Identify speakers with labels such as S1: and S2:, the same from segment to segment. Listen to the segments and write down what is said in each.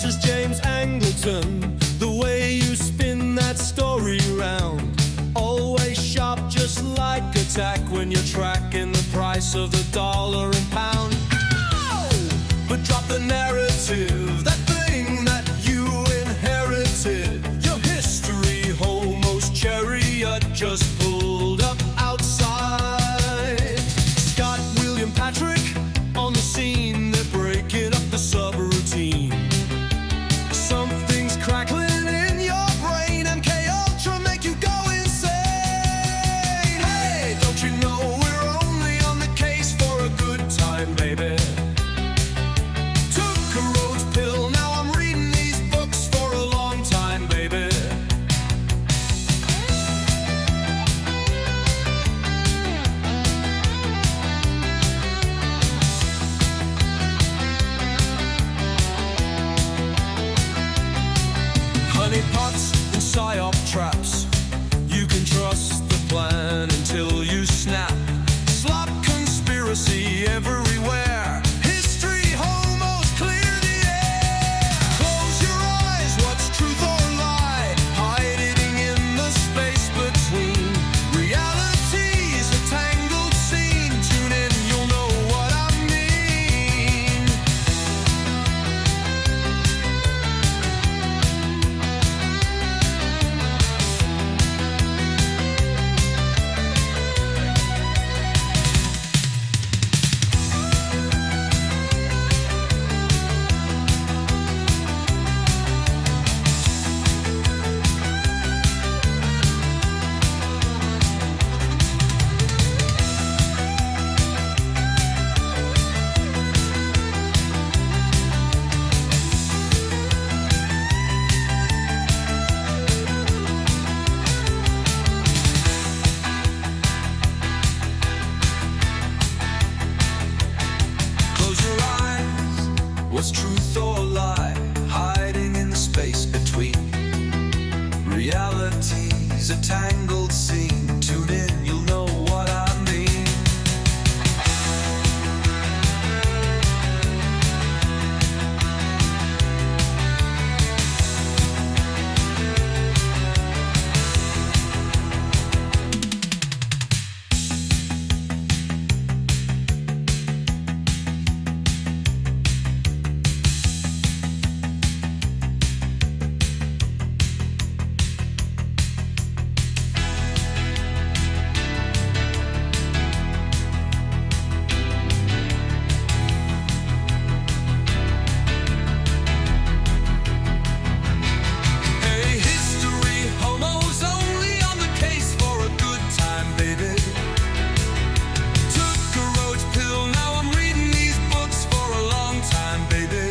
S1: Jesus James Angleton, the way you spin that story round. Always sharp, just like a tack when you're tracking the price of the dollar and pound. But drop the narrative, that thing that you inherited. Your history homos chariot just pulled up outside. Scott, William, Patrick on the scene, they're breaking up the subroutine. Something's crackling in your brain, MK Ultra make you go insane. Hey, don't you know we're only on the case for a good time, baby? Took a Rhodes pill, now I'm reading these books for a long time, baby. Honey pots and psyop traps, you can trust the plan until you snap. Slop conspiracy everywhere. History homos clear the air. Close your eyes, what's truth or lie? Hiding in the space between. Reality's a tangled scene. Tune in, you'll know what I mean. Close your eyes, what's truth or lie? Hiding in the space between. Reality's a tangled scene. Tune in, you'll know what I mean. Hey, history homos only on the case for a good time, baby. Took a Rhodes pill, now I'm reading these books for a long time, baby.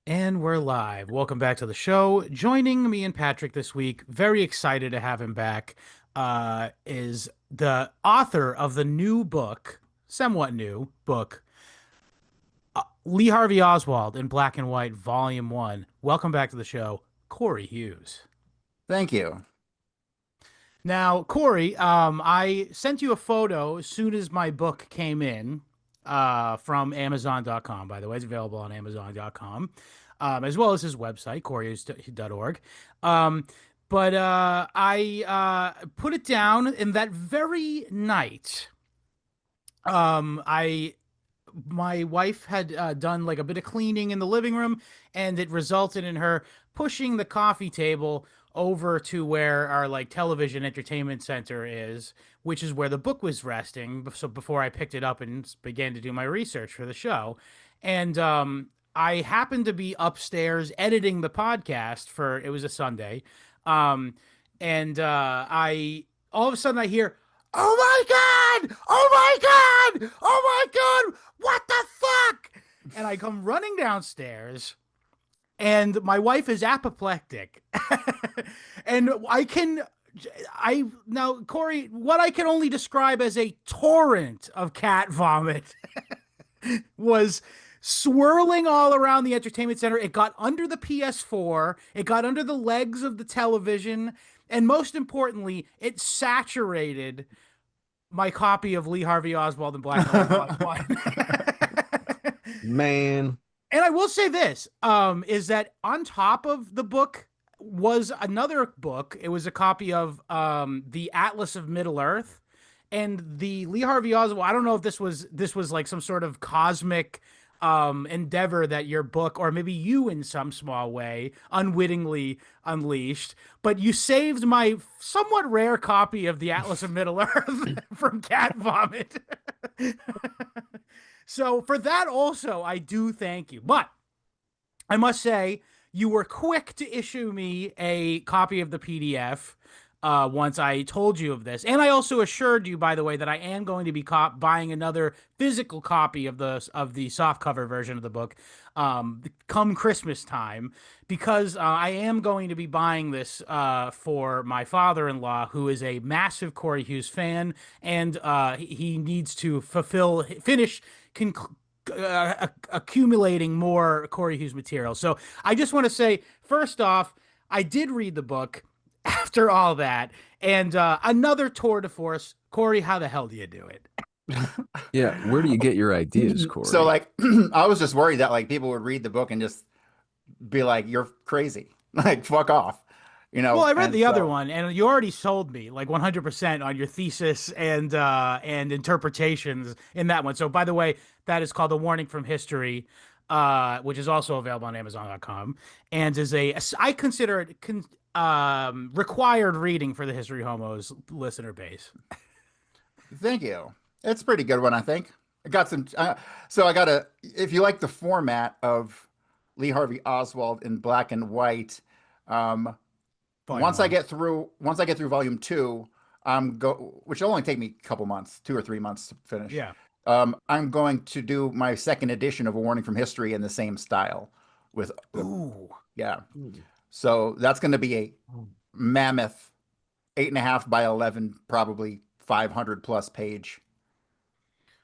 S2: And we're live. Welcome back to the show. Joining me and Patrick this week, very excited to have him back, is the author of the new book, somewhat new book, Lee Harvey Oswald in Black and White, Volume 1. Welcome back to the show, Cory Hughes.
S3: Thank you.
S2: Now, Cory, I sent you a photo as soon as my book came in from Amazon.com. By the way, it's available on Amazon.com, as well as his website, coryhughes.org. But I put it down, and that very night, my wife had done like a bit of cleaning in the living room, and it resulted in her pushing the coffee table over to where our like television entertainment center is, which is where the book was resting. So before I picked it up and began to do my research for the show, and I happened to be upstairs editing the podcast for, it was a Sunday, and I all of a sudden I hear, "Oh my God! Oh my God! Oh my God! What the fuck?" and I come running downstairs, and my wife is apoplectic. And I now, Corey, what I can only describe as a torrent of cat vomit was swirling all around the entertainment center. It got under the PS4, it got under the legs of the television, and most importantly, it saturated my copy of Lee Harvey Oswald in Black and White Volume 1.
S3: Man.
S2: And I will say this, is that on top of the book was another book. It was a copy of the Atlas of Middle Earth, and the Lee Harvey Oswald. I don't know if this was like some sort of cosmic endeavor that your book, or maybe you in some small way, unwittingly unleashed, but you saved my somewhat rare copy of the Atlas of Middle Earth from cat vomit. So for that also, I do thank you. But I must say, you were quick to issue me a copy of the PDF once I told you of this. And I also assured you, by the way, that I am going to be buying another physical copy of the softcover version of the book come Christmas time, because I am going to be buying this for my father-in-law, who is a massive Cory Hughes fan, and he needs to finish accumulating more Cory Hughes material. So I just want to say, first off, I did read the book after all that, and another tour de force. Corey, how the hell do you do it?
S3: Yeah, where do you get your ideas, Corey?
S4: So like, I was just worried that like people would read the book and just be like, "You're crazy," like fuck off, you know.
S2: Well, I read the other one, and you already sold me like 100% on your thesis and interpretations in that one. So, by the way, that is called A Warning from History, which is also available on Amazon.com, and is I consider it required reading for the History Homos listener base.
S4: Thank you. It's a pretty good one, I think. I got some. So I got if you like the format of Lee Harvey Oswald in black and white, once I get through volume 2, which will only take me a couple months, 2 or 3 months to finish.
S2: Yeah.
S4: I'm going to do my second edition of A Warning from History in the same style with.
S2: Ooh.
S4: Yeah. So that's going to be a mammoth 8.5 by 11, probably 500 plus page.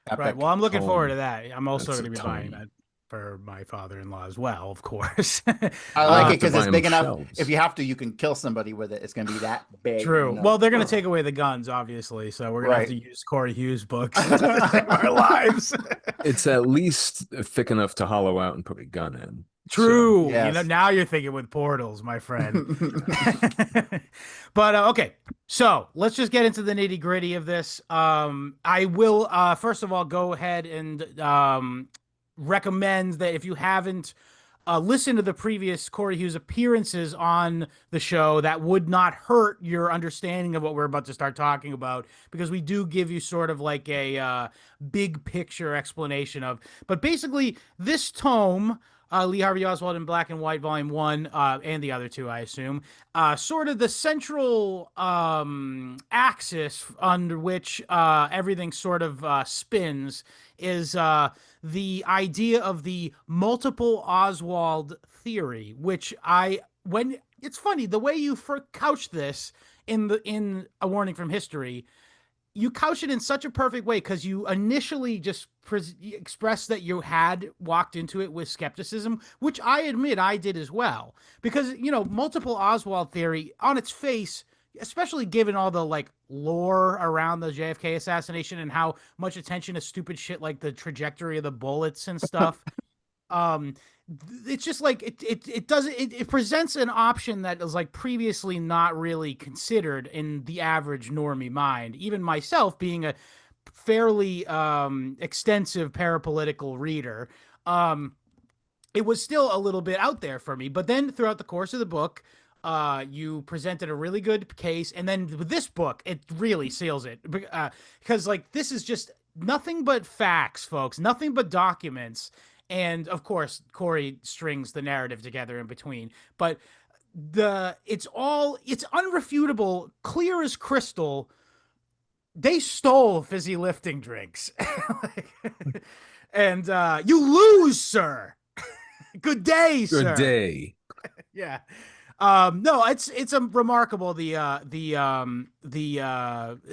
S4: Epic.
S2: Right. Well, I'm looking forward to that. I'm also going to be buying that for my father-in-law as well, of course.
S4: I like it because it's big enough. If you have to, you can kill somebody with it. It's going to be that big.
S2: True.
S4: You know?
S2: Well, they're going to take away the guns, obviously, so we're going to have to use Cory Hughes books to save our lives.
S3: It's at least thick enough to hollow out and put a gun in.
S2: True.
S4: So, yes.
S2: You know, now you're thinking with portals, my friend. But okay, so let's just get into the nitty gritty of this. I will first of all go ahead and recommend that if you haven't listened to the previous Cory Hughes appearances on the show, that would not hurt your understanding of what we're about to start talking about, because we do give you sort of like a big picture explanation of. But basically, this tome, Lee Harvey Oswald in Black and White Volume 1, and the other two, I assume, sort of the central axis under which everything sort of spins is the idea of the multiple Oswald theory, which it's funny, the way you couch this in A Warning from History, you couch it in such a perfect way, because you initially just expressed that you had walked into it with skepticism, which I admit I did as well. Because, you know, multiple Oswald theory on its face, especially given all the like lore around the JFK assassination and how much attention to stupid shit like the trajectory of the bullets and stuff, it's just like it presents an option that is like previously not really considered in the average normie mind. Even myself, being a fairly extensive parapolitical reader, it was still a little bit out there for me. But then throughout the course of the book, you presented a really good case, and then with this book, it really seals it, because like this is just nothing but facts, folks, nothing but documents. And of course, Cory strings the narrative together in between. But it's unrefutable, clear as crystal. They stole fizzy lifting drinks. And you lose, sir. Good day,
S3: Good
S2: sir.
S3: day.
S2: Yeah. No, it's a remarkable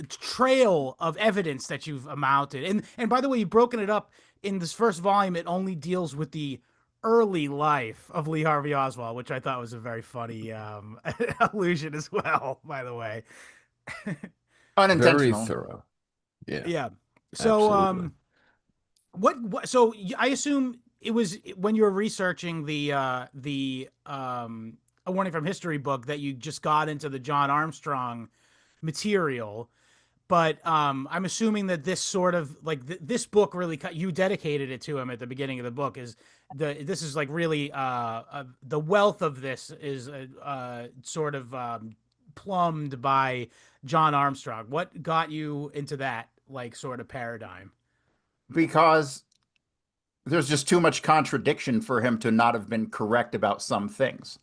S2: trail of evidence that you've amounted. And by the way, you've broken it up in this first volume. It only deals with the early life of Lee Harvey Oswald, which I thought was a very funny allusion as well, by the way.
S3: Very
S4: Unintentional.
S3: thorough. Yeah,
S2: Yeah. So
S3: absolutely.
S2: what so I assume it was when you were researching the A Warning from History book that you just got into the John Armstrong material, but I'm assuming that this sort of like this book really you dedicated it to him at the beginning of the book. Is this is like really the wealth of this is sort of plumbed by John Armstrong. What got you into that like sort of paradigm?
S4: Because there's just too much contradiction for him to not have been correct about some things.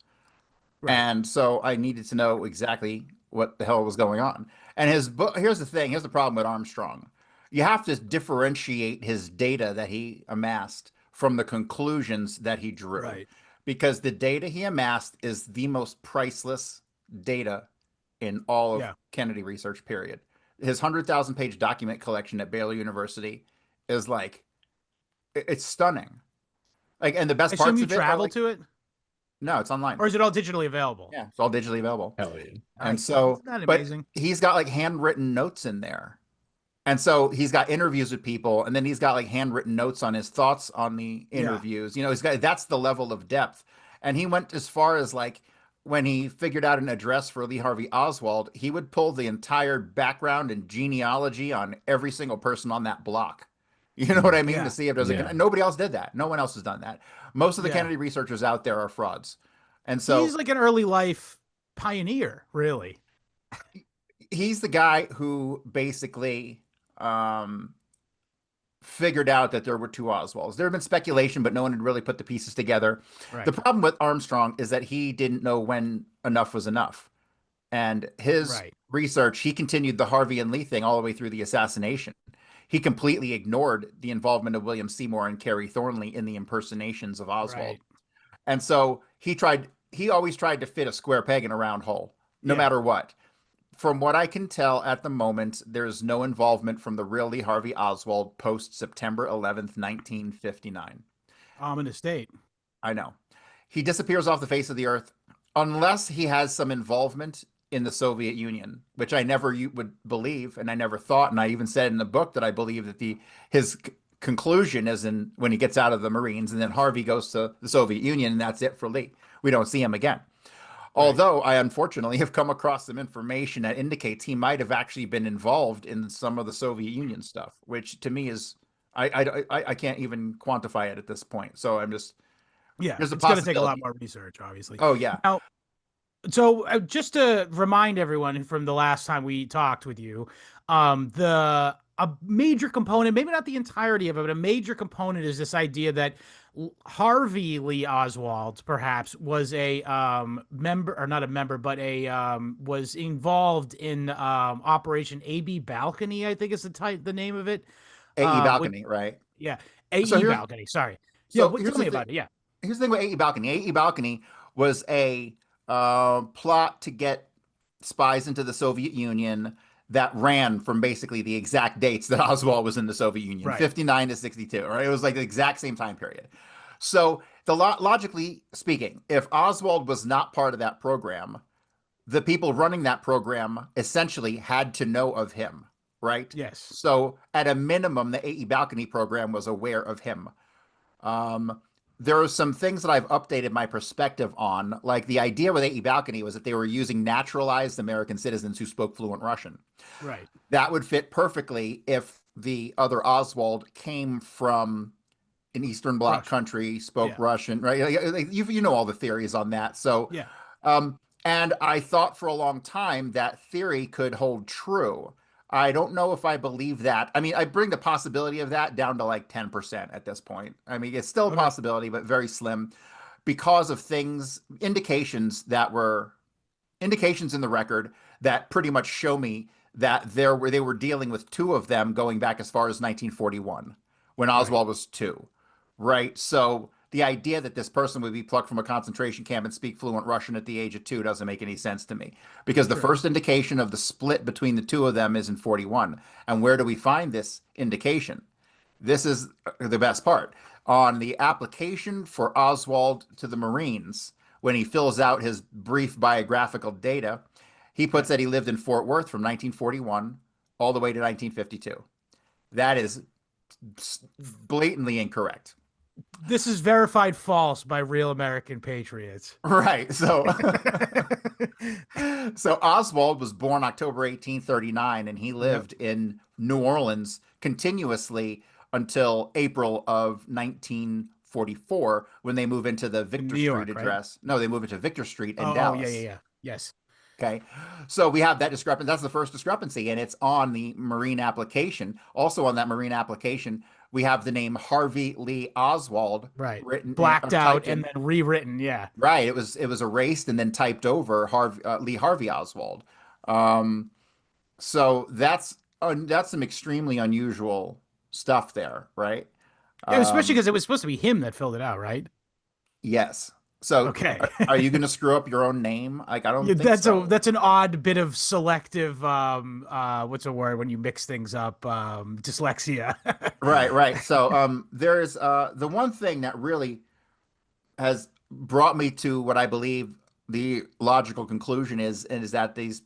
S2: Right.
S4: And so I needed to know exactly what the hell was going on. And his book, here's the thing, here's the problem with Armstrong. You have to differentiate his data that he amassed from the conclusions that he drew.
S2: Right.
S4: Because the data he amassed is the most priceless data in all of
S2: Yeah.
S4: Kennedy research, period. His 100,000 page document collection at Baylor University is like, it's stunning. Like, and the
S2: I
S4: best
S2: assume
S4: parts
S2: you
S4: of it are
S2: travel
S4: like,
S2: to it,
S4: no, it's online.
S2: or is it all digitally available?
S4: Yeah, it's all digitally available.
S3: Hell yeah.
S4: And
S2: Nice.
S4: so,
S2: Isn't that
S4: but
S2: amazing?
S4: he's got like handwritten notes in there. And so he's got interviews with people, and then he's got like handwritten notes on his thoughts on the
S2: Yeah.
S4: interviews. You know, he's got that's the level of depth. And he went as far as like when he figured out an address for Lee Harvey Oswald, he would pull the entire background and genealogy on every single person on that block. You know what I mean? To
S2: Yeah.
S4: see if there's
S3: Yeah.
S4: nobody else did that. No one else has done that. Most of the
S2: Yeah.
S4: Kennedy researchers out there are frauds. And
S2: He's
S4: so
S2: like an early life pioneer, really.
S4: he's the guy who basically um, figured out that there were two Oswalds. There had been speculation, but no one had really put the pieces together. The
S2: Right.
S4: problem with Armstrong is that he didn't know when enough was enough. And his
S2: Right.
S4: research, he continued the Harvey and Lee thing all the way through the assassination. He completely ignored the involvement of William Seymour and Carrie Thornley in the impersonations of Oswald.
S2: Right.
S4: And so he always tried to fit a square peg in a round hole, no
S2: Yeah.
S4: matter what. From what I can tell at the moment, there's no involvement from the real Lee Harvey Oswald post September 11th, 1959.
S2: Ominous date.
S4: I know. He disappears off the face of the earth unless he has some involvement in the Soviet Union, which I never would believe, and I never thought, and I even said in the book that I believe that his conclusion is in when he gets out of the Marines, and then Harvey goes to the Soviet Union, and that's it for Lee. We don't see him again.
S2: Right.
S4: Although I unfortunately have come across some information that indicates he might have actually been involved in some of the Soviet Union stuff, which to me is I can't even quantify it at this point. So I'm just
S2: Yeah.
S4: there's a
S2: It's going to take a lot
S4: possibility.
S2: more research, obviously.
S4: Oh yeah,
S2: Now, so just to remind everyone from the last time we talked with you, a major component, maybe not the entirety of it, but a major component is this idea that Harvey Lee Oswald perhaps was a member, or not a member, but a was involved in Operation AB Balcony, I think is the name of it.
S4: AE
S2: Which,
S4: balcony, right?
S2: yeah,
S4: So
S2: AE
S4: here's
S2: Balcony. Sorry. Yeah,
S4: so
S2: what,
S4: here's
S2: tell
S4: the
S2: me
S4: thing.
S2: about it. Yeah.
S4: Here's the thing with AE balcony. AE balcony was a plot to get spies into the Soviet Union that ran from basically the exact dates that Oswald was in the Soviet Union,
S2: Right.
S4: 59 to 62, right? It was like the exact same time period. So logically speaking, if Oswald was not part of that program, the people running that program essentially had to know of him, right?
S2: Yes.
S4: So at a minimum, the AE balcony program was aware of him. Um, there are some things that I've updated my perspective on. Like the idea with AE Balcony was that they were using naturalized American citizens who spoke fluent Russian.
S2: Right.
S4: That would fit perfectly if the other Oswald came from an Eastern Bloc
S2: Russia.
S4: country, spoke
S2: Yeah.
S4: Russian, right? You know all the theories on that. So,
S2: Yeah.
S4: and I thought for a long time that theory could hold true. I don't know if I believe that. I mean, I bring the possibility of that down to like 10% at this point. I mean, it's still a
S2: Okay.
S4: possibility, but very slim because of indications in the record that pretty much show me that they were dealing with two of them going back as far as 1941, when Oswald was 2, right? So the idea that this person would be plucked from a concentration camp and speak fluent Russian at the age of 2 doesn't make any sense to me, because the
S2: Sure.
S4: first indication of the split between the two of them is in 41. And where do we find this indication? This is the best part. On the application for Oswald to the Marines, when he fills out his brief biographical data, he puts that he lived in Fort Worth from 1941 all the way to 1952. That is blatantly incorrect.
S2: This is verified false by real American patriots.
S4: Right. So so Oswald was born October 1839, and he lived in New Orleans continuously until April of 1944, when they move into the Victor
S2: New York,
S4: Street
S2: right?
S4: address. No, they move into Victor Street in
S2: Oh,
S4: Dallas.
S2: yeah. Yes.
S4: Okay. So we have that discrepancy. That's the first discrepancy, and it's on the Marine application. Also on that Marine application, we have the name Harvey Lee Oswald
S2: Right.
S4: written,
S2: Blacked out
S4: typed in.
S2: and then rewritten. Yeah.
S4: Right. It was erased and then typed over Lee Harvey Oswald. So that's some extremely unusual stuff there, right?
S2: Especially because it was supposed to be him that filled it out, right?
S4: Yes. So
S2: Okay.
S4: are you going to screw up your own name? Like, I don't think
S2: that's
S4: so.
S2: that's an odd bit of selective what's a word when you mix things up? Dyslexia.
S4: Right. So there's the one thing that really has brought me to what I believe the logical conclusion is, and is that these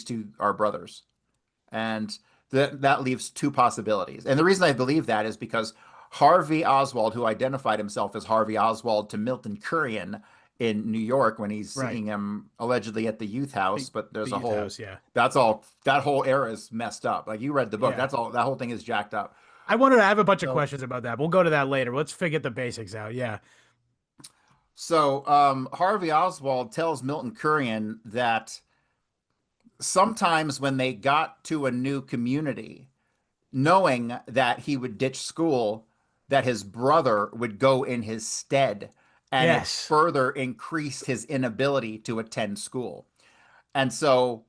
S4: two are brothers. And that leaves two possibilities. And the reason I believe that is because Harvey Oswald, who identified himself as Harvey Oswald to Milton Kurian in New York when he's
S2: Right.
S4: seeing him allegedly at the youth house, but there's
S2: The
S4: a
S2: youth
S4: whole
S2: house, yeah.
S4: that whole era is messed up. Like, you read the book,
S2: Yeah.
S4: that's all, that whole thing is jacked up.
S2: I have a bunch of
S4: So-
S2: questions about that. We'll go to that later. Let's figure the basics out. Yeah.
S4: So Harvey Oswald tells Milton Kurian that sometimes when they got to a new community, knowing that he would ditch school, that his brother would go in his stead, and
S2: Yes.
S4: it further increased his inability to attend school. And so,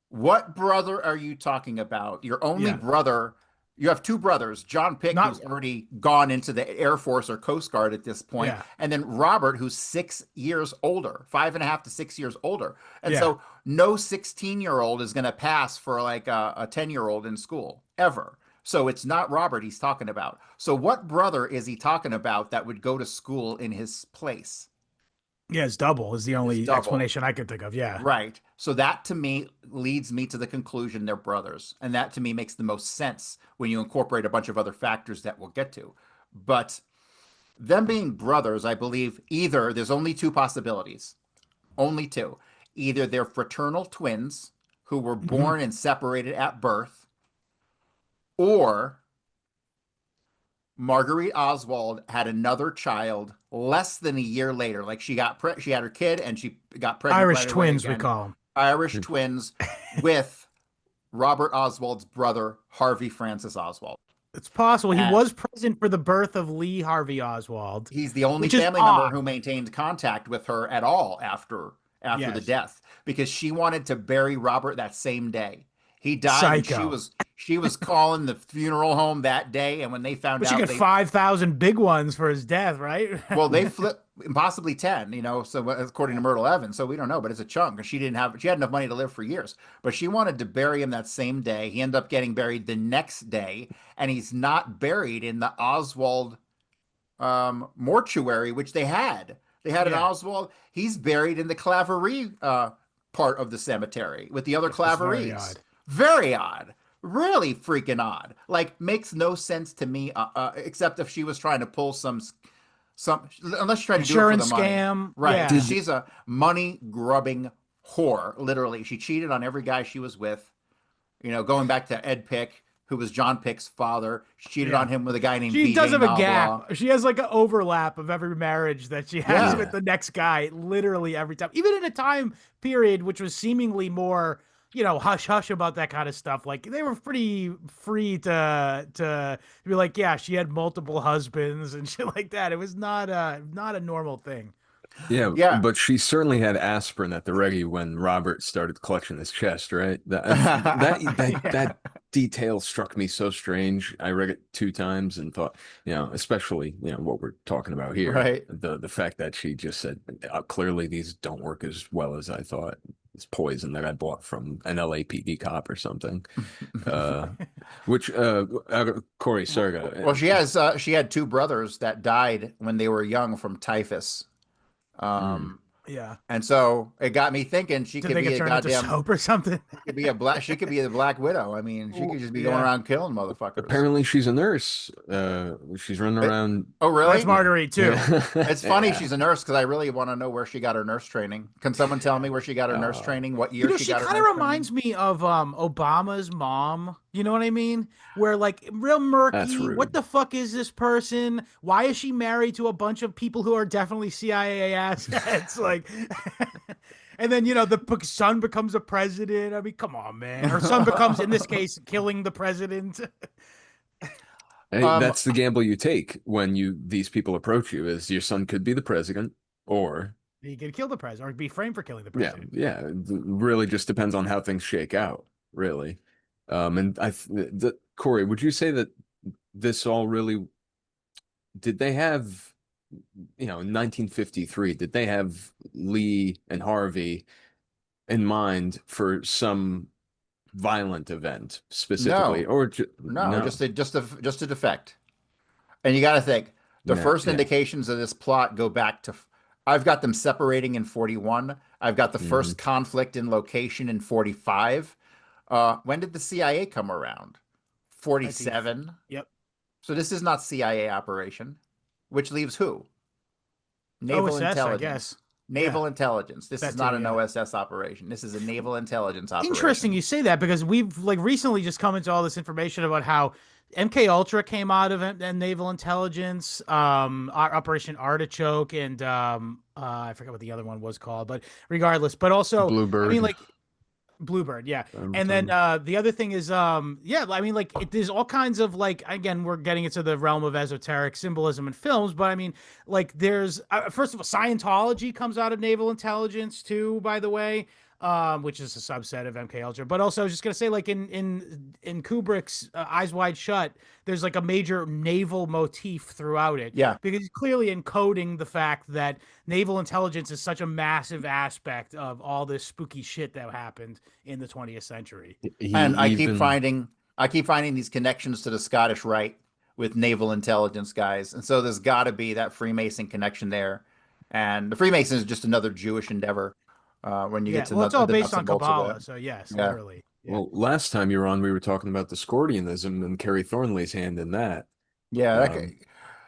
S4: what brother are you talking about? Your only
S2: Yeah.
S4: brother. You have two brothers, John Pick,
S2: Not-
S4: who's already gone into the Air Force or Coast Guard at this point,
S2: Yeah.
S4: and then Robert, who's 6 years older, 5.5 to 6 years older. And
S2: Yeah.
S4: so no 16-year-old is going to pass for like a 10-year-old in school ever. So it's not Robert he's talking about. So what brother is he talking about that would go to school in his place?
S2: Yeah, it's double is the only
S4: double.
S2: explanation I could think of. Yeah.
S4: Right. So that to me leads me to the conclusion they're brothers. And that to me makes the most sense when you incorporate a bunch of other factors that we'll get to. But them being brothers, I believe either there's only two possibilities. Only two. Either they're fraternal twins who were born and separated at birth, or Marguerite Oswald had another child less than a year later. Like, she had her kid and she got pregnant.
S2: Irish
S4: right away
S2: twins, we
S4: again.
S2: call them.
S4: Irish twins with Robert Oswald's brother, Harvey Francis Oswald.
S2: It's possible he
S4: And-
S2: was present for the birth of Lee Harvey Oswald.
S4: He's the only
S2: Which is
S4: family member
S2: odd.
S4: who maintained contact with her at all after the
S2: Yes.
S4: death, because she wanted to bury Robert that same day. He died. And
S2: Psycho.
S4: she was calling the funeral home that day, and when they found
S2: But she
S4: out,
S2: got
S4: they
S2: 5,000 big ones for his death, right?
S4: well, they flipped possibly 10, so according to Myrtle Evans. So we don't know, but it's a chunk. She had enough money to live for years, but she wanted to bury him that same day. He ended up getting buried the next day, and he's not buried in the Oswald mortuary, which they had. They had an
S2: Yeah.
S4: Oswald. He's buried in the Claverie part of the cemetery with the other
S2: Which is very
S4: Claveries.
S2: odd.
S4: Very odd. Really freaking odd. Like, makes no sense to me, except if she was trying to pull some unless she's trying to do it for
S2: Insurance
S4: the money.
S2: scam.
S4: Right.
S2: Yeah.
S4: She's a money grubbing whore, literally. She cheated on every guy she was with. Going back to Ed Pick, who was John Pick's father. She cheated
S2: Yeah.
S4: on him with a guy named
S2: She
S4: VJ
S2: does have a
S4: Nabla.
S2: gap. She has like an overlap of every marriage that she has
S4: Yeah.
S2: with the next guy, literally every time. Even in a time period which was seemingly more, hush hush about that kind of stuff. Like, they were pretty free to be like, yeah, she had multiple husbands and shit like that. It was not a normal thing.
S4: Yeah.
S3: But she certainly had aspirin at the Reggie when Robert started clutching his chest, right? That detail struck me so strange. I read it 2 times and thought, especially, what we're talking about here,
S4: Right.
S3: the fact that she just said, clearly these don't work as well as I thought. It's poison that I bought from an LAPD cop or something. Uh, which Corey
S4: Well,
S3: Serga.
S4: she had two brothers that died when they were young from typhus.
S3: Mm,
S4: Um,
S2: Yeah.
S4: and so it got me thinking she
S2: Did
S4: could
S2: they
S4: be
S2: get
S4: a
S2: turned into
S4: goddamn
S2: soap or something?
S4: she could be the Black Widow. I mean, she could just be going
S2: Yeah.
S4: around killing motherfuckers.
S3: apparently she's a nurse. She's running
S4: It-
S3: around.
S4: oh,
S2: That's
S4: really?
S2: Marguerite too.
S4: It's funny she's a nurse because I really want to know where she got her nurse training. Can someone tell me where she got her nurse
S3: Uh,
S4: training? What year she
S2: She
S4: got her
S2: kind of
S4: nurse
S2: reminds
S4: training?
S2: me of Obama's mom. You know what I mean? Where like real
S3: that's
S2: murky. What
S3: rude.
S2: the fuck is this person? Why is she married to a bunch of people who are definitely CIA assets? Like, and then the son becomes a president. I mean, come on, man. Her son becomes, in this case, killing the president.
S3: Hey,
S4: Um,
S3: that's the gamble you take when these people approach you is your son could be the president or
S2: He could kill the president or be framed for killing the
S3: yeah,
S2: president.
S3: yeah. It really just depends on how things shake out, really. And Corey, would you say that this all really did they have, in 1953, did they have Lee and Harvey in mind for some violent event specifically,
S4: no,
S3: or
S4: no,
S3: no?
S4: just a defect. And you got to think the
S3: Yeah,
S4: first
S3: yeah.
S4: indications of this plot go back to. I've got them separating in 41. I've got the
S3: Hmm.
S4: first conflict in location in 45. When did the CIA come around?
S2: 19.
S4: 47.
S2: Yep.
S4: So this is not CIA operation, which leaves who? Naval
S2: OSS, I guess.
S4: intelligence.
S2: Yeah,
S4: Naval intelligence. This is
S2: that too.
S4: not an
S2: Yeah.
S4: OSS operation. This is a naval intelligence
S2: Interesting
S4: operation.
S2: you say that because we've like recently just come into all this information about how MK Ultra came out of naval intelligence, Operation Artichoke, and I forget what the other one was called, but regardless. But also, I mean,
S3: Bluebird.
S2: like Bluebird, yeah. And then
S3: Time.
S2: the other thing is, yeah, I mean, like there's all kinds of like again, we're getting into the realm of esoteric symbolism in films, but I mean, like there's first of all, Scientology comes out of naval intelligence too, by the way, which is a subset of MK Ultra. But also, I was just gonna say, like in Kubrick's Eyes Wide Shut, there's like a major naval motif throughout it
S4: Yeah.
S2: because he's clearly encoding the fact that naval intelligence is such a massive aspect of all this spooky shit that happened in the 20th century.
S3: He
S4: And
S3: even
S4: I keep finding these connections to the Scottish Rite with naval intelligence guys. And so there's got to be that Freemason connection there. And the Freemason is just another Jewish endeavor when you get
S2: Yeah,
S4: to
S2: well, it's all
S4: the
S2: based
S4: nuts
S2: on
S4: and bolts of it.
S2: Kabbalah, so yes,
S4: Yeah.
S2: literally. Yeah.
S3: well, last time you were on, we were talking about the Scordianism and Kerry Thornley's hand in that.
S4: Yeah.
S3: Um,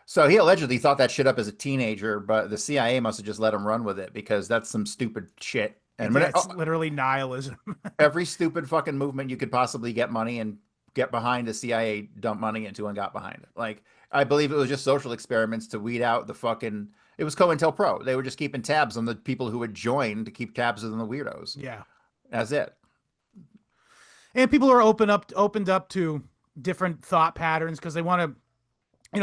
S4: So he allegedly thought that shit up as a teenager, but the CIA must have just let him run with it because that's some stupid shit. And
S2: Yeah, it's literally nihilism.
S4: every stupid fucking movement you could possibly get money and get behind, the CIA dumped money into and got behind it. Like, I believe it was just social experiments to weed out the fucking. It was COINTELPRO. They were just keeping tabs on the people who had joined to keep tabs on the weirdos.
S2: Yeah.
S4: That's it.
S2: And people are opened up to different thought patterns because they want to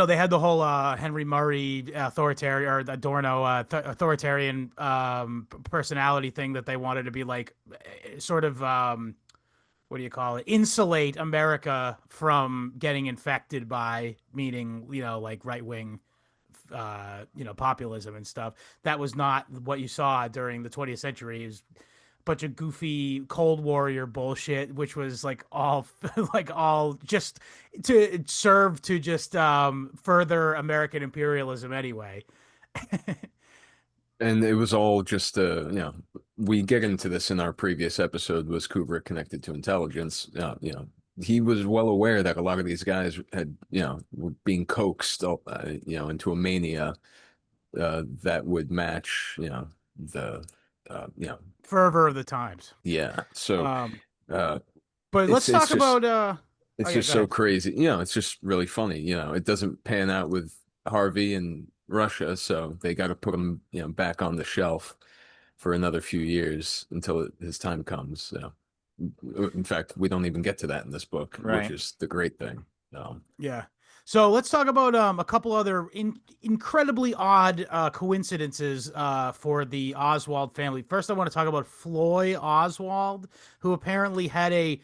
S2: they had the whole Henry Murray authoritarian or Adorno authoritarian personality thing that they wanted to be like sort of what do you call it? Insulate America from getting infected by meaning like right wing populism and stuff. That was not what you saw during the 20th century. It was bunch of goofy Cold Warrior bullshit, which was like all like all just to serve to just further American imperialism anyway.
S3: and it was all just we get into this in our previous episode. Was Kubrick connected to intelligence? He was well aware that a lot of these guys had, were being coaxed, into a mania that would match, the,
S2: Fervor of the times.
S3: yeah. So
S2: Um,
S3: uh,
S2: but let's
S3: it's
S2: talk
S3: just
S2: about oh
S3: it's
S2: yeah,
S3: just
S2: go
S3: so
S2: ahead.
S3: crazy. It's just really funny. It doesn't pan out with Harvey and Russia, so they got to put him, back on the shelf for another few years until his time comes. So, in fact, we don't even get to that in this book, which
S4: Right.
S3: is the great thing.
S2: Yeah. So let's talk about a couple other incredibly odd coincidences for the Oswald family. First, I want to talk about Floyd Oswald, who apparently had a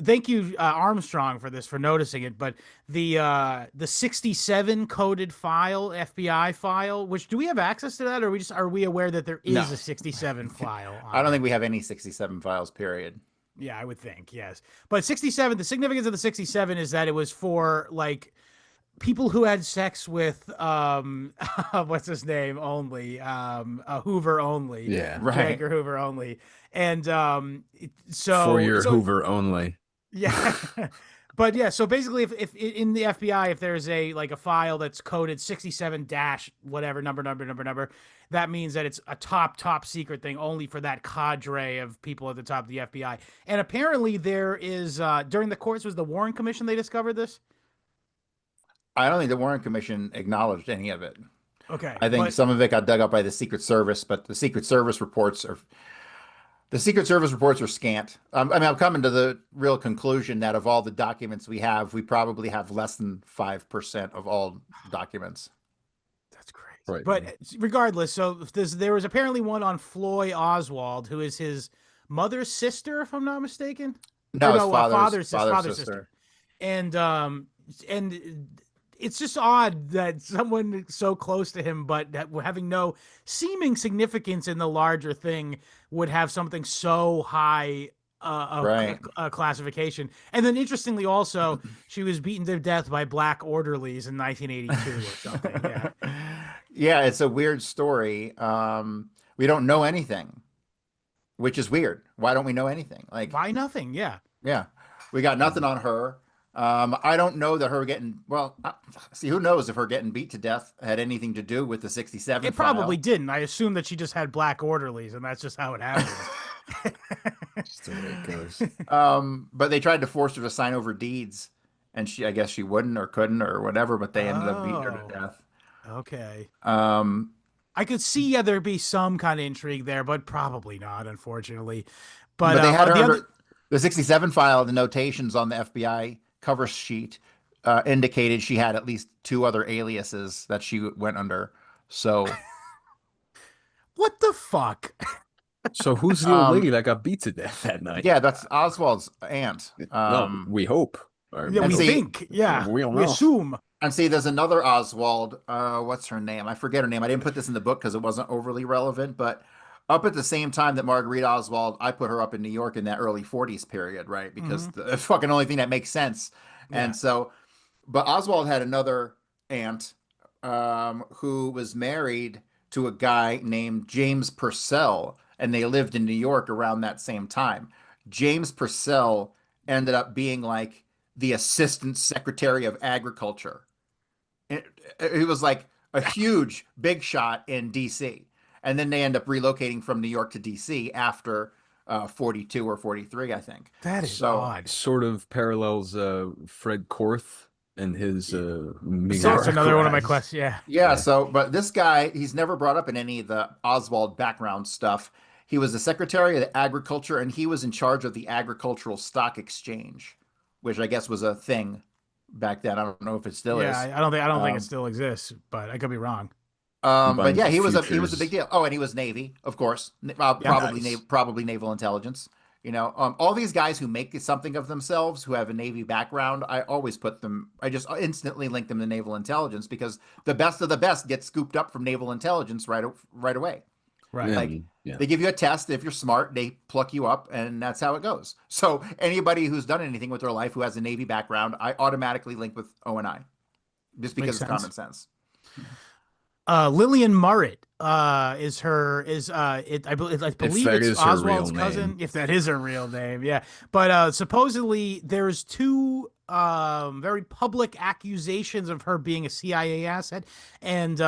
S2: thank you, Armstrong, for this, for noticing it. But the 67 coded file, FBI file, which, do we have access to that, or are we aware that there
S4: No,
S2: is a 67 file
S4: I
S2: on
S4: don't
S2: there?
S4: think we have any 67 files, period.
S2: Yeah, I would think, yes. But 67, the significance of the 67 is that it was for like people who had sex with what's his name only, Hoover only,
S3: Yeah.
S2: J.
S4: Right.
S2: Edgar Hoover only. And
S3: For
S2: so
S3: your
S2: so
S3: Hoover only.
S2: yeah. But yeah, so basically, if in the FBI, if there's a like a file that's coded 67 dash whatever number, that means that it's a top secret thing only for that cadre of people at the top of the FBI. And apparently there is during the course, was the Warren Commission, they discovered this.
S4: I don't think the Warren Commission acknowledged any of it.
S2: Okay,
S4: I think
S2: but
S4: some of it got dug up by the Secret Service, but the Secret Service reports are scant. I mean, I'm coming to the real conclusion that of all the documents we have, we probably have less than 5% of all documents.
S2: that's crazy.
S3: Right.
S2: But regardless, so there was apparently one on Floyd Oswald, who is his mother's sister, if I'm not mistaken.
S4: No,
S2: Or
S4: his
S2: no, father's sister. And it's just odd that someone so close to him, but that having no seeming significance in the larger thing, would have something so high
S4: Right.
S2: a classification. And then interestingly, also, she was beaten to death by black orderlies in 1982 or something. Yeah.
S4: Yeah, it's a weird story. We don't know anything, which is weird. Why don't we know anything? Like,
S2: Why nothing? Yeah.
S4: yeah, we got nothing on her. I don't know that her getting, well, see, who knows if her getting beat to death had anything to do with the 67
S2: It probably
S4: file.
S2: didn't. I assume that she just had black orderlies, and that's just how it happened.
S3: Just the way it goes.
S4: But they tried to force her to sign over deeds, and I guess she wouldn't or couldn't or whatever, but they ended up beating her to
S2: Oh,
S4: death.
S2: okay.
S4: Um,
S2: I could see, yeah, there'd be some kind of intrigue there, but probably not, unfortunately. But
S4: but they had her
S2: the
S4: under
S2: other,
S4: the 67 file. The notations on the FBI cover sheet indicated she had at least two other aliases that she went under. So,
S2: what the fuck?
S3: So who's the old
S4: um,
S3: lady that got beat to death that night?
S4: yeah, that's Oswald's aunt.
S3: No, we hope. Or
S2: Yeah,
S4: And
S2: we
S4: see-
S2: think, yeah,
S3: we don't
S2: we
S3: know.
S2: assume.
S4: And see, there's another Oswald. What's her name? I forget her name. I didn't put this in the book because it wasn't overly relevant. But up at the same time that Marguerite Oswald, I put her up in New York in that early 40s period, right? Because the fucking only thing that makes sense.
S2: Yeah.
S4: And so, but Oswald had another aunt who was married to a guy named James Purcell, and they lived in New York around that same time. James Purcell ended up being like the assistant secretary of agriculture. He was like a huge big shot in DC. And then they end up relocating from New York to DC after 42 or 43, I think.
S2: That is
S4: So
S2: odd.
S3: Sort of parallels Fred Korth and his
S2: That's another one of my questions. Yeah.
S4: yeah, so but this guy, he's never brought up in any of the Oswald background stuff. He was the secretary of the agriculture, and he was in charge of the agricultural stock exchange, which I guess was a thing back then. I don't know if it still
S2: Yeah,
S4: is.
S2: I don't think it
S4: Um,
S2: still exists, but I could be wrong.
S4: But
S3: Buying
S4: yeah, he was a
S3: futures.
S4: big deal. Oh, and he was Navy, of course.
S2: Yeah.
S3: Nice.
S4: Probably naval intelligence. You know, all these guys who make something of themselves, who have a Navy background, I always put them. I just instantly link them to naval intelligence because the best of the best get scooped up from naval intelligence right away.
S2: Right.
S3: Yeah,
S4: Like
S3: yeah.
S4: they give you a test. If you're smart, they pluck you up, and that's how it goes. So anybody who's done anything with their life who has a Navy background, I automatically link with O&I, just because
S2: Makes
S4: it's
S2: sense.
S4: common sense.
S2: Lillian Murrett is I believe
S3: that
S2: it's
S3: is her
S2: Oswald's
S3: real
S2: cousin,
S3: name.
S2: if that is her real name. Yeah. But supposedly there's two very public accusations of her being a CIA asset. And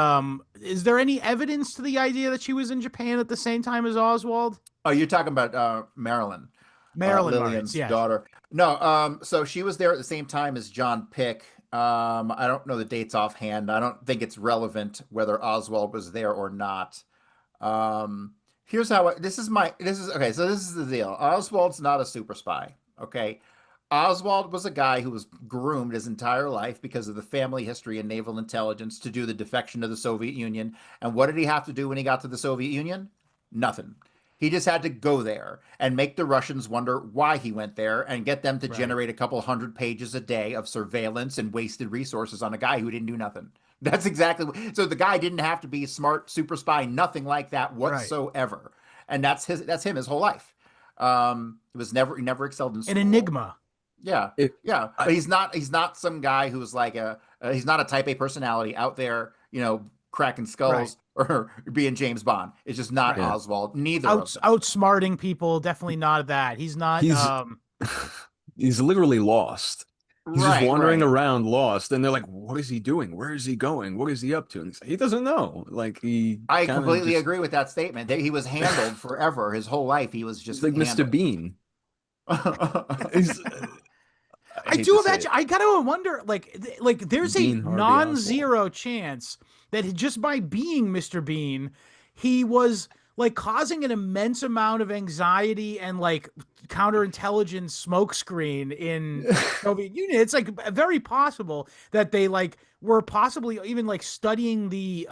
S2: is there any evidence to the idea that she was in Japan at the same time as Oswald?
S4: Oh, you're talking about Marilyn.
S2: Marilyn
S4: Lillian's
S2: Murrett, yes.
S4: daughter. No, so she was there at the same time as John Pick. I don't know the dates offhand. I don't think it's relevant whether Oswald was there or not. Here's how this is okay. So this is the deal. Oswald's not a super spy. Okay. Oswald was a guy who was groomed his entire life because of the family history and naval intelligence to do the defection to the Soviet Union. And what did he have to do when he got to the Soviet Union? Nothing. He just had to go there and make the Russians wonder why he went there and get them to
S2: Right.
S4: generate a couple hundred pages a day of surveillance and wasted resources on a guy who didn't do nothing. That's exactly so the guy didn't have to be smart, super spy, nothing like that
S2: Right.
S4: whatsoever. And that's him his whole life. He never excelled in
S2: An
S4: school.
S2: enigma.
S4: Yeah,
S3: It,
S4: yeah,
S3: I,
S4: but he's not some guy who's like he's not a type A personality out there, cracking
S2: Right.
S4: skulls or being James Bond. It's just not
S2: Right.
S3: yeah,
S4: Oswald. Neither of them.
S2: Outsmarting people, definitely not that. He's not
S3: he's he's literally lost. He's just
S4: Right,
S3: wandering
S4: right.
S3: around lost, and they're like, "What is he doing? Where is he going? What is he up to?" And he doesn't know. Like he
S4: I
S3: kind of
S4: completely
S3: just
S4: agree with that statement. That he was handled forever. His whole life, he was
S3: he's
S4: just
S3: like Mr.
S4: handled.
S3: Bean. He's I
S2: I
S3: hate to
S2: do
S3: say
S2: imagine.
S3: it,
S2: I gotta wonder, like, there's a
S3: Bean Harvey Oswald.
S2: non-zero chance that just by being Mr. Bean, he was like causing an immense amount of anxiety and like counterintelligence smokescreen in Soviet Union. It's like very possible that they like were possibly even like studying the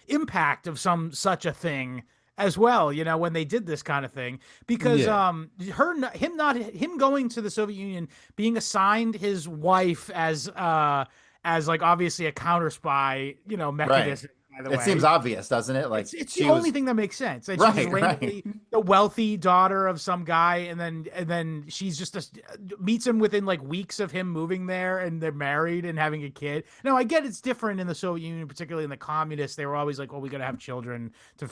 S2: impact of some such a thing as well, when they did this kind of thing, because
S3: Yeah,
S2: him going to the Soviet Union, being assigned his wife as like obviously a counter spy,
S4: Right.
S2: mechanism, by the
S4: It seems
S2: way.
S4: obvious, doesn't it? Like
S2: It's the
S4: she
S2: only
S4: was
S2: thing that makes sense. And she's just
S4: right, right.
S2: randomly the wealthy daughter of some guy, and then she's just meets him within like weeks of him moving there, and they're married and having a kid. Now I get it's different in the Soviet Union, particularly in the communists. They were always like, "Well, we got to have children to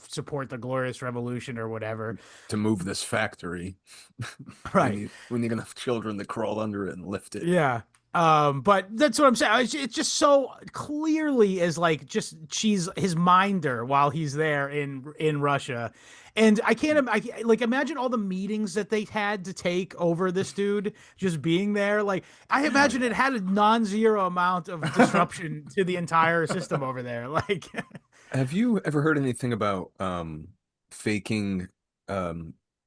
S2: support the glorious revolution or whatever."
S3: to move this factory,
S2: Right.
S3: we need enough children to crawl under it and lift it.
S2: Yeah. But that's what I'm saying. It's just so clearly is like just she's his minder while he's there in Russia. And I can't like imagine all the meetings that they had to take over this dude just being there. Like I
S3: Oh
S2: imagine it
S3: yeah.
S2: had a non-zero amount of disruption to the entire system over there. Like
S3: Have you ever heard anything about faking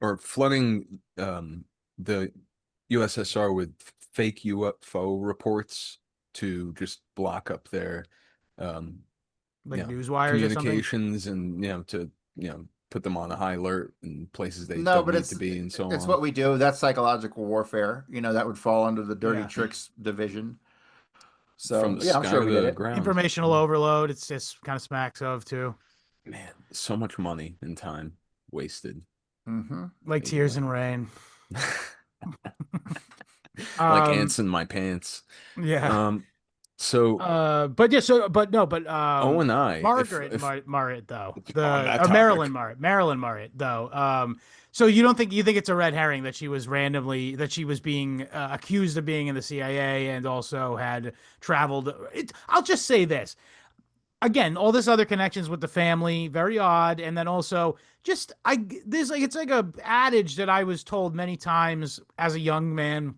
S3: or flooding the USSR with fake UFO reports to just block up their um
S2: like news wires or something.
S3: communications and to put them on a high alert in places they
S4: No,
S3: don't
S4: but
S3: need to be and so
S4: it's
S3: on
S4: what we do. That's psychological warfare. That would fall under the dirty
S2: Yeah.
S4: tricks division.
S3: from
S4: So
S3: the
S4: yeah, I'm
S3: sky
S4: sure
S3: to
S4: we did
S3: the
S4: it.
S3: ground.
S2: Informational overload. It's just kind of smacks of too.
S3: Man, so much money and time wasted.
S4: Hmm.
S2: Like tears
S3: Anyway.
S2: in rain.
S3: Like
S2: Um,
S3: ants in my pants.
S2: yeah.
S3: Um, so
S2: But yeah, so but no, but
S3: O and I,
S2: Margaret
S3: if
S2: Marret though,
S3: on
S2: the
S3: that
S2: Marilyn
S3: topic,
S2: Marret though. So you think it's a red herring that she was being accused of being in the CIA and also had traveled. I'll just say this again, all this other connections with the family, very odd, and then also just there's like it's like a adage that I was told many times as a young man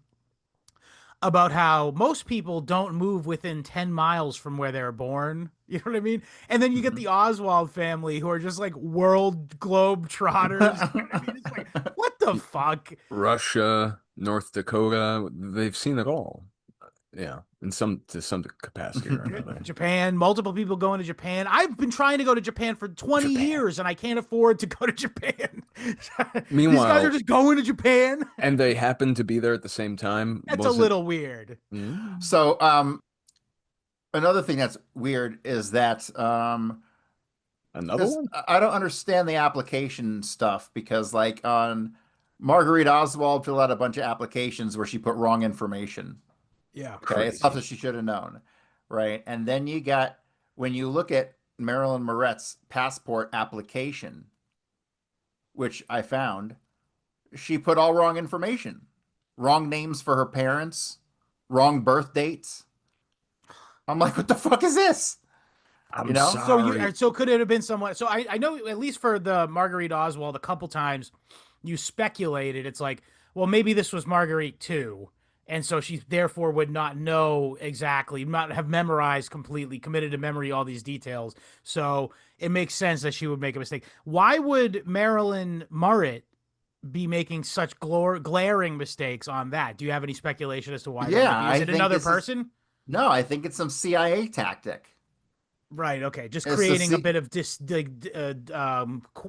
S2: about how most people don't move within 10 miles from where they're born. You know what I mean? And then you get
S4: Hmm.
S2: the Oswald family who are just like world globe trotters. You know what I mean? It's like, what the fuck?
S3: Russia, North Dakota, they've seen it all. Yeah, in some capacity or another.
S2: Japan, multiple people going to Japan. I've been trying to go to Japan for 20
S3: Japan.
S2: years and I can't afford to go to Japan. These guys are
S3: Meanwhile,
S2: just going to Japan.
S3: and they happen to be there at the same time.
S2: That's a
S3: Was it?
S2: little weird.
S3: Mm,
S4: So another thing that's weird is that
S3: another
S4: because
S3: one?
S4: I don't understand the application stuff because like on Marguerite Oswald filled out a bunch of applications where she put wrong information.
S2: Yeah.
S4: Okay, it's stuff
S3: Crazy.
S4: that she should have known, right? And then you got when you look at Marilyn Moret's passport application, which I found, she put all wrong information, wrong names for her parents, wrong birth dates. I'm like, what the fuck is this? You
S3: I'm
S4: know?
S3: sorry.
S2: So could it have been someone? So I know at least for the Marguerite Oswald, a couple times you speculated. It's like, well, maybe this was Marguerite too, and so she therefore would not know exactly, not have memorized completely, committed to memory all these details. So it makes sense that she would make a mistake. Why would Marilyn Murray be making such glaring mistakes on that? Do you have any speculation as to why that
S4: Yeah,
S2: might be? Is
S4: I
S2: it
S4: think
S2: another
S4: this is
S2: person?
S4: no, I think it's some CIA tactic.
S2: Right. Okay. Just
S4: It's the
S2: creating a bit of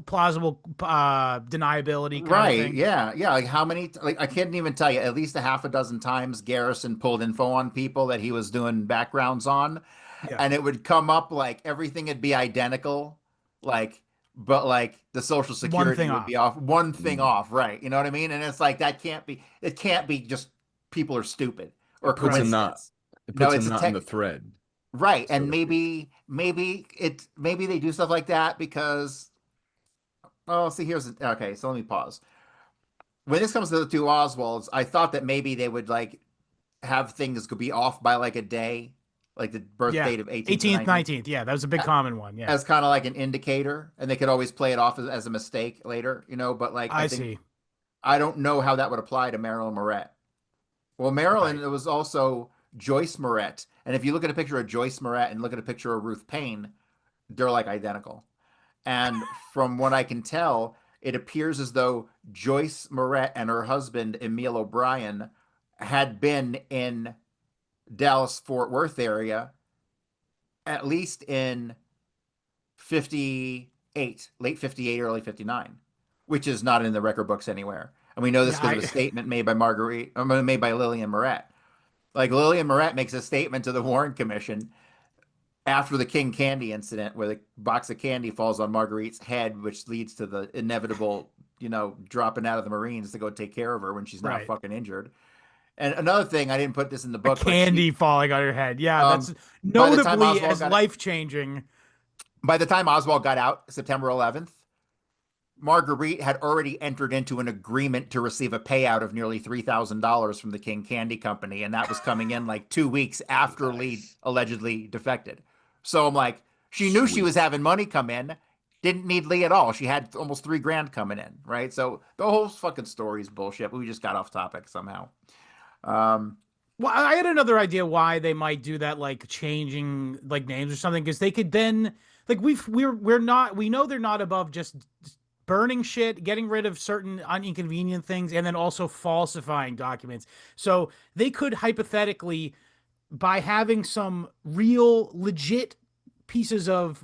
S2: plausible deniability kind of
S4: right,
S2: thing.
S4: yeah, yeah. Like how many? Like I can't even tell you. At least a half a dozen times, Garrison pulled info on people that he was doing backgrounds on,
S2: Yeah.
S4: and it would come up like everything would be identical, like but like the social
S2: One
S4: security
S2: thing
S4: would be
S2: off.
S4: off one thing
S3: Mm.
S4: off, right? You know what I mean? And it's like that can't be. It can't be just people are stupid or
S3: It puts a
S2: Right.
S3: knot.
S4: coincidence.
S3: It
S4: No,
S3: puts a
S4: it's a
S3: knot in
S4: tech.
S3: the thread,
S4: Right,
S3: so
S4: and
S3: to speak.
S4: maybe they do stuff like that because oh, see here's okay. So let me pause. When this comes to the two Oswalds, I thought that maybe they would like have things could be off by like a day, like the birth
S2: Yeah.
S4: date of 18th and
S2: 18th,
S4: 19th,
S2: 19th. Yeah, that was a big common one. Yeah.
S4: as kind of like an indicator, and they could always play it off as a mistake later, you know. But like I
S2: I
S4: think
S2: see.
S4: I don't know how that would apply to Marilyn Moret. Well, Marilyn,
S2: Right.
S4: it was also Joyce Moret, and if you look at a picture of Joyce Moret and look at a picture of Ruth Payne, they're like identical. And from what I can tell, it appears as though Joyce Moret and her husband, Emil O'Brien, had been in Dallas Fort Worth area at least in 58, late 58, early 59, which is not in the record books anywhere. And we know this
S2: Yeah,
S4: because of a statement made by made by Lillian Moret. Like Lillian Moret makes a statement to the Warren Commission after the King Candy incident, where the box of candy falls on Marguerite's head, which leads to the inevitable, dropping out of the Marines to go take care of her when she's now
S2: right.
S4: fucking injured. And another thing, I didn't put this in the
S2: A
S4: book, but
S2: candy falling on her head. Yeah, that's
S4: by the time
S2: notably
S4: Oswald
S2: as
S4: got
S2: life changing.
S4: by the time Oswald got out, September 11th, Marguerite had already entered into an agreement to receive a payout of nearly $3,000 from the King Candy Company, and that was coming in like 2 weeks after Lee
S3: Nice.
S4: allegedly defected. So I'm like, she knew she was
S3: Sweet.
S4: having money come in, didn't need Lee at all. She had almost $3,000 coming in, right? So the whole fucking story is bullshit. But we just got off topic somehow. Um,
S2: Well, I had another idea why they might do that, like changing like names or something, because they could then like we know they're not above just burning shit, getting rid of certain inconvenient things, and then also falsifying documents. So they could hypothetically, by having some real legit pieces of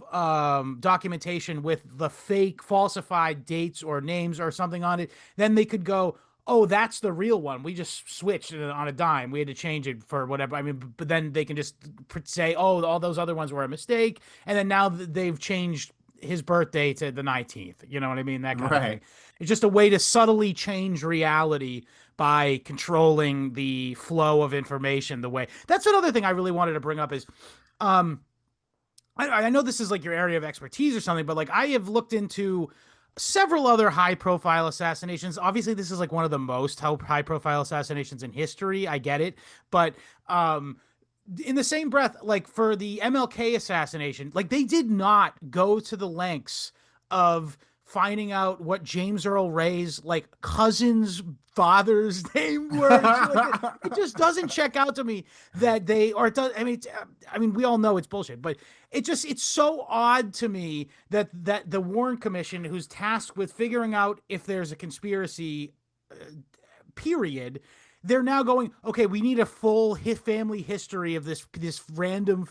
S2: documentation with the fake falsified dates or names or something on it, then they could go, oh, that's the real one. We just switched on a dime. We had to change it for whatever. I mean, but then they can just say, oh, all those other ones were a mistake. And then now they've changed his birthday to the 19th. You know what I mean? That kind of thing.
S4: right.
S2: It's just a way to subtly change reality by controlling the flow of information. The way that's another thing I really wanted to bring up is, um, I know this is like your area of expertise or something, but like I have looked into several other high profile assassinations. Obviously, this is like one of the most high profile assassinations in history. I get it. But in the same breath, like for the MLK assassination, like they did not go to the lengths of finding out what James Earl Ray's like cousin's father's name were. It just doesn't check out to me that they, or it does. I mean, we all know it's bullshit, but it's so odd to me that the Warren Commission, who's tasked with figuring out if there's a conspiracy, period, they're now going, okay, we need a full family history of this random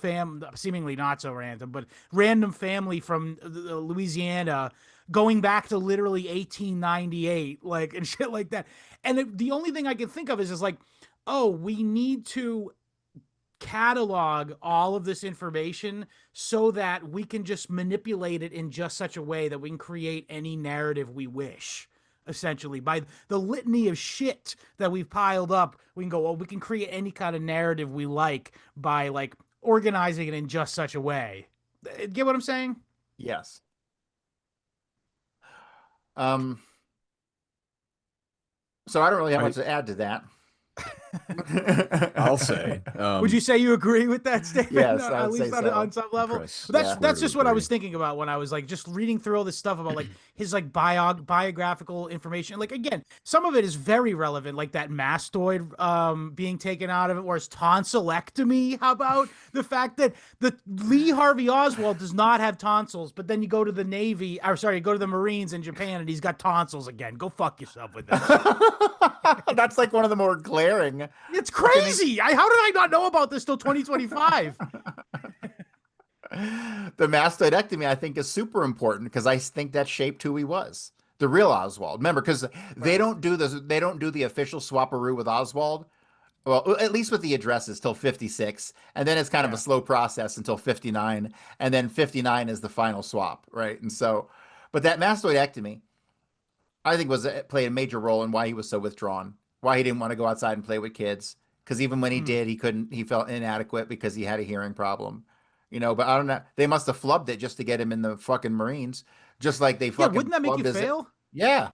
S2: seemingly not so random, but random family from Louisiana going back to literally 1898, like, and shit like that. And the only thing I can think of is like, oh, we need to catalog all of this information so that we can just manipulate it in just such a way that we can create any narrative we wish. Essentially, by the litany of shit that we've piled up, we can go, well, we can create any kind of narrative we like by like organizing it in just such a way. Get what I'm saying?
S4: Yes. Um, so I don't really have
S3: I
S4: much to add to that.
S3: I'll say.
S2: Would you say you agree with that statement?
S4: Yes, I
S2: At
S4: would say
S2: least
S4: so.
S2: on some level.
S3: Chris,
S2: That's
S4: yeah.
S2: that's just what I was
S3: agree.
S2: thinking about when I was like just reading through all this stuff about like his like biographical information. Like again, some of it is very relevant, like that mastoid being taken out of it, or his tonsillectomy. How about the fact that the Lee Harvey Oswald does not have tonsils, but then you go to the Navy, or sorry, you go to the Marines in Japan and he's got tonsils again. Go fuck yourself with that.
S4: That's like one of the more glaring.
S2: It's crazy. How did I not know about this till 2025?
S4: The mastoidectomy, I think, is super important because I think that shaped who he was. The real Oswald. Remember, because they
S2: Right.
S4: don't do this, they don't do the official swaparoo with Oswald. Well, at least with the addresses till 56, and then it's kind of a
S2: Yeah.
S4: slow process until 59, and then 59 is the final swap, right? And so, but that mastoidectomy, I think, was played a major role in why he was so withdrawn, why he didn't want to go outside and play with kids, because even when he
S2: Mm.
S4: did, he couldn't, he felt inadequate because he had a hearing problem, But I don't know, they must have flubbed it just to get him in the fucking Marines, just like they
S2: Yeah,
S4: fucking
S2: wouldn't that make you
S4: flubbed his,
S2: fail?
S4: yeah,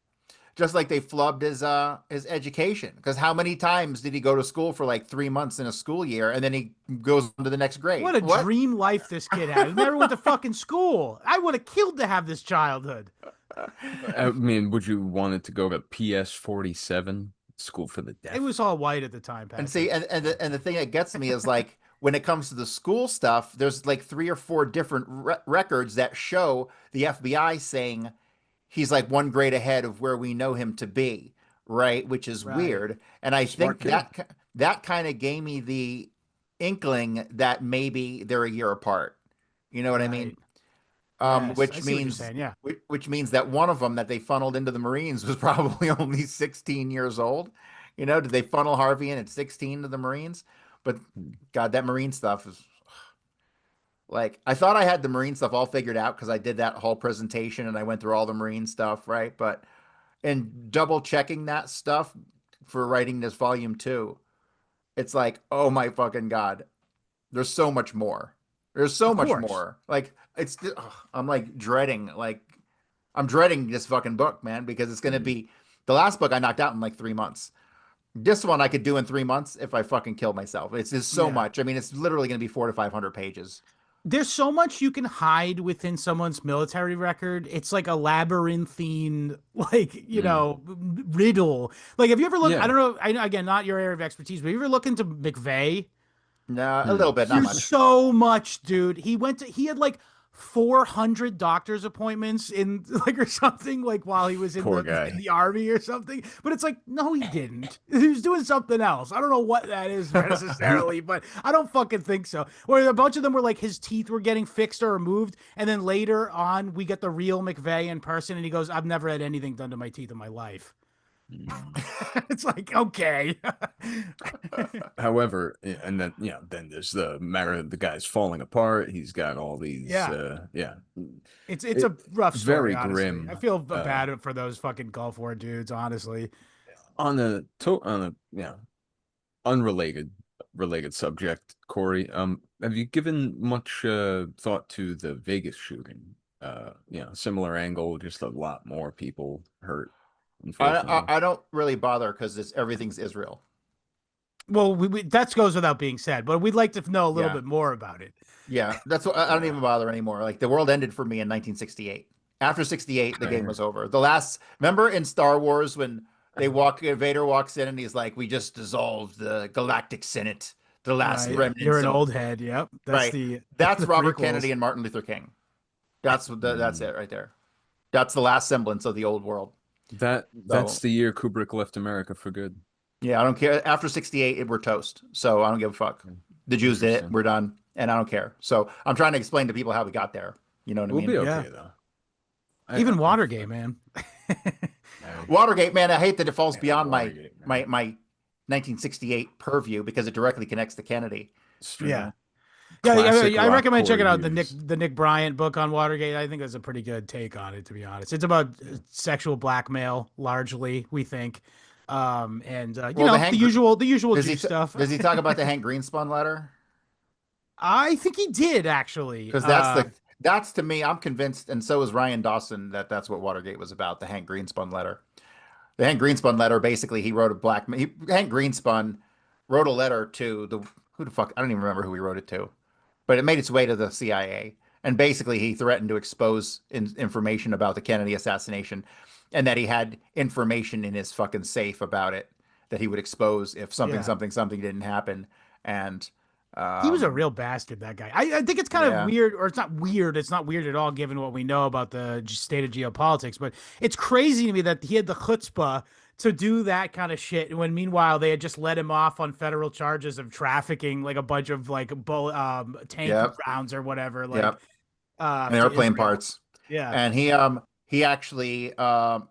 S4: just like they flubbed his education. Because how many times did he go to school for like 3 months in a school year and then he goes on to the next grade?
S2: What a
S4: What?
S2: dream life this kid had. He never went to fucking school. I would have killed to have this childhood.
S3: I mean, would you want it to go to PS 47, School for the
S2: It
S3: Deaf?
S2: was all white at the time,
S4: And
S2: Patrick.
S4: see, and the thing that gets me is like when it comes to the school stuff, there's like 3 or 4 different records that show the FBI saying he's like 1 grade ahead of where we know him to be, right? Which is
S2: Right.
S4: weird. And I
S3: Smart
S4: think
S3: kid.
S4: that kind of gave me the inkling that maybe they're a year apart. You know what I mean?
S2: Right. Yes. I
S4: Which
S2: see what you're
S4: means
S2: saying. Yeah.
S4: which means that one of them that they funneled into the Marines was probably only 16 years old. Did they funnel Harvey in at 16 to the Marines? But God, that Marine stuff is like I thought I had the Marine stuff all figured out because I did that whole presentation and I went through all the Marine stuff, right? But and double checking that stuff for writing this volume 2, it's like, oh my fucking God, there's so much more. There's so
S2: Of
S4: much
S2: course.
S4: more. Like I'm like I'm dreading this fucking book, man, because it's gonna
S3: Mm.
S4: be the last book I knocked out in like 3 months. This one I could do in 3 months if I fucking kill myself. It's just so
S2: Yeah.
S4: much. I mean, it's literally gonna be 400 to 500 pages.
S2: There's so much you can hide within someone's military record. It's like a labyrinthine, like,
S3: Mm.
S2: riddle. Like, have you ever looked? I
S3: Yeah.
S2: don't know. I know, again, not your area of expertise, but have you ever looked into McVeigh?
S4: No, a little
S3: Mm.
S4: bit, not
S2: There's
S4: much.
S2: so much, dude. He had like 400 doctor's appointments in like or something like while he was in
S3: Poor
S2: in
S3: guy.
S2: the army or something. But it's like, no, he didn't. He was doing something else. I don't know what that is necessarily, but I don't fucking think so. Or a bunch of them were like his teeth were getting fixed or removed, and then later on we get the real McVeigh in person, and he goes, "I've never had anything done to my teeth in my life."
S3: Mm.
S2: It's like, okay.
S3: However, and then then there's the matter of the guy's falling apart. He's got all these
S2: Yeah.
S3: yeah.
S2: It's
S3: It
S2: a rough story,
S3: very
S2: honestly. I
S3: grim.
S2: feel
S3: Uh
S2: bad for those fucking Gulf War dudes, honestly.
S3: on a unrelated related subject, Corey. Have you given much thought to the Vegas shooting? Similar angle, just a lot more people hurt,
S4: I
S3: unfortunately.
S4: I, I don't really bother because it's everything's Israel.
S2: Well, that goes without being said, but we'd like to know a little
S4: Yeah,
S2: bit more about it.
S4: yeah. That's what I don't even bother anymore. Like the world ended for me in 1968. After 68, the game
S3: Fair.
S4: was over. The last, remember in Star Wars when Vader walks in and he's like, "We just dissolved the Galactic Senate, the last
S2: Right. You're
S4: remnants
S2: an
S4: of."
S2: old head. Yep. That's
S4: Right.
S2: the
S4: That's
S2: the
S4: Robert
S2: prequels.
S4: Kennedy and Martin Luther King. That's
S3: Mm.
S4: it right there. That's the last semblance of the old world.
S3: That's
S4: So
S3: the year Kubrick left America for good.
S4: yeah, I don't care. After 68, we're toast. So I don't give a fuck.
S3: Mm.
S4: The Jews did it.
S3: Interesting.
S4: We're done. And I don't care. So I'm trying to explain to people how we got there. You know what I
S3: We'll be
S4: mean?
S2: Yeah.
S3: okay though.
S2: Even Watergate, man.
S4: Watergate, man, I hate that it falls beyond
S3: Watergate, man.
S4: my 1968 purview because it directly connects to Kennedy.
S3: It's true.
S2: Yeah. Yeah,
S3: Classic
S2: I
S3: rock
S2: recommend checking
S3: Corey
S2: out
S3: Hughes.
S2: the Nick Bryant book on Watergate. I think that's a pretty good take on it, to be honest. It's about sexual blackmail, largely, we think, and
S4: Well, the
S2: the usual
S4: does he
S2: juice stuff.
S4: does he talk about the Hank Greenspun letter?
S2: I think he did actually.
S4: Because that's to me, I'm convinced, and so is Ryan Dawson, that that's what Watergate was about, the Hank Greenspun letter. The Hank Greenspun letter, basically, he wrote a Hank Greenspun wrote a letter to who the fuck, I don't even remember who he wrote it to, but it made its way to the CIA. And basically, he threatened to expose information about the Kennedy assassination and that he had information in his fucking safe about it that he would expose if something,
S2: Yeah.
S4: something didn't happen. And,
S2: He was a
S4: um,
S2: real bastard, that guy. I think it's kind of
S4: yeah.
S2: weird, or it's not weird. It's not weird at all, given what we know about the state of geopolitics. But it's crazy to me that he had the chutzpah to do that kind of shit when meanwhile they had just let him off on federal charges of trafficking like a bunch of like tank
S4: Yep.
S2: rounds or whatever, like
S4: Yep. And
S2: to
S4: airplane
S2: Israel.
S4: parts.
S2: Yeah.
S4: And he actually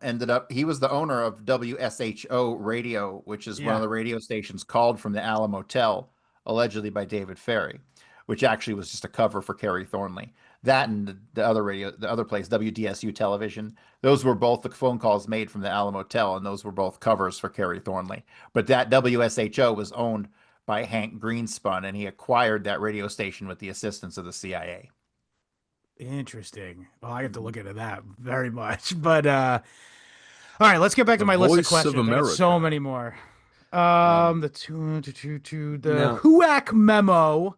S4: ended up, he was the owner of WSHO Radio, which is one of
S2: Yeah.
S4: the radio stations called from the Alamo Motel, allegedly by David Ferry, which actually was just a cover for Kerry Thornley. That and the other radio, the other place, WDSU Television, those were both the phone calls made from the Alamo Motel, and those were both covers for Kerry Thornley. But that WSHO was owned by Hank Greenspun, and he acquired that radio station with the assistance of the CIA.
S2: Interesting. Well, I have to look into that very much. But all right, let's get back to
S3: The
S2: my list of
S3: voice of
S2: questions. I got so
S3: America.
S2: many more.
S3: Um,
S2: The the
S3: now,
S2: HUAC memo.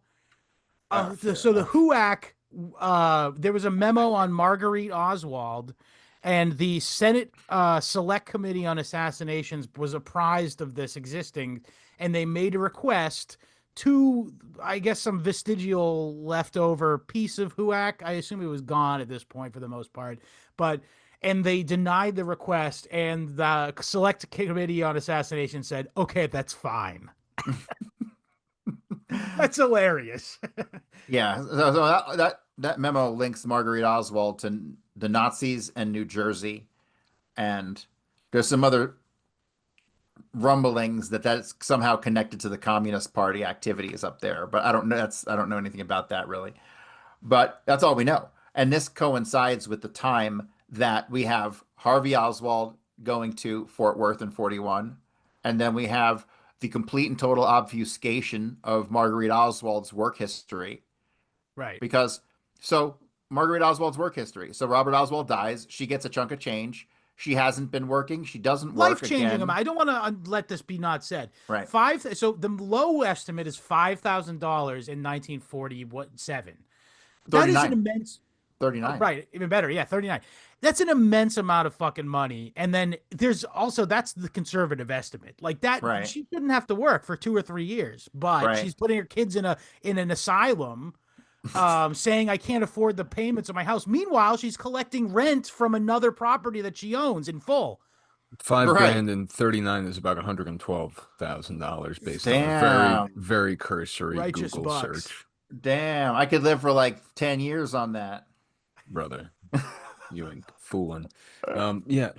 S4: Fair
S2: So the
S4: enough.
S2: HUAC, there was a memo on Marguerite Oswald, and the Senate Select Committee on Assassinations was apprised of this existing, and they made a request to, I guess, some vestigial leftover piece of HUAC. I assume it was gone at this point for the most part, but and they denied the request, and the Select Committee on Assassination said, "Okay, that's fine." That's hilarious.
S4: Yeah, so that memo links Marguerite Oswald to the Nazis and New Jersey, and there's some other rumblings that that's somehow connected to the Communist Party activities up there, but I don't know anything about that really. But that's all we know. And this coincides with the time that we have Harvey Oswald going to Fort Worth in 41, and then we have the complete and total obfuscation of Marguerite Oswald's work history.
S2: Right.
S4: Because, so Marguerite Oswald's work history. So Robert Oswald dies. She gets a chunk of change. She hasn't been working. She doesn't work
S2: Life-changing
S4: again.
S2: amount. I don't want to let this be not said.
S4: Right.
S2: So the low estimate is $5,000 in 1947. That is an
S4: 39.
S2: immense.
S4: 39.
S2: Right, even better. Yeah, 39. That's an immense amount of fucking money. And then there's also, that's the conservative estimate. Like that,
S4: Right.
S2: she shouldn't have to work for 2 or 3 years, but
S4: Right.
S2: she's putting her kids in an asylum, saying I can't afford the payments of my house. Meanwhile, she's collecting rent from another property that she owns in full.
S3: $5
S4: Right.
S3: grand and 39 is about $112,000 based on a very,
S4: Damn.
S3: very cursory
S2: Righteous
S3: Google
S2: bucks.
S3: search,
S4: Damn. I could live for like 10 years on that.
S3: brother. You ain't fooling. Yeah.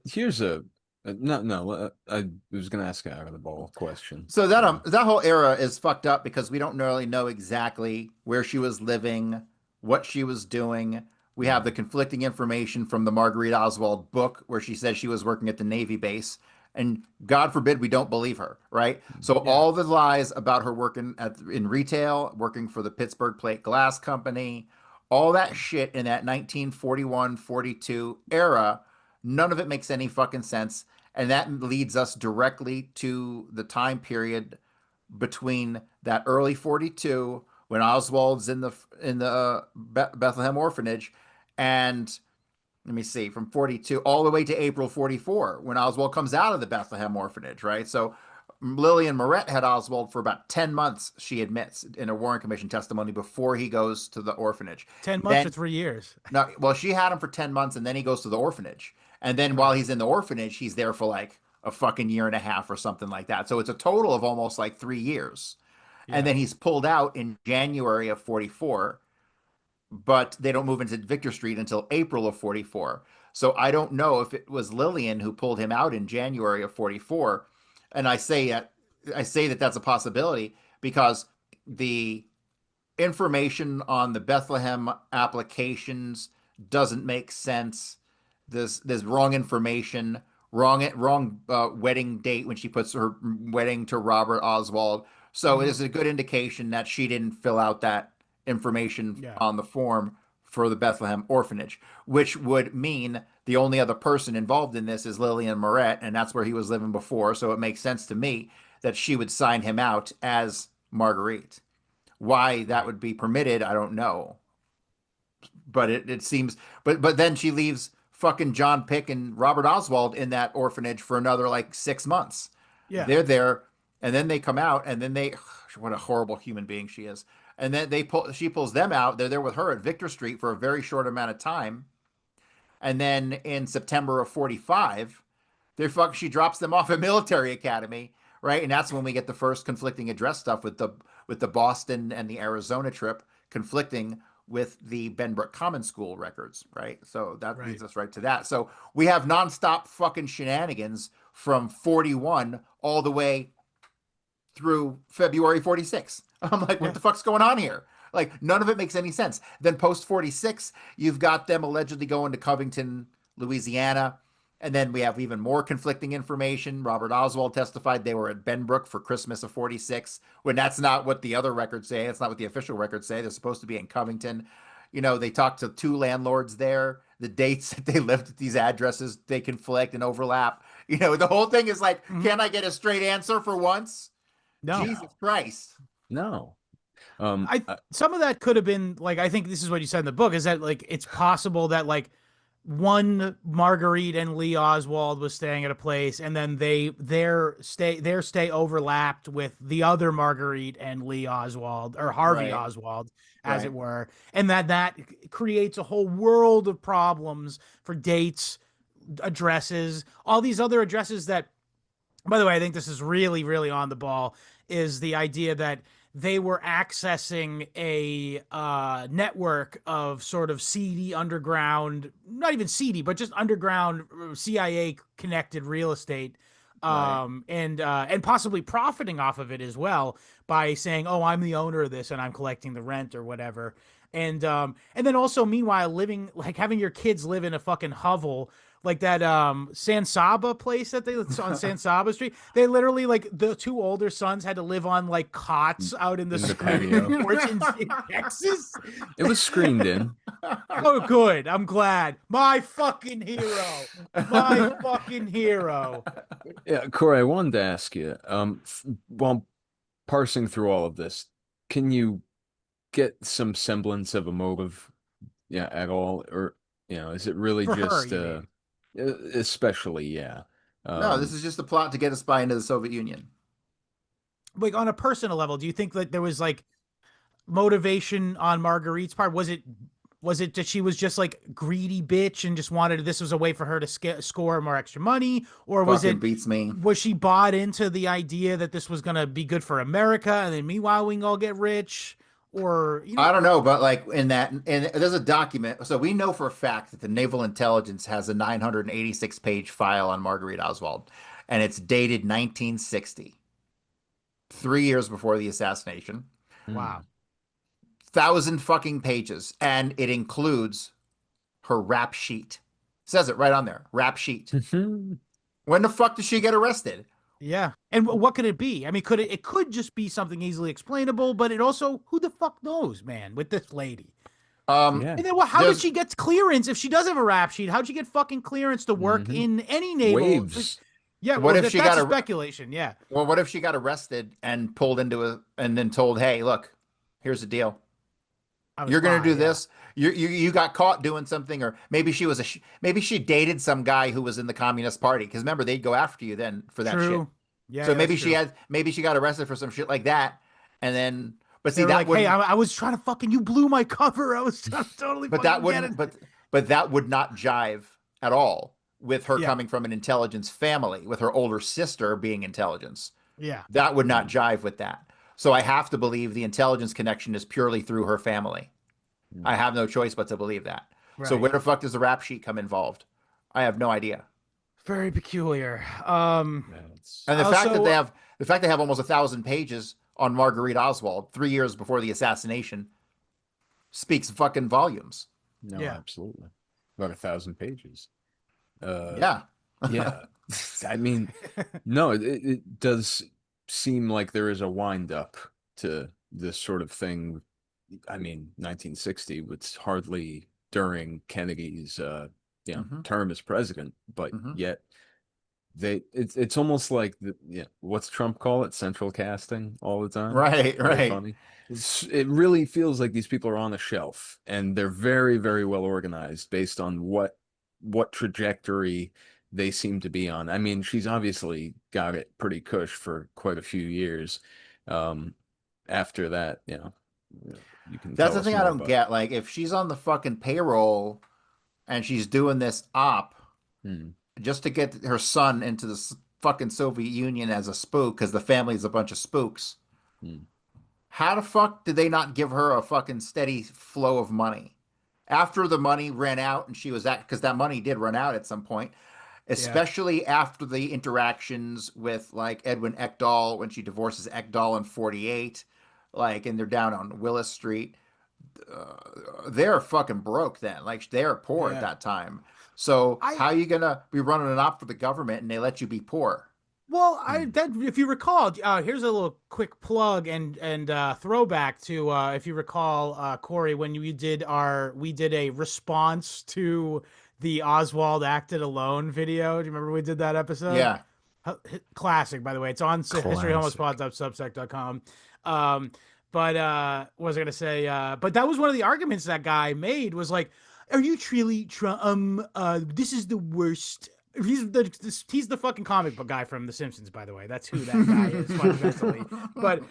S3: Here's I was gonna ask a out of the ball question.
S4: So that whole era is fucked up because we don't really know exactly where she was living, what she was doing. We have the conflicting information from the Marguerite Oswald book where she says she was working at the Navy base, and God forbid we don't believe her, right? So
S2: Yeah.
S4: all the lies about her working in retail, working for the Pittsburgh Plate Glass Company, all that shit in that 1941-42 era, none of it makes any fucking sense. And that leads us directly to the time period between that early 42 when Oswald's in the Bethlehem orphanage, and let me see, from 42 all the way to April 44 when Oswald comes out of the Bethlehem orphanage, right? So Lillian Moret had Oswald for about 10 months, she admits in a Warren Commission testimony, before he goes to the orphanage.
S2: 10 months
S4: Then,
S2: or 3 years.
S4: no, well, she had him for 10 months and then he goes to the orphanage. And then while he's in the orphanage, he's there for like a fucking year and a half or something like that. So it's a total of almost like 3 years.
S2: Yeah.
S4: And then he's pulled out in January of 44, but they don't move into Victor Street until April of 44. So I don't know if it was Lillian who pulled him out in January of 44. And I say that that's a possibility because the information on the Bethlehem applications doesn't make sense. There's wrong information, wrong wedding date when she puts her wedding to Robert Oswald. So it is a good indication that she didn't fill out that information on the form for the Bethlehem orphanage, which would mean the only other person involved in this is Lillian Moret, and that's where he was living before. So it makes sense to me that she would sign him out as Marguerite. Why that would be permitted, I don't know. But it seems, but then she leaves fucking John Pick and Robert Oswald in that orphanage for another like 6 months.
S2: Yeah.
S4: They're there, and then they come out, and then what a horrible human being she is. And then she pulls them out. They're there with her at Victor Street for a very short amount of time. And then in September of 45, She drops them off at military academy, right? And that's when we get the first conflicting address stuff with the Boston and the Arizona trip conflicting with the Benbrook Common School records, right? So that
S2: Right.
S4: leads us right to that. So we have nonstop fucking shenanigans from 41 all the way through February 46. I'm like, what
S2: Yeah.
S4: the fuck's going on here? Like, none of it makes any sense. Then post 46, you've got them allegedly going to Covington, Louisiana. And then we have even more conflicting information. Robert Oswald testified they were at Benbrook for Christmas of 46, when that's not what the other records say. That's not what the official records say. They're supposed to be in Covington. You know, they talked to 2 landlords there. The dates that they lived at these addresses, they conflict and overlap. You know, the whole thing is like, can I get a straight answer for once?
S2: No.
S4: Jesus Christ.
S3: No.
S2: Some of that could have been like, I think this is what you said in the book, is that like it's possible that like one Marguerite and Lee Oswald was staying at a place, and then their stay overlapped with the other Marguerite and Lee Oswald, or Harvey
S4: Right.
S2: Oswald, as
S4: Right.
S2: it were, and that creates a whole world of problems for dates, addresses, all these other addresses that, by the way, I think this is really, really on the ball, is the idea that they were accessing a network of sort of seedy underground, not even seedy, but just underground CIA connected real estate, and possibly profiting off of it as well by saying, "Oh, I'm the owner of this and I'm collecting the rent or whatever." And then also, meanwhile, living, like having your kids live in a fucking hovel, like that San Saba place that they on San Saba Street. They literally, like, the 2 older sons had to live on like cots out in the
S3: In the
S2: screened
S3: patio.
S2: porch in Texas.
S3: It was screened in.
S2: Oh, good. I'm glad. My fucking hero. My fucking hero.
S3: Yeah, Corey, I wanted to ask you, while parsing through all of this, can you get some semblance of a motive, yeah, at all? Or, is it really
S2: For her,
S3: just,
S2: you mean?
S3: especially, yeah.
S4: No, this is just a plot to get a spy into the Soviet Union.
S2: Like on a personal level, do you think that there was like motivation on Marguerite's part? Was it that she was just like greedy bitch and just wanted, this was a way for her to score more extra money, or
S4: Fucking beats me.
S2: was she bought into the idea that this was going to be good for America, and then meanwhile we can all get rich? Or
S4: I don't know, but like in that, and there's a document. So we know for a fact that the Naval Intelligence has a 986-page file on Marguerite Oswald, and it's dated 1960, 3 years before the assassination.
S2: Wow.
S4: 1,000 fucking pages, and it includes her rap sheet. Says it right on there, rap sheet. When the fuck did she get arrested?
S2: Yeah. And what could it be? I mean, it could just be something easily explainable, but it also, who the fuck knows, man, with this lady.
S3: Yeah.
S2: And then how did she get clearance if she does have a rap sheet? How'd she get fucking clearance to work in any naval?
S3: Waves.
S2: Yeah.
S4: What if she
S2: that's
S4: got
S2: speculation? Yeah.
S4: Well, what if she got arrested and pulled into and then told, "Hey, look, here's the deal. You're gonna do this. You got caught doing something, or maybe she was maybe she dated some guy who was in the Communist Party, because remember they'd go after you then for that shit.
S2: True. Yeah.
S4: So maybe
S2: that's true.
S4: she got arrested for some shit like that, and then but
S2: They
S4: see
S2: were
S4: that
S2: like, hey,
S4: wouldn't
S2: I was trying to fucking, you blew my cover. I was totally
S4: but
S2: fucking
S4: that wouldn't but that would not jive at all with her
S2: Yeah.
S4: coming from an intelligence family, with her older sister being intelligence.
S2: Yeah.
S4: That would not jive with that. So I have to believe the intelligence connection is purely through her family. I have no choice but to believe that. So
S2: Right.
S4: where the fuck does the rap sheet come involved? I have no idea.
S2: Very peculiar.
S3: That's-
S4: And the fact that
S2: Also-
S4: they have almost 1,000 pages on Marguerite Oswald 3 years before the assassination speaks fucking volumes.
S3: No,
S2: Yeah.
S3: absolutely. About 1,000 pages.
S4: Yeah.
S3: Yeah. I mean, no, it does seem like there is a wind up to this sort of thing. I mean, 1960 was hardly during Kennedy's term as president, but yet it's almost like what's Trump call it? Central casting all the time.
S4: Right,
S3: Very
S4: right.
S3: funny. It really feels like these people are on a shelf, and they're very, very well organized based on what trajectory they seem to be on. I mean, she's obviously got it pretty cush for quite a few years. After that, you can
S4: That's
S3: tell
S4: the
S3: us
S4: thing I
S3: more
S4: don't
S3: about-
S4: get. Like, if she's on the fucking payroll and she's doing this op,
S3: Hmm.
S4: just to get her son into the fucking Soviet Union as a spook because the family's a bunch of spooks.
S3: Hmm.
S4: How the fuck did they not give her a fucking steady flow of money? After the money ran out and she was at, because that money did run out at some point,
S2: Yeah.
S4: especially after the interactions with like Edwin Ekdahl when she divorces Ekdahl in 48, like, and they're down on Willis Street. They're fucking broke then. Like, they're poor at
S2: Yeah.
S4: that time. So,
S2: I
S4: how are you gonna be running an op for the government and they let you be poor?
S2: Well, I
S3: Hmm.
S2: that if you recall, here's a little quick plug and throwback to if you recall, Corey, when we did a response to the Oswald acted alone video. Do you remember we did that episode?
S4: Yeah.
S2: Classic, by the way. It's on
S3: Classic.
S2: historyhomospod.substack.com. Um, but what was I gonna say? But that was one of the arguments that guy made was like, are you truly this is the worst. He's the fucking comic book guy from The Simpsons, by the way. That's who that guy is fundamentally. But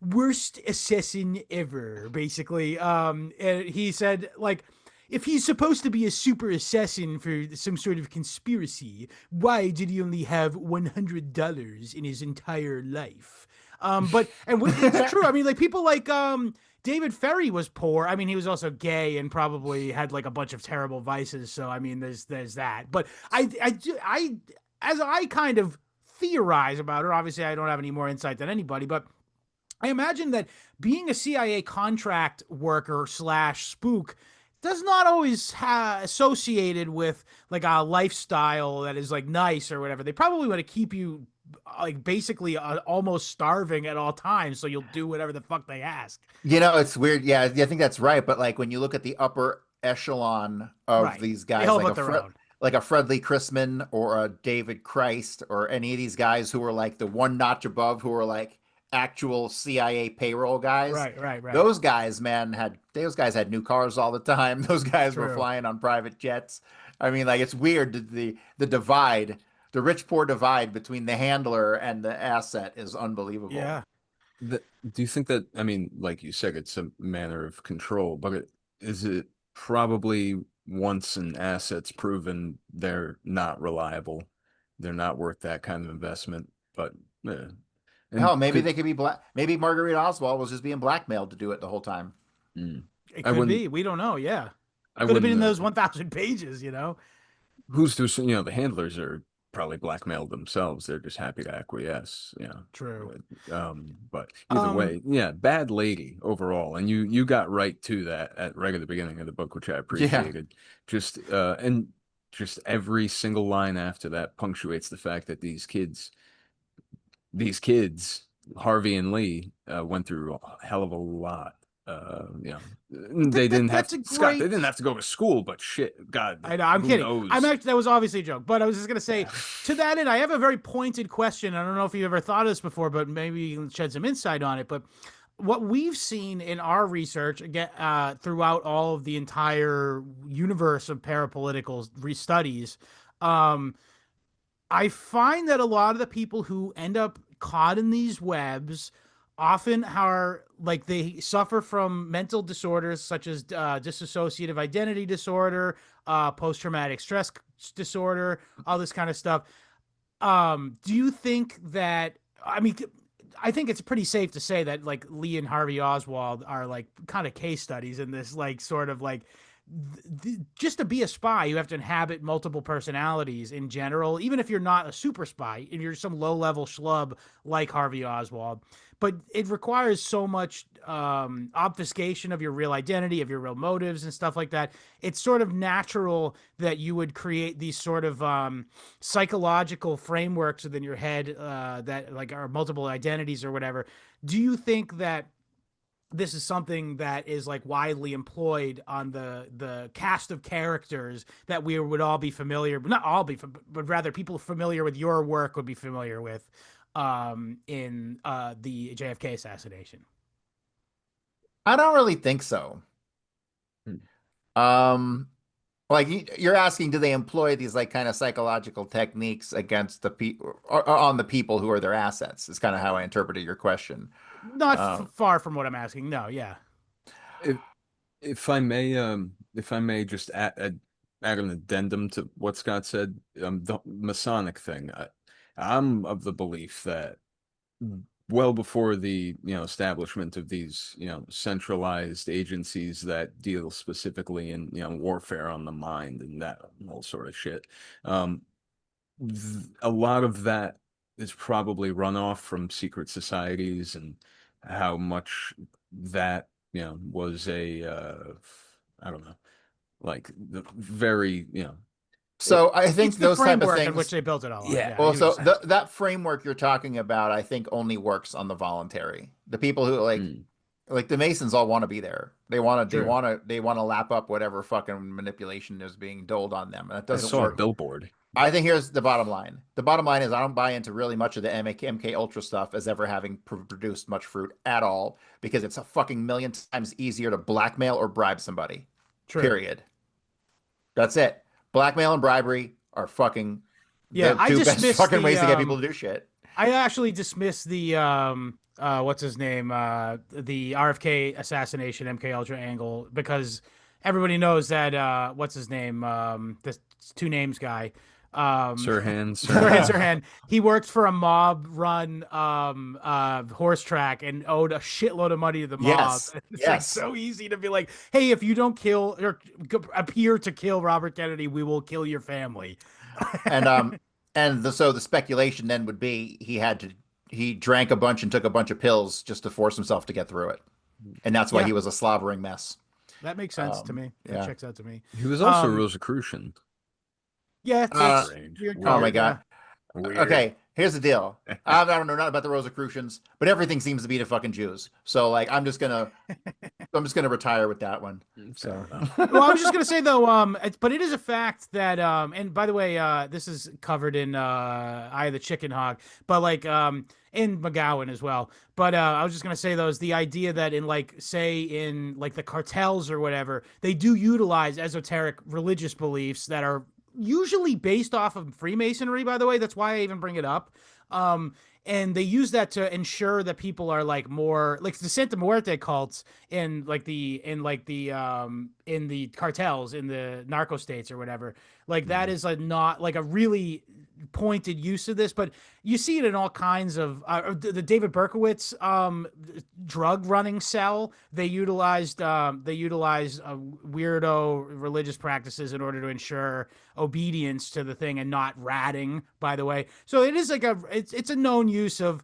S2: worst assassin ever, basically. And he said like, if he's supposed to be a super assassin for some sort of conspiracy, why did he only have $100 in his entire life? But and it's true. I mean, like people like David Ferry was poor. I mean, he was also gay and probably had like a bunch of terrible vices. So I mean, there's that. But I as I kind of theorize about it. Obviously, I don't have any more insight than anybody, but I imagine that being a CIA contract worker slash spook does not always associated with like a lifestyle that is like nice or whatever. They probably want to keep you like basically almost starving at all times, so you'll do whatever the fuck they ask.
S4: It's weird. Yeah, I think that's right. But like when you look at the upper echelon of
S2: Right?
S4: these
S2: They
S4: guys,
S2: all about their own.
S4: like a Fred Lee Chrisman or a David Christ or any of these guys who are like the one notch above, who are like actual CIA payroll guys.
S2: Right, right, right.
S4: Those guys, man, had those guys had new cars all the time. Those guys were
S2: True.
S4: flying on private jets. I mean, like it's weird. The divide, the rich poor divide between the handler and the asset is unbelievable.
S2: Yeah.
S3: The, do you think that, I mean, like you said, it's a manner of control, but is it probably once an asset's proven they're not reliable, they're not worth that kind of investment, but yeah. And
S4: Hell, maybe
S3: could,
S4: they could be black. Maybe Marguerite Oswald was just being blackmailed to do it the whole time.
S3: mm,
S2: It
S3: I
S2: could
S3: wouldn't,
S2: be. We don't know. Yeah.
S3: I
S2: Could have been
S3: wouldn't,
S2: in those 1,000 pages, you know?
S3: who's to, you know, the handlers are probably blackmailed themselves. They're just happy to acquiesce, you know.
S2: True.
S3: But either
S2: Um,
S3: way, yeah, bad lady overall. And you got right to that at right at the beginning of the book, which I
S4: Yeah.
S3: appreciated. Just and just every single line after that punctuates the fact that these kids, Harvey and Lee, went through a hell of a lot. You know, they didn't have
S2: that's a
S3: Scott. They
S2: great.
S3: didn't have to go to school, but shit, God,
S2: I know. I'm
S3: who
S2: kidding. I'm
S3: knows?
S2: actually that was obviously a joke, but I was just gonna say
S3: Yeah.
S2: to that end, I have a very pointed question. I don't know if you've ever thought of this before, but maybe you can shed some insight on it. But what we've seen in our research again throughout all of the entire universe of parapolitical studies, um, I find that a lot of the people who end up caught in these webs often are like they suffer from mental disorders such as dissociative identity disorder, post-traumatic stress disorder, all this kind of stuff. Do you think that, I mean, I think it's pretty safe to say that like Lee and Harvey Oswald are like kind of case studies in this, like sort of like just to be a spy, you have to inhabit multiple personalities in general, even if you're not a super spy, if you're some low level schlub like Harvey Oswald. But it requires so much obfuscation of your real identity, of your real motives, and stuff like that. It's sort of natural that you would create these sort of psychological frameworks within your head that like are multiple identities or whatever. Do you think that this is something that is like widely employed on the cast of characters that we would all be familiar, but not all be, but rather people familiar with your work would be familiar with in the JFK assassination?
S4: I don't really think so.
S3: Hmm.
S4: Um, like you're asking, do they employ these like kind of psychological techniques against the people or on the people who are their assets? Is kind of how I interpreted your question.
S2: Not
S4: Um,
S2: far from what I'm asking. No, yeah,
S3: If if I may just add an addendum to what Scott said. The Masonic thing. I'm of the belief that well before the establishment of these centralized agencies that deal specifically in warfare on the mind and that whole sort of shit, a lot of that is probably runoff from secret societies and how much that was a I don't know, like the very
S4: So I
S2: It's
S4: think
S2: the
S4: those type of
S2: framework in which
S4: things.
S2: they built it all on.
S3: Yeah.
S2: Yeah, I
S4: Well,
S2: hear what you're
S4: so
S2: saying.
S4: that framework you're talking about, I think only works on the voluntary. The people who
S3: mm,
S4: like the Masons all want to be there. They want to,
S2: True.
S4: they want to lap up whatever fucking manipulation is being doled on them. And that
S3: I
S4: doesn't
S3: saw a
S4: work.
S3: billboard.
S4: I think here's the bottom line. The bottom line is I don't buy into really much of the MK Ultra stuff as ever having produced much fruit at all because it's a fucking million times easier to blackmail or bribe somebody.
S2: True.
S4: Period. That's it. Blackmail and bribery are fucking
S2: Yeah,
S4: the
S2: I
S4: two best
S2: dismissed
S4: fucking
S2: the
S4: ways to get people to do shit.
S2: I actually dismissed the what's his name the RFK assassination MK Ultra angle because everybody knows that what's his name the two names guy
S3: Sirhan,
S2: Sirhan
S3: Sirhan.
S2: Sirhan, he worked for a mob run horse track and owed a shitload of money to the mob.
S4: Yes.
S2: It's like
S4: Yes.
S2: so easy to be like, hey, if you don't kill or appear to kill Robert Kennedy, we will kill your family.
S4: And so the speculation then would be he drank a bunch and took a bunch of pills just to force himself to get through it. And that's why
S2: Yeah,
S4: he was a slobbering mess.
S2: that makes sense to me. That
S4: Yeah.
S2: checks out to me.
S3: He was also a
S2: Um,
S3: Rosicrucian.
S2: yeah,
S4: Uh,
S2: that's
S3: Strange.
S2: weird
S4: oh my
S2: card. Yeah.
S4: God.
S3: Weird.
S4: Okay, here's the deal. I don't know not about the Rosicrucians, but everything seems to be the fucking Jews. So like I'm just gonna retire with that one.
S3: Fair
S4: So
S3: enough.
S2: Well, I was just gonna say though, but it is a fact that, and by the way, this is covered in Eye of the Chicken Hawk, but like, in McGowan as well. But I was just gonna say though, is the idea that in like, say in like the cartels or whatever, they do utilize esoteric religious beliefs that are usually based off of Freemasonry. By the way, that's why I even bring it up. Um, and they use that to ensure that people are like more like the Santa Muerte cults in the cartels in the narco states or whatever. Like that is like not like a really pointed use of this, but you see it in all kinds of the David Berkowitz drug running cell. They utilized weirdo religious practices in order to ensure obedience to the thing and not ratting, by the way. So it is like it's a known use of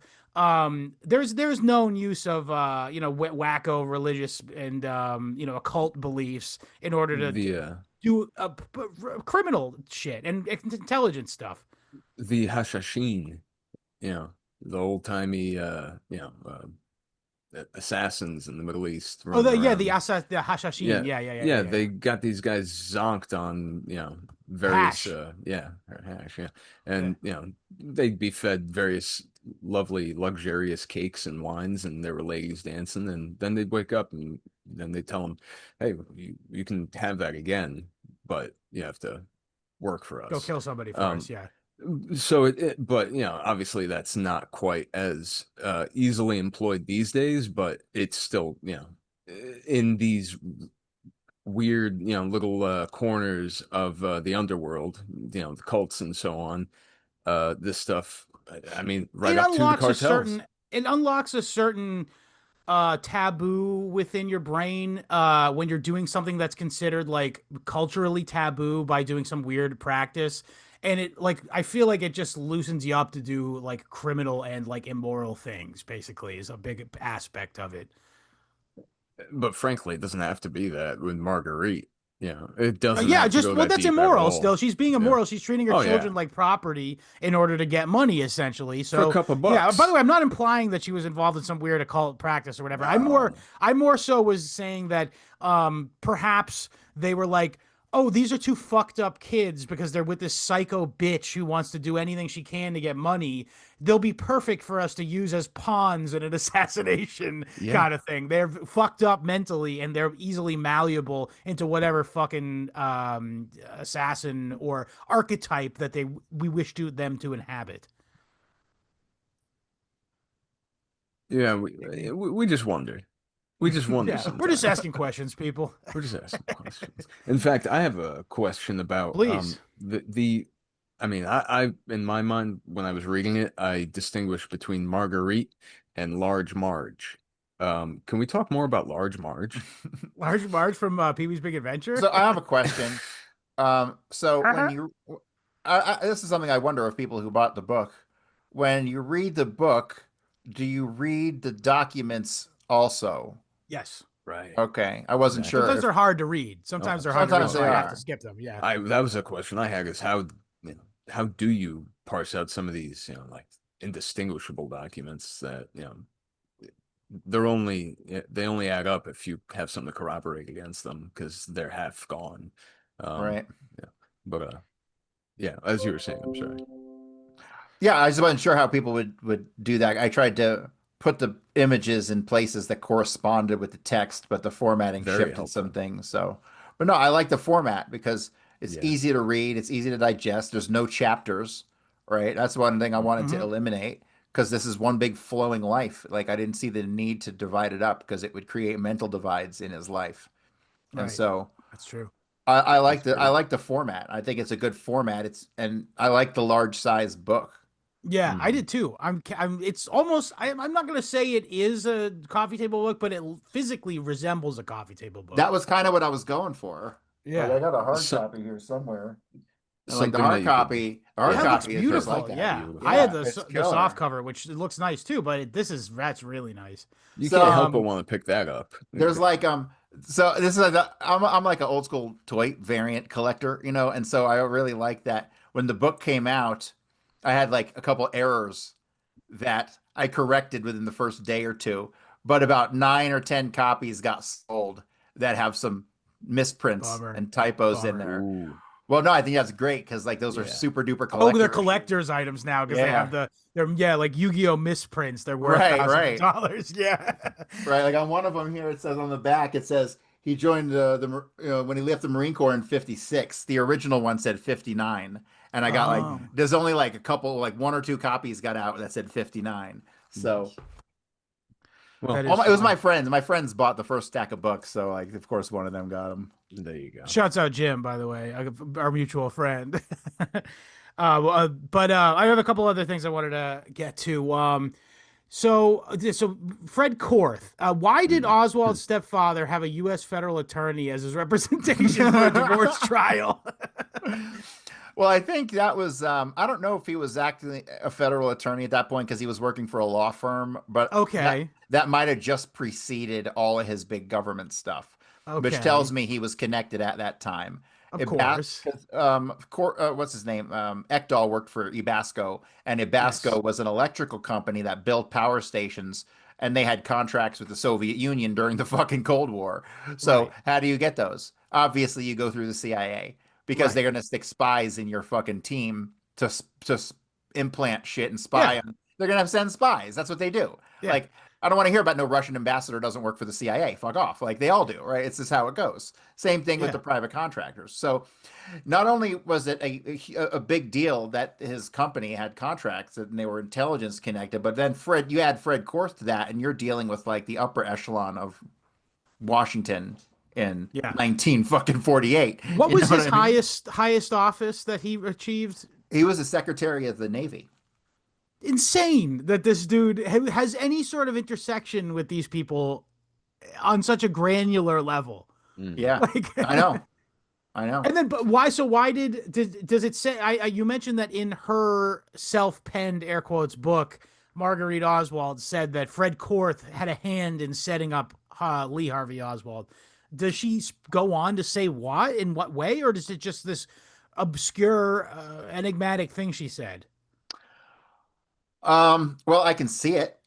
S2: there's known use of wacko religious and occult beliefs in order to
S3: The
S2: do criminal shit and intelligence stuff.
S3: the Hashashin, the old timey assassins in the Middle East
S2: Oh,
S3: running around.
S2: the Hashashin.
S3: Yeah,
S2: Yeah.
S3: they got these guys zonked on, various,
S2: Hash.
S3: or hash, yeah, and they'd be fed various lovely, luxurious cakes and wines, and there were ladies dancing, and then they'd wake up, and then they'd tell them, "Hey, you can have that again, but you have to work for
S2: Go
S3: us."
S2: kill somebody for
S3: Um,
S2: us. Yeah.
S3: so but obviously that's not quite as easily employed these days, but it's still in these weird little corners of the underworld, the cults and so on. This stuff, I mean, right
S2: It
S3: up to the
S2: unlocks a
S3: cartels.
S2: certain. It unlocks a certain taboo within your brain when you're doing something that's considered like culturally taboo by doing some weird practice, and it like I feel like it just loosens you up to do like criminal and like immoral things, basically, is a big aspect of it.
S3: But frankly, it doesn't have to be that with Marguerite. It doesn't
S2: Yeah,
S3: have to
S2: just
S3: go
S2: well,
S3: that
S2: that's
S3: deep at
S2: immoral still.
S3: all.
S2: She's being
S3: Yeah.
S2: immoral. She's treating her
S3: Oh
S2: children
S3: yeah,
S2: like property in order to get money, essentially.
S3: for a
S2: So
S3: couple
S2: yeah, by the
S3: bucks.
S2: way, I'm not implying that she was involved in some weird occult practice or whatever.
S3: No.
S2: I more so was saying that perhaps they were like, oh, these are two fucked up kids because they're with this psycho bitch who wants to do anything she can to get money. They'll be perfect for us to use as pawns in an assassination
S3: Yeah.
S2: kind of thing. They're fucked up mentally and they're easily malleable into whatever fucking assassin or archetype that we wish to them to inhabit.
S3: Yeah, we just wonder. We just wonder
S2: Yeah, we're just
S3: sometimes.
S2: asking questions, people.
S3: We're just asking questions. In fact, I have a question about
S2: Please.
S3: the I mean, I in my mind when I was reading it, I distinguished between Marguerite and Large Marge. Can we talk more about Large Marge?
S2: Large Marge from Pee-wee's Big Adventure.
S4: So I have a question. So when
S2: Uh-huh.
S4: you, this is something I wonder of people who bought the book. When you read the book, do you read the documents also?
S2: Yes.
S3: Right.
S4: Okay, I wasn't
S3: Exactly.
S4: sure
S2: Sometimes
S4: if
S2: they're hard to read.
S3: Oh,
S2: Sometimes they're hard to read,
S4: sometimes
S2: so
S4: they
S2: I have to
S4: are.
S2: skip them. Yeah.
S3: I that was a question I had is how how do you parse out some of these, like indistinguishable documents that, they only add up if you have something to corroborate against them because they're half gone. Um,
S4: Right.
S3: yeah. But yeah, as you were saying, I'm sorry.
S4: Yeah, I just wasn't sure how people would do that. I tried to put the images in places that corresponded with the text, but the formatting
S3: Very
S4: shifted some
S3: helpful.
S4: things. So, but no, I like the format because it's
S3: Yeah.
S4: easy to read, it's easy to digest. There's no chapters, right? That's one thing I wanted to
S2: Hmm.
S4: eliminate because this is one big flowing life. Like I didn't see the need to divide it up because it would create mental divides in his life. And
S2: Right.
S4: so
S2: That's true.
S3: That's
S4: I
S3: great.
S4: like the format. I think it's a good format. And I like the large size book.
S2: Yeah, I
S3: Mhm.
S2: did too. It's almost. I'm not gonna say it is a coffee table book, but it physically resembles a coffee table book.
S4: That was kind of what I was going for. Like
S2: Yeah.
S4: I got a hard
S3: So,
S4: copy here somewhere. And like
S3: something that you could,
S4: the hard
S2: That
S3: yeah,
S2: looks
S4: copy is just
S3: that's
S4: like
S2: beautiful.
S4: that.
S2: Yeah, I
S3: beautiful.
S2: had
S4: Yeah, it's
S2: the soft
S4: killer.
S2: cover, which it looks nice too, but that's really nice.
S3: You can't
S4: So
S3: help but
S2: Um,
S3: want to pick that up.
S4: there's like so this is like I'm like an old school toy variant collector, you know, and so I really like that when the book came out, I had like a couple errors that I corrected within the first day or two, but about 9 or 10 copies got sold that have some misprints
S2: bummer,
S4: and typos in
S2: bummer.
S4: there.
S3: Ooh,
S4: Well, no, I think that's great because like those are
S3: yeah.
S4: super duper
S2: Oh, they're
S4: collector issues.
S2: collector's items now because they have
S4: Yeah.
S2: they're like Yu-Gi-Oh misprints. They're worth
S4: Right,
S2: thousands of
S4: right,
S2: dollars. Yeah.
S4: right. Like on one of them here, it says on the back, it says he joined when he left the Marine Corps in '56. The original one said '59, and I got like
S2: Oh,
S4: there's only like a couple, like 1 or 2 copies got out that said '59. So
S3: Nice. Well,
S2: that is
S4: it was my
S2: fun.
S4: friends. My friends bought the first stack of books, so like of course one of them got them.
S3: there you go.
S2: Shouts out Jim, by the way, our mutual friend. I have a couple other things I wanted to get to. So Fred Korth, why did
S3: Mm.
S2: Oswald's stepfather have a U.S. federal attorney as his representation for a divorce trial?
S4: Well, I think that was I don't know if he was acting a federal attorney at that point because he was working for a law firm, but
S2: Okay,
S4: that might have just preceded all of his big government stuff, which tells
S2: okay,
S4: me he was connected at that time.
S2: of course,
S4: What's his name? Ekdahl worked for Ebasco, and
S2: yes,
S4: Ebasco was an electrical company that built power stations, and they had contracts with the Soviet Union during the fucking Cold War. So
S2: right,
S4: how do you get those? Obviously, you go through the CIA because they're
S2: right,
S4: gonna stick spies in your fucking team to implant shit and spy
S2: yeah,
S4: on. They're gonna send spies. That's what they do.
S2: yeah,
S4: Like I don't want to hear about no Russian ambassador doesn't work for the CIA. Fuck off. Like they all do, right? It's just how it goes. Same thing with
S2: yeah.
S4: the private contractors. So not only was it a big deal that his company had contracts and they were intelligence connected, but then you add Fred Korth to that, and you're dealing with like the upper echelon of Washington in
S2: Yeah.
S4: 19 fucking 48.
S2: What
S4: You know
S2: was
S4: what
S2: his
S4: I mean?
S2: highest office that he achieved?
S4: He was a secretary of the Navy.
S2: Insane that this dude has any sort of intersection with these people on such a granular level.
S3: Mm.
S4: Yeah,
S2: Like,
S4: I know. I know.
S2: and then, but why? So why does it say? You mentioned that in her self-penned air quotes book, Marguerite Oswald said that Fred Korth had a hand in setting up Lee Harvey Oswald. Does she go on to say what in what way, or is it just this obscure, enigmatic thing she said?
S4: Well, I can see it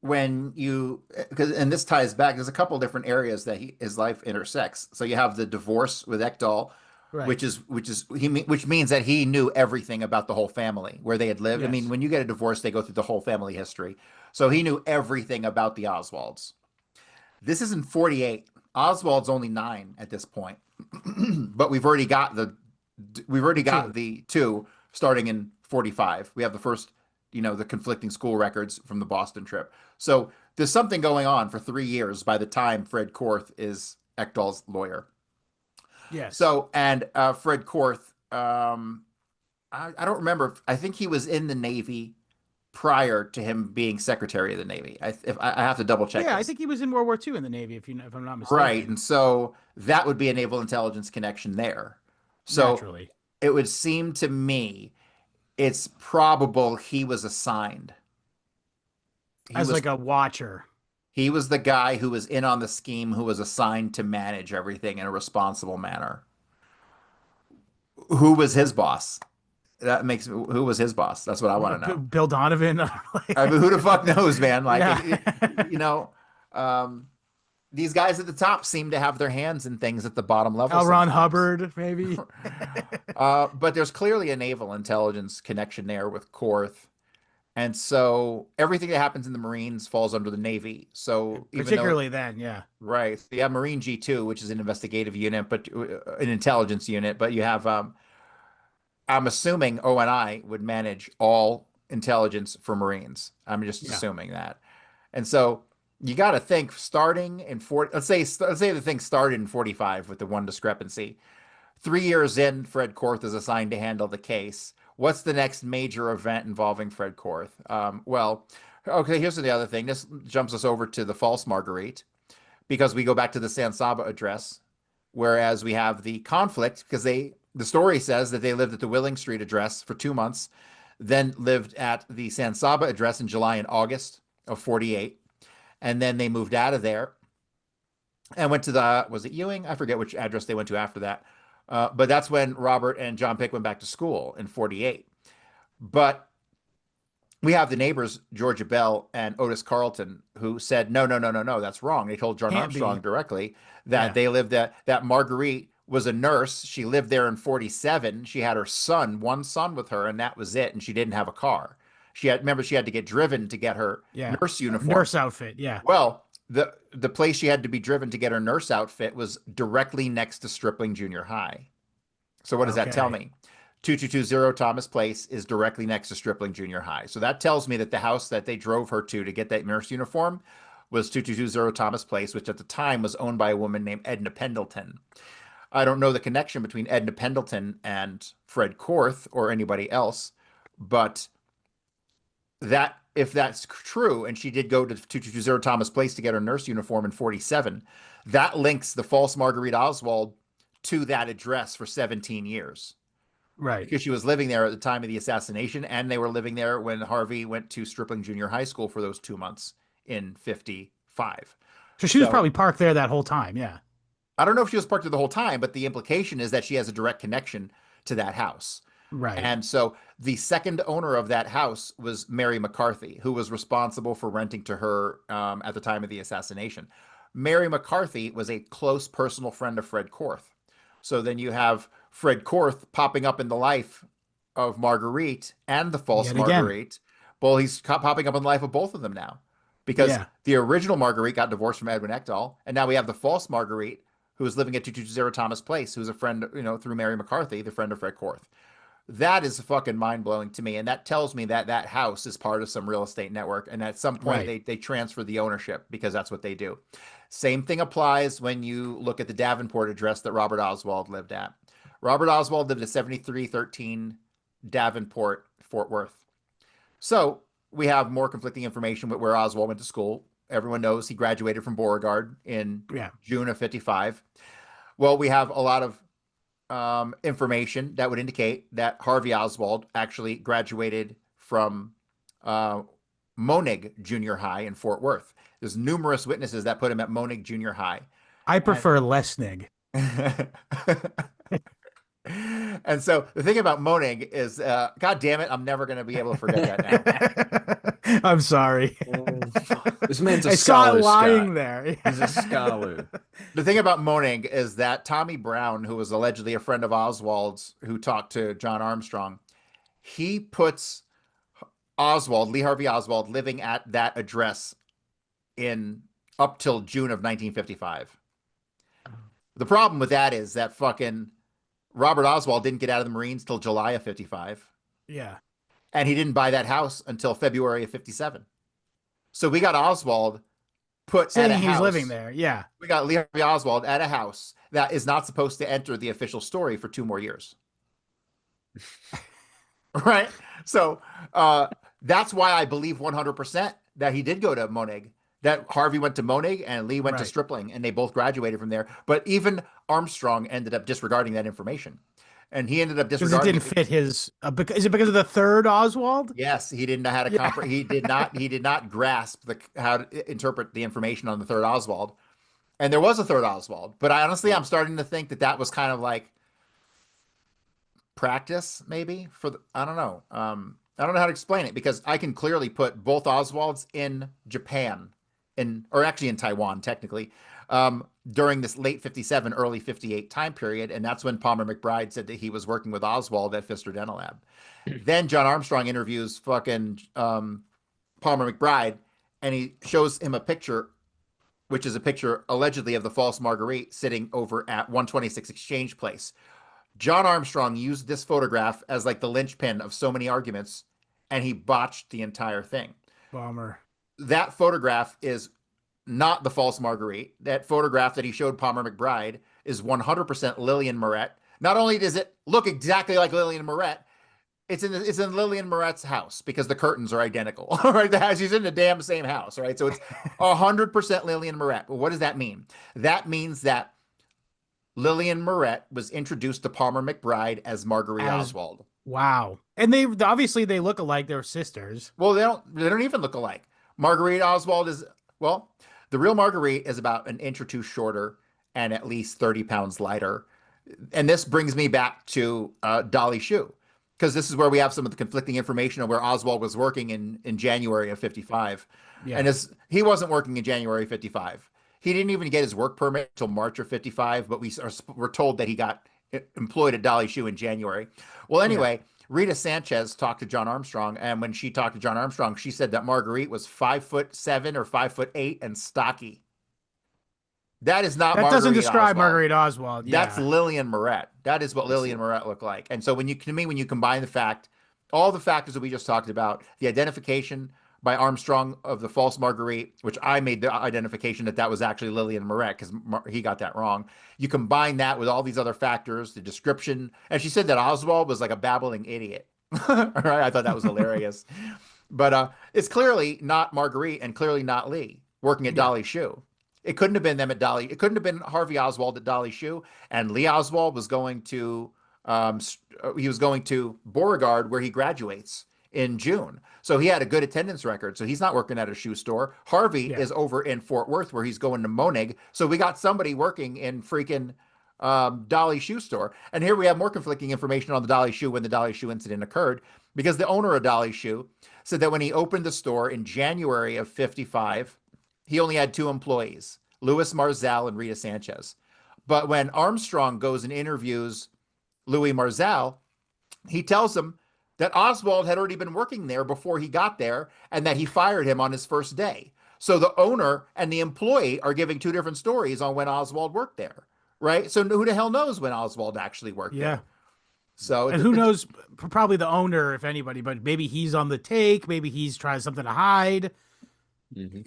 S4: when you because and this ties back. There's a couple different areas that his life intersects. So you have the divorce with Ekdahl,
S2: Right.
S4: which means that he knew everything about the whole family where they had lived. I mean,
S2: Yes.
S4: when you get a divorce, they go through the whole family history. So he knew everything about the Oswalds. This is in 48. Oswald's only 9 at this point. But we've already got
S2: Two.
S4: the two starting in 45. We have the first, the conflicting school records from the Boston trip. So there's something going on for 3 years by the time Fred Korth is Ekdal's lawyer.
S2: Yes.
S4: So, and Fred Korth, I don't remember. I think he was in the Navy prior to him being Secretary of the Navy. I have to double check
S2: Yeah, I
S4: this.
S2: think he was in World War II in the Navy, if I'm not
S4: Right.
S2: mistaken.
S4: And so that would be a naval intelligence connection there. So
S2: Naturally,
S4: it would seem to me it's probable he was assigned. He
S2: as
S4: was
S2: like a watcher.
S4: he was the guy who was in on the scheme who was assigned to manage everything in a responsible manner. Who was his boss? Who was his boss? That's what I want to know.
S2: Bill Donovan.
S4: I mean, who the fuck knows, man? Like,
S2: Yeah.
S4: um, these guys at the top seem to have their hands in things at the bottom level
S2: L. Ron
S4: sometimes.
S2: Hubbard, maybe.
S4: But there's clearly a naval intelligence connection there with Korth. And so everything that happens in the Marines falls under the Navy. So even though,
S2: Particularly then, yeah.
S4: right, you have Marine G2, which is an investigative unit, but an intelligence unit, but you have, I'm assuming ONI would manage all intelligence for Marines. I'm just
S2: Yeah.
S4: assuming that. And so you got to think starting in 40, let's say the thing started in 45 with the one discrepancy. 3 years in, Fred Korth is assigned to handle the case. What's the next major event involving Fred Korth? Well, okay, here's the other thing. This jumps us over to the false Marguerite because we go back to the San Saba address, whereas we have the conflict because the story says that they lived at the Willing Street address for 2 months, then lived at the San Saba address in July and August of 48. And then they moved out of there and went to was it Ewing? I forget which address they went to after that. But that's when Robert and John Pick went back to school in 48. But we have the neighbors, Georgia Bell and Otis Carlton, who said, no, no, no, no, no, that's wrong. They told John
S2: Can't
S4: Armstrong
S2: be.
S4: directly that
S2: Yeah.
S4: they lived that Marguerite was a nurse. She lived there in 47. She had one son with her, and that was it. And she didn't have a car. Remember, she had to get driven to get her
S2: Yeah.
S4: nurse uniform.
S2: Nurse outfit, yeah.
S4: Well, the place she had to be driven to get her nurse outfit was directly next to Stripling Junior High. So what does that tell
S2: Okay.
S4: me? 2220 Thomas Place is directly next to Stripling Junior High. So that tells me that the house that they drove her to get that nurse uniform was 2220 Thomas Place, which at the time was owned by a woman named Edna Pendleton. I don't know the connection between Edna Pendleton and Fred Korth or anybody else, but that if that's true, and she did go to 2220 Thomas Place to get her nurse uniform in 47, that links the false Marguerite Oswald to that address for 17 years.
S2: Right.
S4: Because she was living there at the time of the assassination, and they were living there when Harvey went to Stripling Junior High School for those 2 months in 55.
S2: So she was probably parked there that whole time, yeah.
S4: I don't know if she was parked there the whole time, but the implication is that she has a direct connection to that house.
S2: Right.
S4: And so the second owner of that house was Mary McCarthy, who was responsible for renting to her at the time of the assassination. Mary McCarthy was a close personal friend of Fred Korth. So then you have Fred Korth popping up in the life of Marguerite and the false Marguerite. Well, he's popping up in the life of both of them now because the original Marguerite got divorced from Edwin Ekdal. And now we have the false Marguerite who is living at 2220 Thomas Place, who's a friend, through Mary McCarthy, the friend of Fred Korth. That is fucking mind-blowing to me. And that tells me that that house is part of some real estate network. And at some point, they transfer the ownership because that's what they do. Same thing applies when you look at the Davenport address that Robert Oswald lived at. Robert Oswald lived at 7313 Davenport, Fort Worth. So we have more conflicting information with where Oswald went to school. Everyone knows he graduated from Beauregard in June of 55. Well, we have a lot of information that would indicate that Harvey Oswald actually graduated from Monig Junior High in Fort Worth. There's numerous witnesses that put him at Monig Junior High.
S2: I prefer Lesnig.
S4: And so the thing about Monig is, God damn it, I'm never going to be able to forget that
S2: now. I'm sorry.
S3: This man's a
S2: I
S3: scholar.
S2: saw it lying
S3: Scott.
S2: there.
S3: He's a scholar.
S4: The thing about Monig is that Tommy Brown, who was allegedly a friend of Oswald's, who talked to John Armstrong, he puts Lee Harvey Oswald, living at that address up till June of 1955. The problem with that is that fucking Robert Oswald didn't get out of the Marines till July of 55.
S2: Yeah.
S4: And he didn't buy that house until February of 57. So we got Oswald put at a
S2: Saying he's living
S4: house.
S2: there. Yeah.
S4: We got Lee Harvey Oswald at a house that is not supposed to enter the official story for 2 more years. Right? So that's why I believe 100% that he did go to Monig, that Harvey went to Monig and Lee went to
S2: Right.
S4: Stripling, and they both graduated from there. But even Armstrong ended up disregarding that information. And he ended up
S2: Because it
S4: disregarding
S2: didn't
S4: it.
S2: fit his. Is it because of the third Oswald?
S4: Yes, he didn't know how to
S2: Yeah.
S4: he did not grasp how to interpret the information on the third Oswald. And there was a third Oswald, but I'm starting to think that that was kind of like practice, maybe for the, I don't know. I don't know how to explain it because I can clearly put both Oswalds in Japan, or actually in Taiwan, technically, during this late 57, early 58 time period. And that's when Palmer McBride said that he was working with Oswald at Pfister Dental Lab. Then John Armstrong interviews fucking Palmer McBride, and he shows him a picture, which is a picture allegedly of the false Marguerite sitting over at 126 Exchange Place. John Armstrong used this photograph as like the linchpin of so many arguments, and he botched the entire thing.
S2: Bummer.
S4: That photograph is not the false Marguerite. That photograph that he showed Palmer McBride is 100% Lillian Moret. Not only does it look exactly like Lillian Moret, it's in Lillian Moret's house because the curtains are identical. Right, she's in the damn same house, right? So it's 100% Lillian Moret. But what does that mean? That means that Lillian Moret was introduced to Palmer McBride as Marguerite Oswald.
S2: Wow. And they obviously they look alike. They're sisters.
S4: Well, they don't even look alike. Marguerite Oswald is, well, the real Marguerite is about an inch or two shorter and at least 30 pounds lighter. And this brings me back to Dolly Shoe, because this is where we have some of the conflicting information of where Oswald was working in January of 55.
S2: Yeah.
S4: And he wasn't working in January 55. He didn't even get his work permit until March of 55, but we're told that he got employed at Dolly Shoe in January. Well, anyway, Rita Sanchez talked to John Armstrong, and when she talked to John Armstrong, she said that Marguerite was 5'7" or 5'8" and stocky. That is not
S2: That
S4: Marguerite
S2: doesn't describe
S4: Oswald.
S2: Marguerite Oswald. Yeah.
S4: That's Lillian Moret. That is what Lillian Moret looked like. And so when you combine all the factors that we just talked about, the identification by Armstrong of the false Marguerite, which I made the identification that was actually Lillian Moret because he got that wrong. You combine that with all these other factors, the description, and she said that Oswald was like a babbling idiot. All right, I thought that was hilarious. But it's clearly not Marguerite and clearly not Lee working at Dolly Shoe. It couldn't have been them at Dolly. It couldn't have been Harvey Oswald at Dolly Shoe, and Lee Oswald was going to Beauregard, where he graduates in June. So he had a good attendance record. So he's not working at a shoe store. Harvey is over in Fort Worth, where he's going to Monig. So we got somebody working in freaking Dolly Shoe store. And here we have more conflicting information on the Dolly Shoe when the Dolly Shoe incident occurred, because the owner of Dolly Shoe said that when he opened the store in January of 55, he only had 2 employees, Louis Marzal and Rita Sanchez. But when Armstrong goes and interviews Louis Marzal, he tells him that Oswald had already been working there before he got there and that he fired him on his first day. So the owner and the employee are giving 2 different stories on when Oswald worked there, right? So who the hell knows when Oswald actually worked there? So
S2: and who knows? Probably the owner, if anybody. But maybe he's on the take. Maybe he's trying something to hide.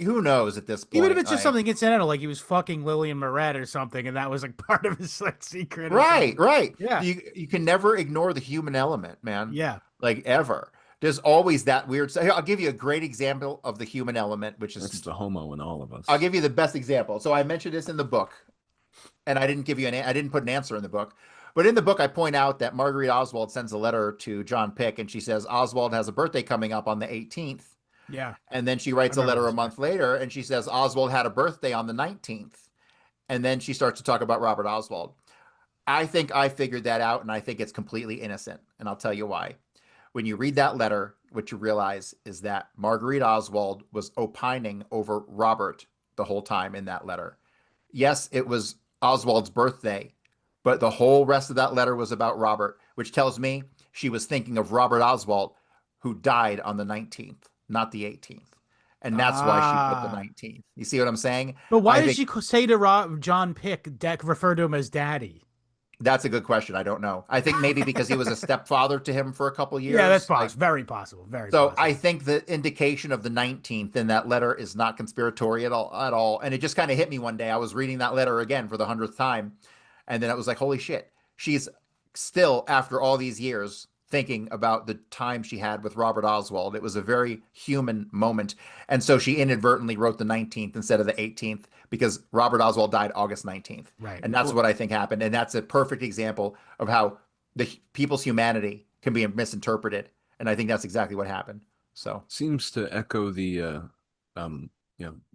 S4: Who knows at this point?
S2: Even if it's just something incidental, like he was fucking Lillian Moret or something, and that was like part of his like secret.
S4: Right.
S2: Yeah.
S4: You can never ignore the human element, man.
S2: Yeah.
S4: Like ever. There's always that weird. Here, I'll give you a great example of the human element, which is
S3: That's the homo in all of us.
S4: I'll give you the best example. So I mentioned this in the book, and I didn't put an answer in the book. But in the book, I point out that Marguerite Oswald sends a letter to John Pick, and she says Oswald has a birthday coming up on the 18th.
S2: Yeah.
S4: And then she writes a letter a month later, and she says Oswald had a birthday on the 19th. And then she starts to talk about Robert Oswald. I think I figured that out, and I think it's completely innocent. And I'll tell you why. When you read that letter, what you realize is that Marguerite Oswald was opining over Robert the whole time in that letter. Yes, it was Oswald's birthday, but the whole rest of that letter was about Robert, which tells me she was thinking of Robert Oswald, who died on the 19th, not the 18th. And that's why she put the 19th. You see what I'm saying?
S2: But why did she say to John Pick, refer to him as daddy?
S4: That's a good question. I don't know. I think maybe because he was a stepfather to him for a couple
S2: Yeah, that's
S4: years. Like,
S2: possible. Very possible. Very
S4: so I
S2: possible.
S4: think the indication of the 19th in that letter is not conspiratory at all. And it just kind of hit me one day. I was reading that letter again for the 100th time. And then it was like, holy shit. She's still, after all these years, thinking about the time she had with Robert Oswald. It was a very human moment. And so she inadvertently wrote the 19th instead of the 18th because Robert Oswald died August 19th.
S2: Right.
S4: And that's what I think happened. And that's a perfect example of how the people's humanity can be misinterpreted. And I think that's exactly what happened. So,
S3: Seems to echo the um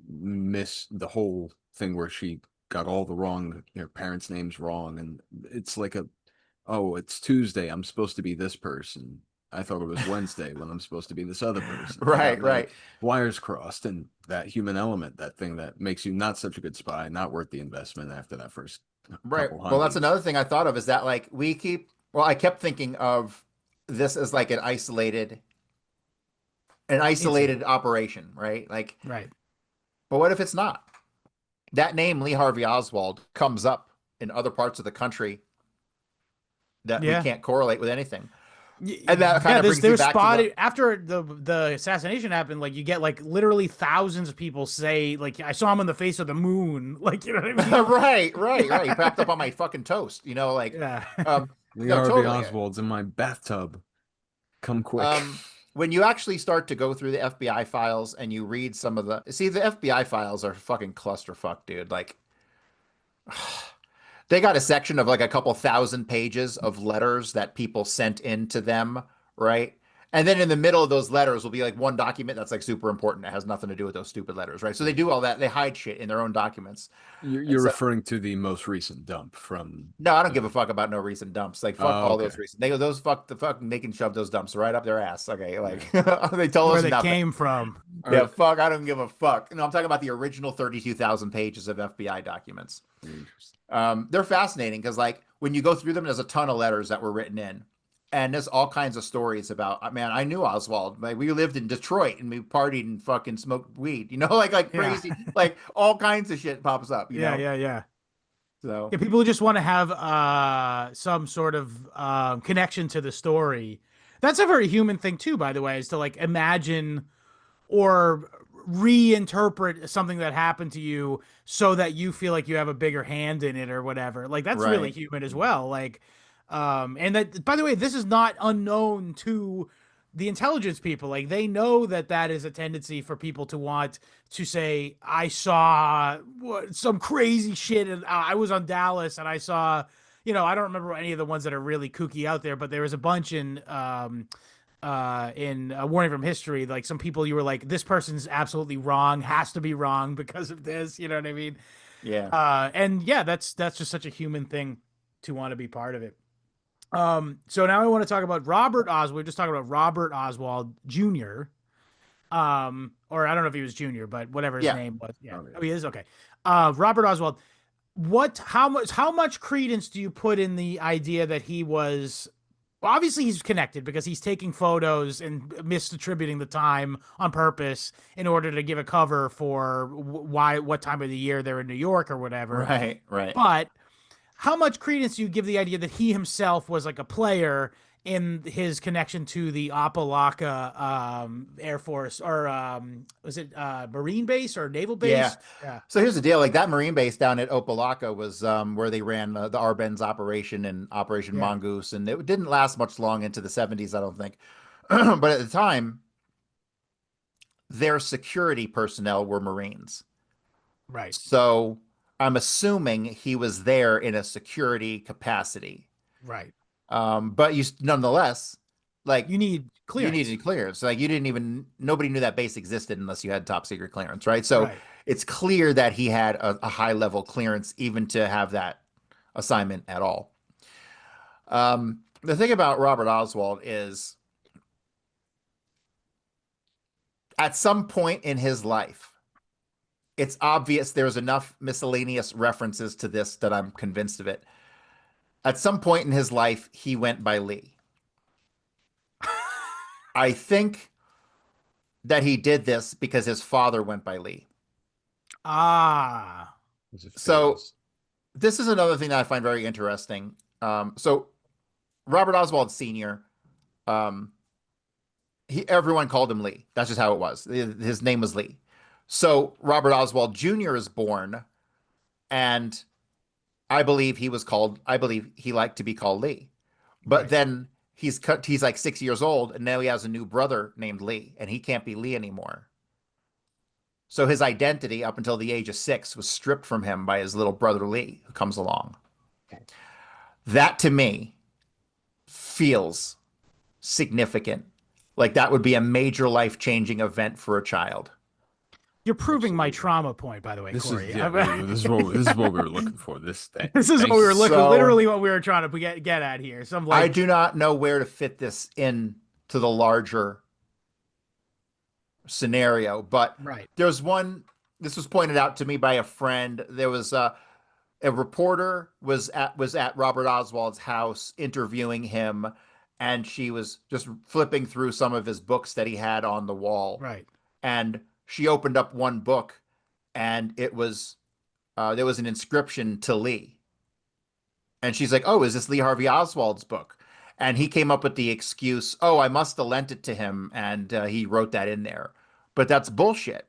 S3: miss the whole thing where she got all the wrong, parents' names wrong, and it's like oh, it's Tuesday, I'm supposed to be this person. I thought it was Wednesday when I'm supposed to be this other person. I got
S4: right,
S3: my
S4: right,
S3: wires crossed, and that human element, that thing that makes you not such a good spy, not worth the investment after that first
S4: right.
S3: couple
S4: Well, that's
S3: hunties.
S4: another thing I thought of is that like I kept thinking of this as like an
S2: Incident.
S4: isolated operation, right? Like,
S2: Right.
S4: but what if it's not? That name, Lee Harvey Oswald, comes up in other parts of the country that we
S2: Yeah.
S4: can't correlate with anything. And that kind
S2: Yeah,
S4: of brings me
S2: there's
S4: back to the
S2: spotted after the assassination happened. Like you get like literally thousands of people say like I saw him on the face of the moon. Like you know what I mean?
S4: right, right, right. He popped up on my fucking toast, like
S2: Yeah.
S3: Lee
S4: no,
S3: Harvey
S4: totally.
S3: Oswald's in my bathtub. Come quick.
S4: Um, when you actually start to go through the FBI files and you read some of the FBI files are fucking clusterfuck, dude. Like they got a section of like a couple thousand pages of letters that people sent in to them, right? And then in the middle of those letters will be like one document that's like super important that has nothing to do with those stupid letters, right? So they do all that. They hide shit in their own documents. And
S3: You're
S4: so
S3: referring to the most recent dump from
S4: no, I don't give a
S3: the.
S4: fuck about no recent dumps. Like fuck
S3: Oh,
S4: all
S3: okay.
S4: those recent. Those fuck the fucking they can shove those dumps right up their ass. Okay,
S3: Yeah.
S4: like they told
S2: Where
S4: us
S2: they
S4: nothing.
S2: came from.
S3: All
S4: Yeah,
S3: right.
S4: fuck. I don't give a fuck. No, I'm talking about the original 32,000 pages of FBI documents.
S3: Interesting.
S4: They're fascinating because, like, when you go through them, there's a ton of letters that were written in, and there's all kinds of stories about. Man, I knew Oswald. Like, we lived in Detroit and we partied and fucking smoked weed. Like
S2: Yeah.
S4: crazy. Like all kinds of shit pops up.
S2: Yeah. Yeah. Yeah.
S4: So
S2: Yeah. People who just want to have some sort of connection to the story. That's a very human thing too, by the way, is to like imagine or reinterpret something that happened to you so that you feel like you have a bigger hand in it or whatever. Like that's really
S4: right.
S2: human as well. Like and that by the way, this is not unknown to the intelligence people. Like they know that that is a tendency for people to want to say I saw some crazy shit and I was on Dallas and I saw I don't remember any of the ones that are really kooky out there, but there was a bunch in a warning from history, like some people you were like, this person's absolutely wrong, has to be wrong because of this. You know what I mean?
S4: Yeah.
S2: And yeah, that's just such a human thing to want to be part of it. So now I want to talk about Robert Oswald. We're just talking about Robert Oswald Jr. Or I don't know if he was Junior, but whatever his
S4: Yeah.
S2: name was. Yeah.
S3: Oh, yeah.
S2: Oh, he is okay. Robert Oswald. How much credence do you put in the idea that he was well, obviously he's connected because he's taking photos and misattributing the time on purpose in order to give a cover for what time of the year they're in New York or whatever.
S4: Right. Right.
S2: But how much credence do you give the idea that he himself was like a player in his connection to the Apalaka Air Force or was it Marine base or naval
S4: Yeah.
S2: base? Yeah.
S4: So here's the deal. Like that Marine base down at Opelika was where they ran the Arbenz operation and Operation
S2: Yeah.
S4: Mongoose, and it didn't last much long into the 70s, I don't think. But at the time, their security personnel were Marines.
S2: Right.
S4: So I'm assuming he was there in a security capacity.
S2: Right.
S4: But nonetheless, like
S2: You need
S4: you
S2: clearance.
S4: needed clearance. Like nobody knew that base existed unless you had top secret clearance, right? So
S2: Right.
S4: it's clear that he had a high level clearance even to have that assignment at all. The thing about Robert Oswald is at some point in his life, it's obvious there's enough miscellaneous references to this that I'm convinced of it. At some point in his life, he went by Lee. I think that he did this because his father went by Lee.
S2: Ah.
S3: Was it
S4: So
S3: phase?
S4: this is another thing that I find very interesting. So Robert Oswald Sr., um, everyone called him Lee. That's just how it was. His name was Lee. So Robert Oswald Jr. is born, and I believe he liked to be called Lee. But
S2: Right.
S4: then he's like 6 years old, and now he has a new brother named Lee, and he can't be Lee anymore. So his identity up until the age of 6 was stripped from him by his little brother Lee, who comes along. That to me feels significant. Like that would be a major life-changing event for a child.
S2: You're proving my trauma point, by the way,
S3: This
S2: Corey.
S3: is this is what we were looking for. This thing.
S2: This is what we were looking,
S4: So-
S2: literally what we were trying to get at here. Some
S4: I
S2: like,
S4: do not know where to fit this in to the larger scenario, but
S2: right.
S4: there's one. This was pointed out to me by a friend. There was a reporter was at Robert Oswald's house interviewing him, and she was just flipping through some of his books that he had on the wall.
S2: Right.
S4: And she opened up one book, and it was there was an inscription to Lee. And she's like, "Oh, is this Lee Harvey Oswald's book?" And he came up with the excuse, "Oh, I must have lent it to him, and he wrote that in there." But that's bullshit.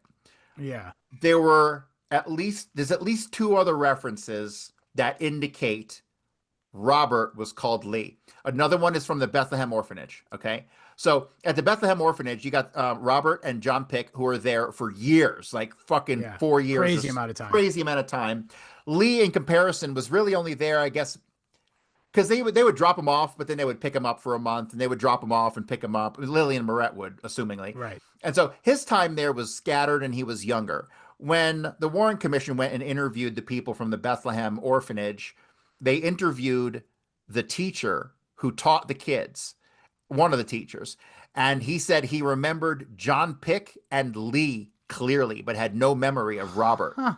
S2: Yeah.
S4: There's at least 2 other references that indicate Robert was called Lee. Another one is from the Bethlehem Orphanage. Okay. So at the Bethlehem Orphanage, you got Robert and John Pick, who are there for years, like fucking
S2: Yeah.
S4: 4 years.
S2: Crazy amount of time.
S4: Crazy amount of time. Lee, in comparison, was really only there, I guess, because they would drop him off, but then they would pick him up for a month, and they would drop him off and pick him up. Lily and Moret would, assumingly.
S2: Right.
S4: And so his time there was scattered, and he was younger. When the Warren Commission went and interviewed the people from the Bethlehem Orphanage, they interviewed the teacher who taught the kids, one of the teachers, and he said he remembered John Pick and Lee clearly, but had no memory of Robert.
S2: Huh.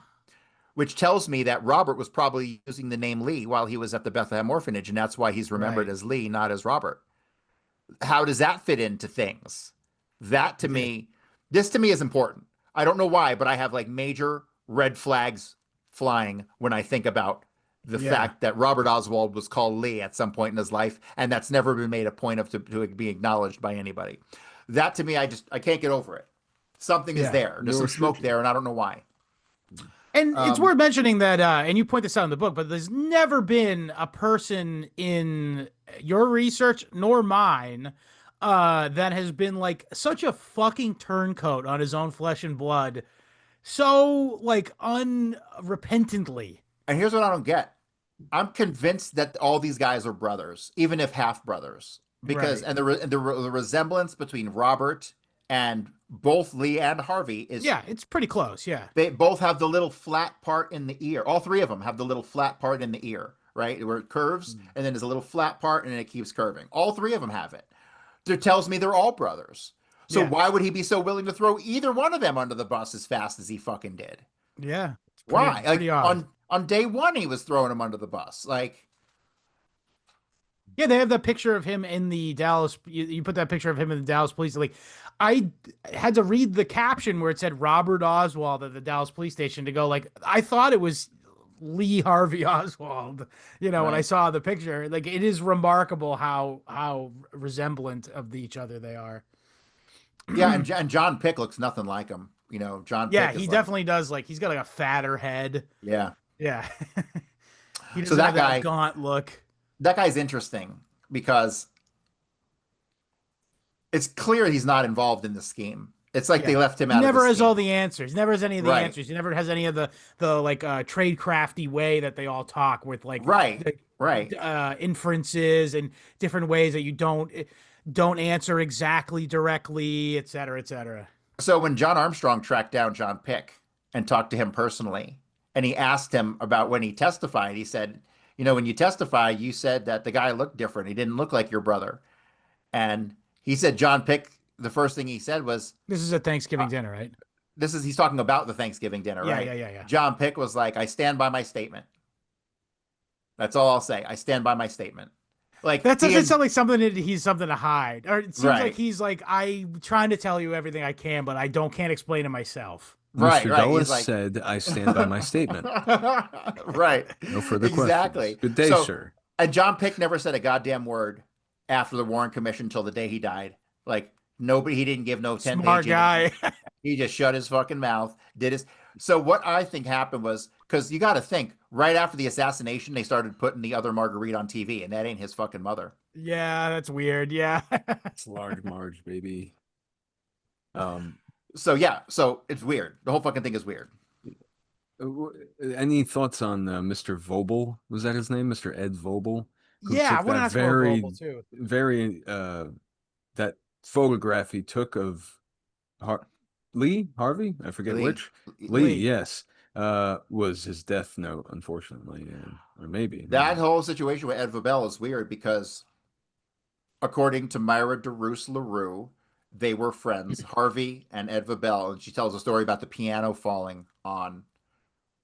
S4: Which tells me that Robert was probably using the name Lee while he was at the Bethlehem Orphanage, and that's why he's remembered
S2: Right.
S4: as Lee, not as Robert. How does that fit into things? That to me, this to me is important. I don't know why, but I have like major red flags flying when I think about the
S2: Yeah.
S4: fact that Robert Oswald was called Lee at some point in his life, and that's never been made a point of to be acknowledged by anybody. That to me, I can't get over it. Something is
S2: Yeah.
S4: there. There's some smoke there, and I don't know why.
S2: And it's worth mentioning that, and you point this out in the book, but there's never been a person in your research nor mine that has been like such a fucking turncoat on his own flesh and blood, so like unrepentantly.
S4: And here's what I don't get. I'm convinced that all these guys are brothers, even if half brothers, because
S2: Right.
S4: and the resemblance between Robert and both Lee and Harvey is
S2: Yeah, it's pretty close. Yeah.
S4: they both have the little flat part in the ear. All 3 of them have the little flat part in the ear, right? Where it curves, and then there's a little flat part, and then it keeps curving. All 3 of them have it. That tells me they're all brothers. So
S2: Yeah.
S4: why would he be so willing to throw either one of them under the bus as fast as he fucking did?
S2: Yeah. It's
S4: Why?
S2: pretty
S4: Like
S2: odd.
S4: on day 1, he was throwing him under the bus. Like,
S2: Yeah, they have that picture of him in the Dallas. You put that picture of him in the Dallas police. Like, I had to read the caption where it said Robert Oswald at the Dallas police station to go. Like, I thought it was Lee Harvey Oswald. You know, when I
S4: Right.
S2: saw the picture, like it is remarkable how resemblant of each other they are.
S4: yeah, and John Pick looks nothing like him. You know, John.
S2: Yeah,
S4: Pick is
S2: he
S4: like-
S2: definitely does. Like, he's got like a fatter head.
S4: Yeah,
S2: Yeah, he doesn't
S4: So that
S2: have
S4: guy-
S2: gaunt look.
S4: that guy's interesting because it's clear he's not involved in the scheme. It's like they
S2: Yeah.
S4: left him
S2: He
S4: out.
S2: never
S4: of the
S2: has
S4: scheme.
S2: all the answers. He never has any of the
S4: Right.
S2: answers. He never has any of the like trade crafty way that they all talk with, like
S4: Right,
S2: the,
S4: right.
S2: inferences and different ways that you don't answer exactly directly, et cetera, et cetera.
S4: So when John Armstrong tracked down John Pick and talked to him personally, and he asked him about when he testified, he said, "You know, when you testify, you said that the guy looked different. He didn't look like your brother." And he said John Pick, the first thing he said was,
S2: This is a Thanksgiving dinner, right?
S4: he's talking about the Thanksgiving dinner,
S2: Yeah,
S4: right?
S2: yeah.
S4: John Pick was like, "I stand by my statement." That's all I'll say. I stand by my statement. Like
S2: That
S4: he
S2: doesn't
S4: had-
S2: sound like something that he's something to hide. Or it seems
S4: Right.
S2: like he's like, I'm trying to tell you everything I can, but I can't explain it myself.
S4: Right,
S3: Mr.
S4: right.
S3: Dulles
S4: He's like,
S3: said, "I stand by my statement."
S4: right.
S3: No further
S4: Exactly.
S3: questions. Good day,
S4: So-
S3: sir.
S4: And John Pick never said a goddamn word after the Warren Commission until the day he died. Like nobody, he didn't give no 10-page
S2: Smart
S4: interview.
S2: guy.
S4: He just shut his fucking mouth, did his. So what I think happened was because you got to think right after the assassination, they started putting the other Marguerite on TV, and that ain't his fucking mother.
S2: Yeah, that's weird. Yeah.
S3: It's large Marge, baby. Um,
S4: So yeah, so it's weird. The whole fucking thing is weird.
S3: any thoughts on Mr. Vobel? Was that his name, Mr. Ed Vobel, who
S2: Yeah, I
S3: took
S2: want to
S3: that
S2: ask about Vogel too.
S3: very that photograph he took of Lee Harvey? I forget
S4: Lee,
S3: which. Lee,
S2: Lee.
S3: yes, was his death note, unfortunately, or maybe.
S4: that whole situation with Ed Vobel is weird because according to Myra DeRoos LaRue, they were friends, Harvey and Ed Vobel, and she tells a story about the piano falling on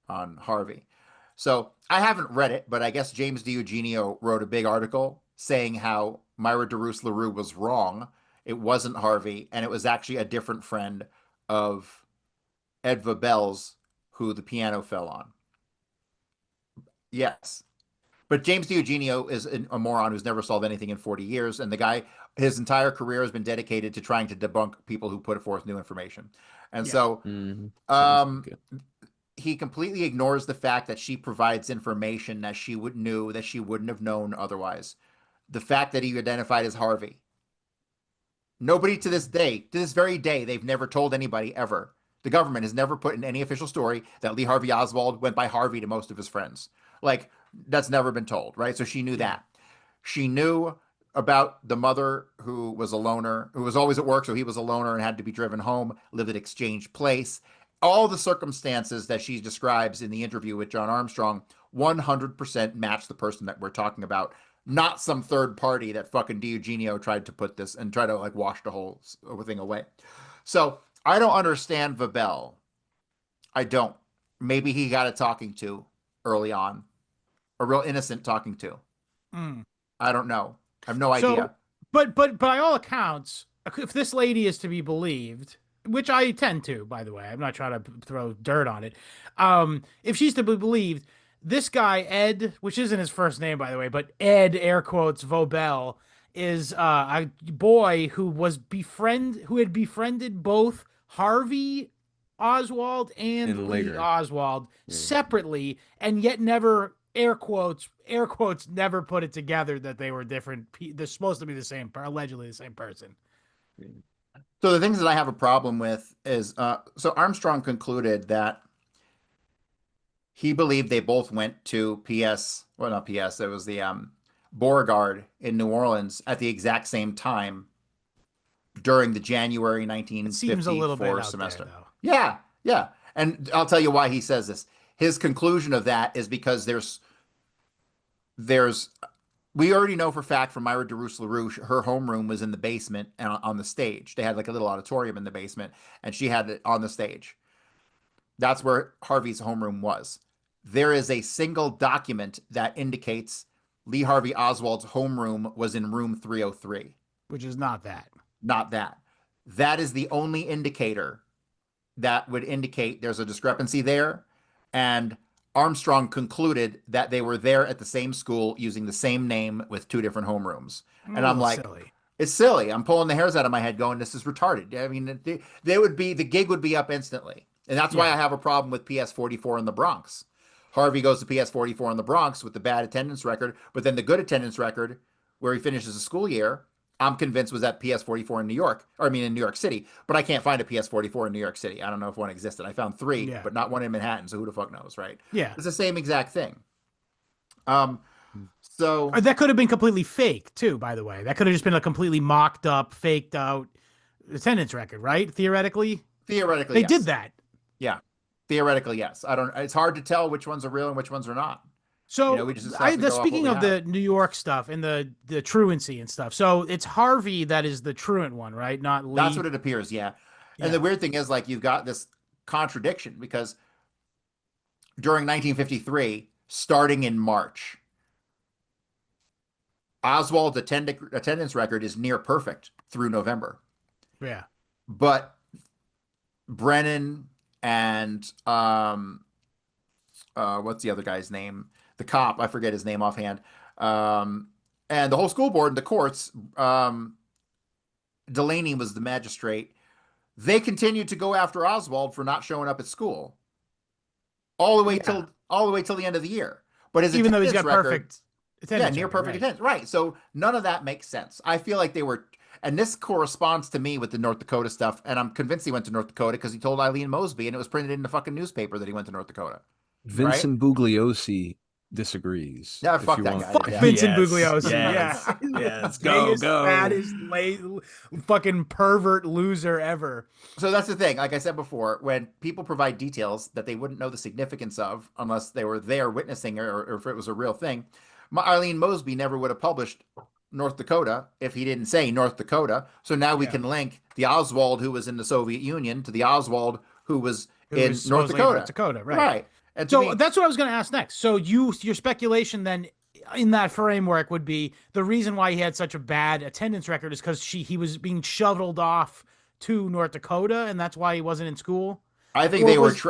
S4: Harvey. So I haven't read it, but I guess James DiEugenio wrote a big article saying how Myra DeRoos LaRue was wrong. It wasn't Harvey, and it was actually a different friend of Ed Vobel's who the piano fell on. Yes. But James DiEugenio is a moron who's never solved anything in 40 years. And the guy, his entire career has been dedicated to trying to debunk people who put forth new information. And
S2: Yeah.
S4: so
S3: Sounds
S4: um,
S3: like it.
S4: he completely ignores the fact that she provides information that she would knew that she wouldn't have known otherwise. The fact that he identified as Harvey. Nobody to this day, to this very day, they've never told anybody ever. The government has never put in any official story that Lee Harvey Oswald went by Harvey to most of his friends. Like, that's never been told, right? So she knew that. She knew about the mother who was a loner, who was always at work, so he was a loner and had to be driven home, lived at Exchange Place. All the circumstances that she describes in the interview with John Armstrong 100% match the person that we're talking about, not some third party that fucking DiEugenio tried to put this and try to like wash the whole thing away. So I don't understand Vabel. I don't. Maybe he got a talking to early on, a real innocent talking to.
S2: Mm.
S4: I don't know. I have no
S2: So,
S4: idea.
S2: but by all accounts, if this lady is to be believed, which I tend to, by the way, I'm not trying to throw dirt on it. If she's to be believed, this guy Ed, which isn't his first name, by the way, but Ed air quotes Vobel is a boy who had befriended both Harvey Oswald and
S3: And
S2: Lee
S3: later.
S2: Oswald
S3: Yeah.
S2: separately, and yet never air quotes never put it together that they were different. They're supposed to be the same, allegedly the same person.
S4: So the things that I have a problem with is so Armstrong concluded that he believed they both went to PS, well, not PS, it was the Beauregard in New Orleans at the exact same time during the January
S2: It seems a little bit
S4: 1954
S2: out
S4: semester.
S2: there, though.
S4: Yeah, yeah. And I'll tell you why he says this. His conclusion of that is because there's we already know for fact from Myra DeRoos LaRue, her homeroom was in the basement and on the stage. They had like a little auditorium in the basement, and she had it on the stage. That's where Harvey's homeroom was. There is a single document that indicates Lee Harvey Oswald's homeroom was in room 303.
S2: Which is not that.
S4: Not that. That is the only indicator that would indicate there's a discrepancy there. And Armstrong concluded that they were there at the same school using the same name with two different homerooms. And I'm like,
S2: silly.
S4: it's silly. I'm pulling the hairs out of my head going, this is retarded. I mean, the gig would be up instantly. And that's why I have a problem with PS 44 in the Bronx. Harvey goes to PS 44 in the Bronx with the bad attendance record, but then the good attendance record where he finishes the school year, I'm convinced was at PS 44 in New York, or I mean in New York City, but I can't find a PS 44 in New York City. I don't know if one existed. I found three,
S2: Yeah.
S4: but not one in Manhattan. So who the fuck knows, right?
S2: Yeah.
S4: It's the same exact thing. So
S2: That could have been completely fake, too, by the way. That could have just been a completely mocked up, faked out attendance record, right? Theoretically.
S4: theoretically,
S2: They
S4: yes.
S2: did that.
S4: Yeah, theoretically, yes. I don't. It's hard to tell which ones are real and which ones are not.
S2: So,
S4: You know, we just have to go off what
S2: speaking
S4: we
S2: of
S4: have.
S2: the New York stuff and the truancy and stuff, so it's Harvey that is the truant one, right? Not Lee.
S4: That's what it appears, yeah. And
S2: Yeah.
S4: the weird thing is, like, you've got this contradiction because during 1953, starting in March, Oswald's attendance record is near perfect through November.
S2: Yeah.
S4: But Brennan and what's the other guy's name? The cop, I forget his name offhand. And the whole school board and the courts, Delaney was the magistrate. They continued to go after Oswald for not showing up at school all the way till the end of the year. But his
S2: Even though he's
S4: attendance
S2: got
S4: record,
S2: perfect attendance,
S4: near
S2: record,
S4: perfect
S2: right.
S4: attendance, right? So none of that makes sense. I feel like they were, and this corresponds to me with the North Dakota stuff. And I'm convinced he went to North Dakota because he told Eileen Mosby, and it was printed in the fucking newspaper that he went to North Dakota. Right?
S3: Vincent Bugliosi disagrees.
S4: Yeah,
S3: if
S4: fuck
S3: you
S4: that
S3: want.
S4: guy.
S2: Fuck
S4: Yeah.
S2: Vincent
S3: Yes,
S2: Bugliosi.
S3: yes,
S2: Yeah.
S3: yes.
S2: The
S3: Go,
S2: gayest,
S3: go.
S2: fattest, fucking pervert loser ever.
S4: So that's the thing. Like I said before, when people provide details that they wouldn't know the significance of unless they were there witnessing or if it was a real thing, Eileen Mosby never would have published North Dakota if he didn't say North Dakota. So now we can link the Oswald who was in the Soviet Union to the Oswald who was in North Dakota.
S2: North Dakota, right?
S4: Right. And to
S2: So
S4: me,
S2: that's what I was going to ask next. So your speculation then in that framework would be the reason why he had such a bad attendance record is because he was being shoveled off to North Dakota, and that's why he wasn't in school.
S4: I think
S2: Or
S4: they were
S2: was-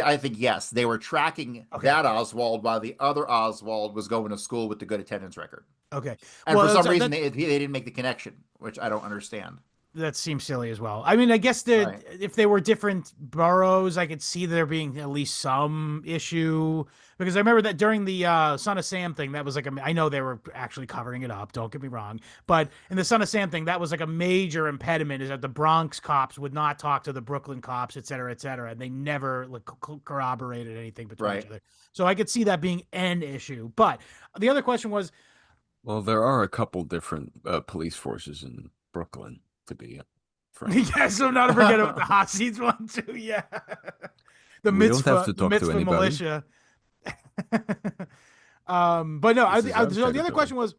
S4: I think yes, they were tracking that Oswald while the other Oswald was going to school with the good attendance record.
S2: Okay,
S4: And
S2: well,
S4: for some
S2: that-
S4: reason they didn't make the connection, which I don't understand.
S2: that seems silly as well. I mean, I guess
S4: Right.
S2: if they were different boroughs, I could see there being at least some issue because I remember that during the Son of Sam thing, that was like I know they were actually covering it up. Don't get me wrong, but in the Son of Sam thing, that was like a major impediment is that the Bronx cops would not talk to the Brooklyn cops, et cetera, and they never like corroborated anything between each other. So I could see that being an issue. But the other question was,
S3: Well, there are a couple different police forces in Brooklyn, to be frank.
S2: yeah, so not to forget about the hot seats one too. Yeah, the
S3: We don't
S2: mitzvah,
S3: have to talk to
S2: mitzvah
S3: anybody.
S2: militia. But no,
S3: This is our
S2: so the other
S3: territory.
S2: question was,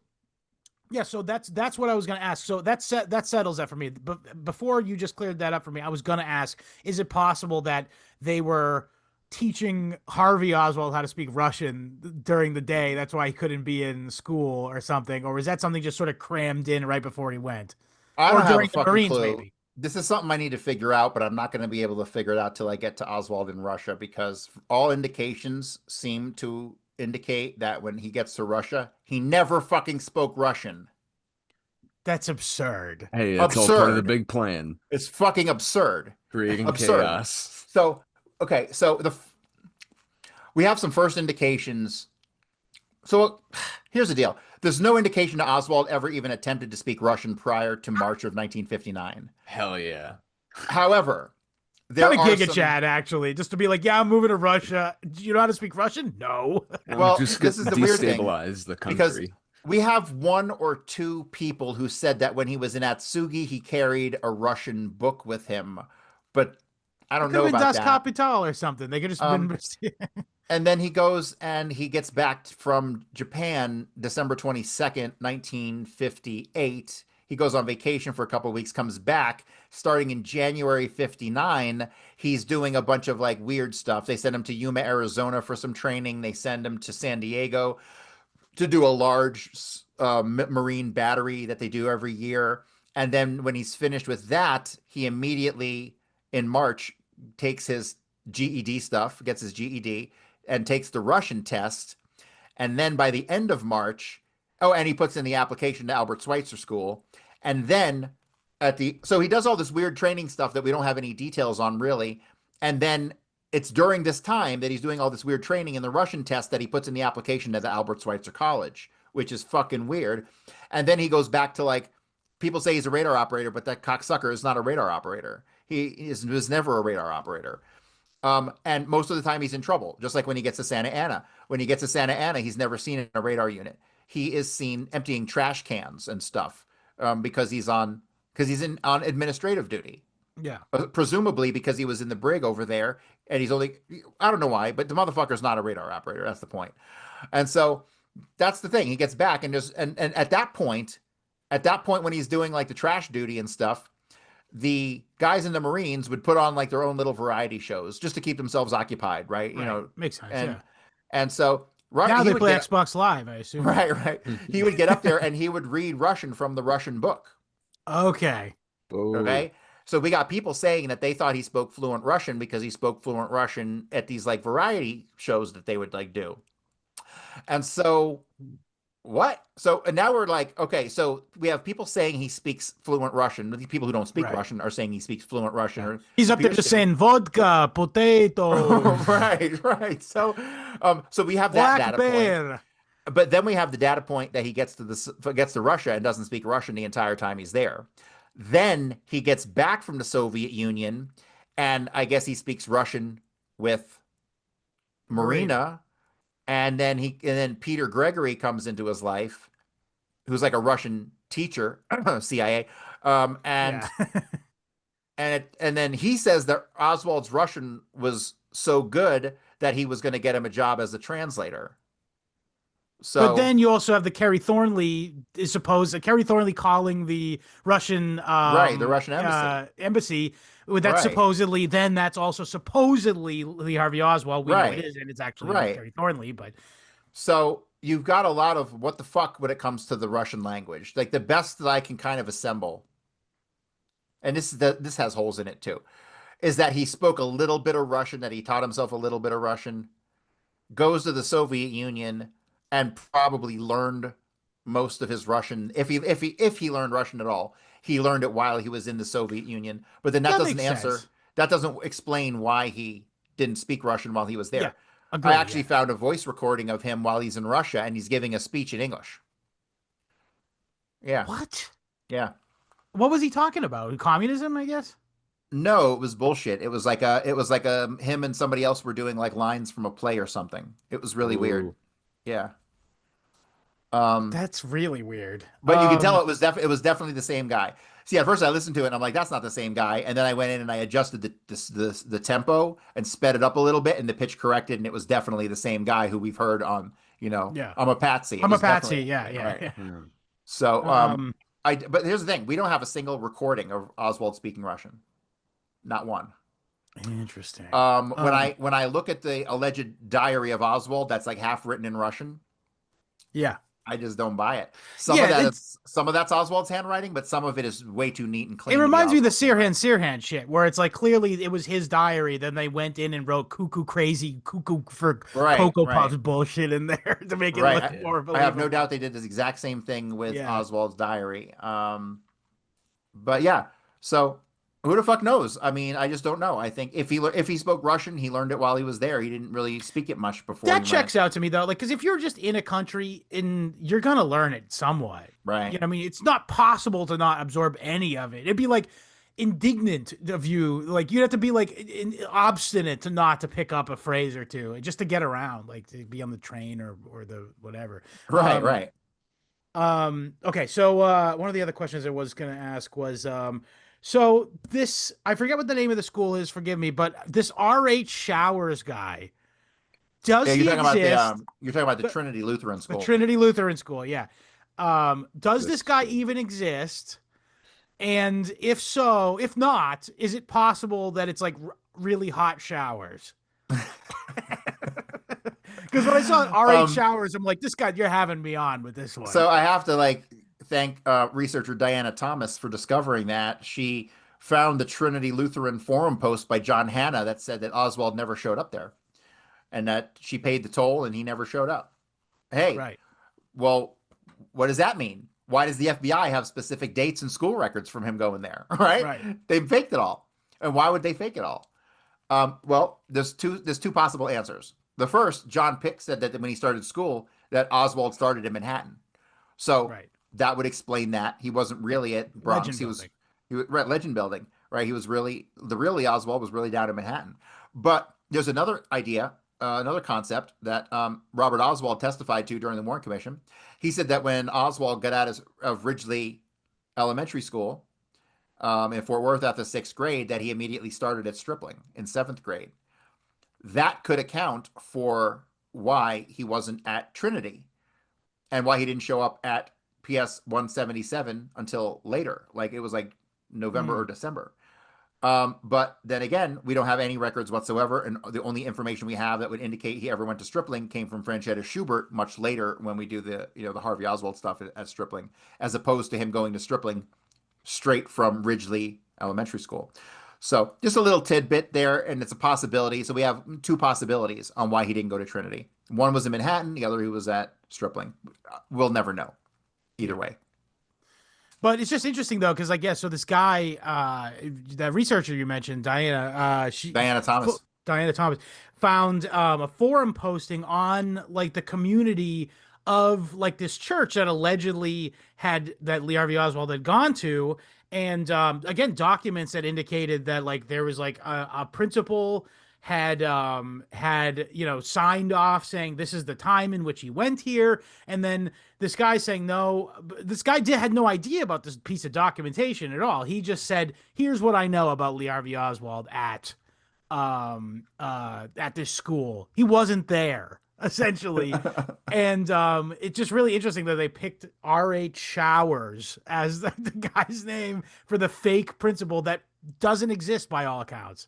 S2: yeah. So that's what I was going to ask. So that settles that for me. But before you just cleared that up for me, I was going to ask: is it possible that they were teaching Harvey Oswald how to speak Russian during the day? That's why he couldn't be in school or something, or was that something just sort of crammed in right before he went?
S4: I
S2: Or
S4: don't have a
S2: during the
S4: fucking
S2: Marines,
S4: clue.
S2: maybe.
S4: This is something I need to figure out, but I'm not going to be able to figure it out till I get to Oswald in Russia because all indications seem to indicate that when he gets to Russia, he never fucking spoke Russian.
S2: That's absurd.
S3: Hey, that's all part of the
S4: Absurd.
S3: big plan,
S4: It's fucking absurd.
S3: creating
S4: Absurd.
S3: chaos.
S4: So, okay, so we have some first indications. So here's the deal. There's no indication that Oswald ever even attempted to speak Russian prior to March of 1959.
S3: Hell yeah.
S4: However, there
S2: Kind of
S4: are
S2: giga
S4: some,
S2: chat, actually, just to be like, yeah, I'm moving to Russia. Do you know how to speak Russian? No.
S4: Well,
S3: just
S4: this is the weird thing,
S3: destabilize the
S4: because
S3: country.
S4: we have one or two people who said that when he was in Atsugi, he carried a Russian book with him, but I don't know
S2: Could have been
S4: about
S2: Das
S4: that.
S2: Kapital or something. They could just been.
S4: And then he goes and he gets back from Japan December 22nd, 1958. He goes on vacation for a couple of weeks, comes back. Starting in January 59, he's doing a bunch of like weird stuff. They send him to Yuma, Arizona for some training. They send him to San Diego to do a large marine battery that they do every year. And then when he's finished with that, he immediately in March takes his GED stuff, gets his GED, and takes the Russian test. And then by the end of March, and he puts in the application to Albert Schweitzer School. And then so he does all this weird training stuff that we don't have any details on really. And then it's during this time that he's doing all this weird training in the Russian test that he puts in the application to the Albert Schweitzer College, which is fucking weird. And then he goes back to like, people say he's a radar operator, but that cocksucker is not a radar operator. He was never a radar operator. And most of the time he's in trouble, just like when he gets to Santa Ana. When he gets to Santa Ana, he's never seen in a radar unit. He is seen emptying trash cans and stuff because he's on administrative duty.
S2: Yeah.
S4: Presumably because he was in the brig over there and he's only, I don't know why, but the motherfucker's not a radar operator. That's the point. And so that's the thing. He gets back and at that point when he's doing like the trash duty and stuff, the guys in the Marines would put on like their own little variety shows just to keep themselves occupied, right? You know,
S2: makes sense.
S4: and
S2: Yeah.
S4: and so
S2: Now
S4: he
S2: they
S4: would
S2: play
S4: get-
S2: Xbox Live, I assume.
S4: right. He would get up there and he would read Russian from the Russian book.
S2: Okay.
S3: Oh.
S4: Okay. So we got people saying that they thought he spoke fluent Russian because he spoke fluent Russian at these like variety shows that they would like do. And so What? So and now we're like, okay, so we have people saying he speaks fluent Russian. The people who don't speak
S2: Right.
S4: Russian are saying he speaks fluent Russian
S2: Yeah.
S4: or
S2: He's up there
S4: appears
S2: just
S4: to.
S2: saying vodka, potatoes,
S4: Right, right. So we have that
S2: black
S4: data point.
S2: bear.
S4: But then we have the data point that he gets to Russia and doesn't speak Russian the entire time he's there. Then he gets back from the Soviet Union, and I guess he speaks Russian with
S2: Marina.
S4: Marina, and then Peter Gregory comes into his life, who's like a Russian teacher, CIA, um,
S2: Yeah.
S4: and and then he says that Oswald's Russian was so good that he was going to get him a job as a translator.
S2: But
S4: So
S2: then you also have the Kerry Thornley is supposed Kerry Thornley calling the Russian
S4: right, the Russian embassy.
S2: embassy. That's
S4: Right,
S2: supposedly then that's also supposedly Lee Harvey Oswald. We know it
S4: right,
S2: is, and it's actually
S4: right.
S2: Kerry Thornley. But
S4: So you've got a lot of what the fuck when it comes to the Russian language. Like the best that I can kind of assemble, and this has holes in it too, is that he spoke a little bit of Russian, that he taught himself a little bit of Russian, goes to the Soviet Union and probably learned most of his Russian, if he learned Russian at all, he learned it while he was in the Soviet Union. But then that
S2: that
S4: doesn't
S2: makes
S4: answer,
S2: sense.
S4: that doesn't explain why he didn't speak Russian while he was
S2: Yeah,
S4: there. I
S2: agree.
S4: actually
S2: Yeah.
S4: found a voice recording of him while he's in Russia and he's giving a speech in English. Yeah.
S2: What?
S4: Yeah.
S2: What was he talking about? Communism, I guess.
S4: No, it was bullshit. It was like him and somebody else were doing like lines from a play or something. It was really weird.
S3: Ooh.
S4: Yeah. Um,
S2: That's really weird.
S4: but you can tell it was definitely the same guy. See, at first I listened to it and I'm like, that's not the same guy. And then I went in and I adjusted the tempo and sped it up a little bit and the pitch corrected and it was definitely the same guy who we've heard on,
S2: Yeah.
S4: I'm a Patsy. It
S2: I'm a
S4: was definitely
S2: patsy. Yeah, yeah,
S4: right.
S2: yeah.
S3: Hmm.
S4: So,
S2: Um,
S4: but here's the thing: we don't have a single recording of Oswald speaking Russian, not one.
S2: Interesting.
S4: When I look at the alleged diary of Oswald, that's like half written in Russian.
S2: Yeah.
S4: I just don't buy it.
S2: Yeah,
S4: Some of that's Oswald's handwriting, but some of it is way too neat and
S2: it
S4: clean to be
S2: reminds me of the
S4: Oswald's handwriting.
S2: Sirhan shit, where it's like clearly it was his diary. Then they went in and wrote cuckoo crazy cuckoo for
S4: Right,
S2: Cocoa
S4: right,
S2: Puffs bullshit in there to make it
S4: right.
S2: look
S3: Yeah.
S2: more
S4: I have no doubt
S2: believable.
S4: they did this exact same thing with
S2: Yeah.
S4: Oswald's diary. But yeah, so who the fuck knows? I mean, I just don't know. I think if he spoke Russian, he learned it while he was there. He didn't really speak it much before he
S2: That
S4: went.
S2: checks out to me though, like because if you're just in a country and you're gonna learn it somewhat,
S4: Right.
S2: you know, what I mean, it's not possible to not absorb any of it. It'd be like indignant of you, like you'd have to be like obstinate to not to pick up a phrase or two just to get around, like to be on the train or the whatever.
S4: Right, right.
S2: Okay, so one of the other questions I was gonna ask was so this I forget what the name of the school is, forgive me, but this RH Showers guy,
S4: Yeah,
S2: does he exist?
S4: you're talking about the
S2: The,
S4: Trinity Lutheran
S2: the
S4: School.
S2: Trinity Lutheran School, yeah. Does
S3: This
S2: this guy
S3: school.
S2: even exist? And if so, if not, is it possible that it's like really hot showers? Because when I saw RH
S4: Um,
S2: Showers, I'm like, this guy, you're having me on with this one.
S4: so I have to like thank researcher Diana Thomas for discovering that. She found the Trinity Lutheran forum post by John Hanna that said that Oswald never showed up there and that she paid the toll and he never showed up. Hey,
S2: Right.
S4: well, what does that mean? Why does the FBI have specific dates and school records from him going there? Right?
S2: Right.
S4: They faked it all. And why would they fake it all? Well, there's two possible answers. The first, John Pick said that when he started school, that Oswald started in Manhattan. So
S2: Right.
S4: that would explain that he wasn't really at Bronx.
S2: Legend
S4: He was
S2: building.
S4: he was right, Legend Building, right? He was really the really Oswald was really down in Manhattan. But there's another idea, another concept that Robert Oswald testified to during the Warren Commission. He said that when Oswald got out of Ridgely Elementary School in Fort Worth after sixth grade, that he immediately started at Stripling in seventh grade. That could account for why he wasn't at Trinity and why he didn't show up at PS 177 until later. Like it was like November or
S2: Hmm.
S4: December. But then again, we don't have any records whatsoever. And the only information we have that would indicate he ever went to Stripling came from Franchetta Schubert much later when we do the Harvey Oswald stuff at Stripling, as opposed to him going to Stripling straight from Ridgely Elementary School. So just a little tidbit there, and it's a possibility. So we have two possibilities on why he didn't go to Trinity. One was in Manhattan, the other he was at Stripling. We'll never know either way.
S2: But it's just interesting though, because like, yeah, so this guy, that researcher you mentioned,
S4: Diana Thomas.
S2: Diana Thomas, found a forum posting on like the community of like this church that allegedly had that Lee Harvey Oswald had gone to, and again, documents that indicated that like there was like a principal had signed off saying this is the time in which he went here, and then this guy saying no. This guy had no idea about this piece of documentation at all. He just said, here's what I know about Lee Harvey Oswald at this school. He wasn't there essentially. And it's just really interesting that they picked R.H. Showers as the guy's name for the fake principal that doesn't exist by all accounts.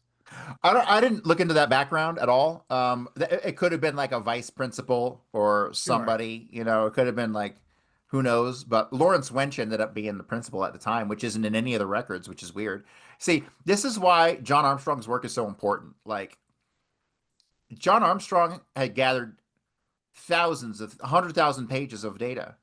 S4: I didn't look into that background at all. It could have been like a vice principal or somebody, it could have been like, who knows? But Lawrence Wench ended up being the principal at the time, which isn't in any of the records, which is weird. See, this is why John Armstrong's work is so important. Like, John Armstrong had gathered thousands of 100,000 pages of data,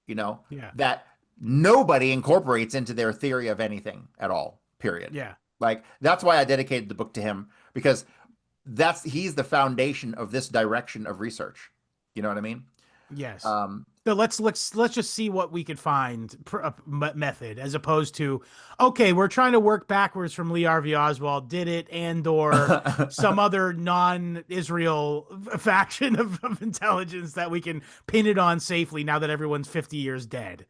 S2: Yeah.
S4: that nobody incorporates into their theory of anything at all, period.
S2: Yeah.
S4: Like, that's why I dedicated the book to him, because he's the foundation of this direction of research. You know what I mean?
S2: Yes. So let's just see what we could find method, as opposed to, okay, we're trying to work backwards from Lee Harvey Oswald did it, and or some other non-Israel faction of intelligence that we can pin it on safely now that everyone's 50 years dead.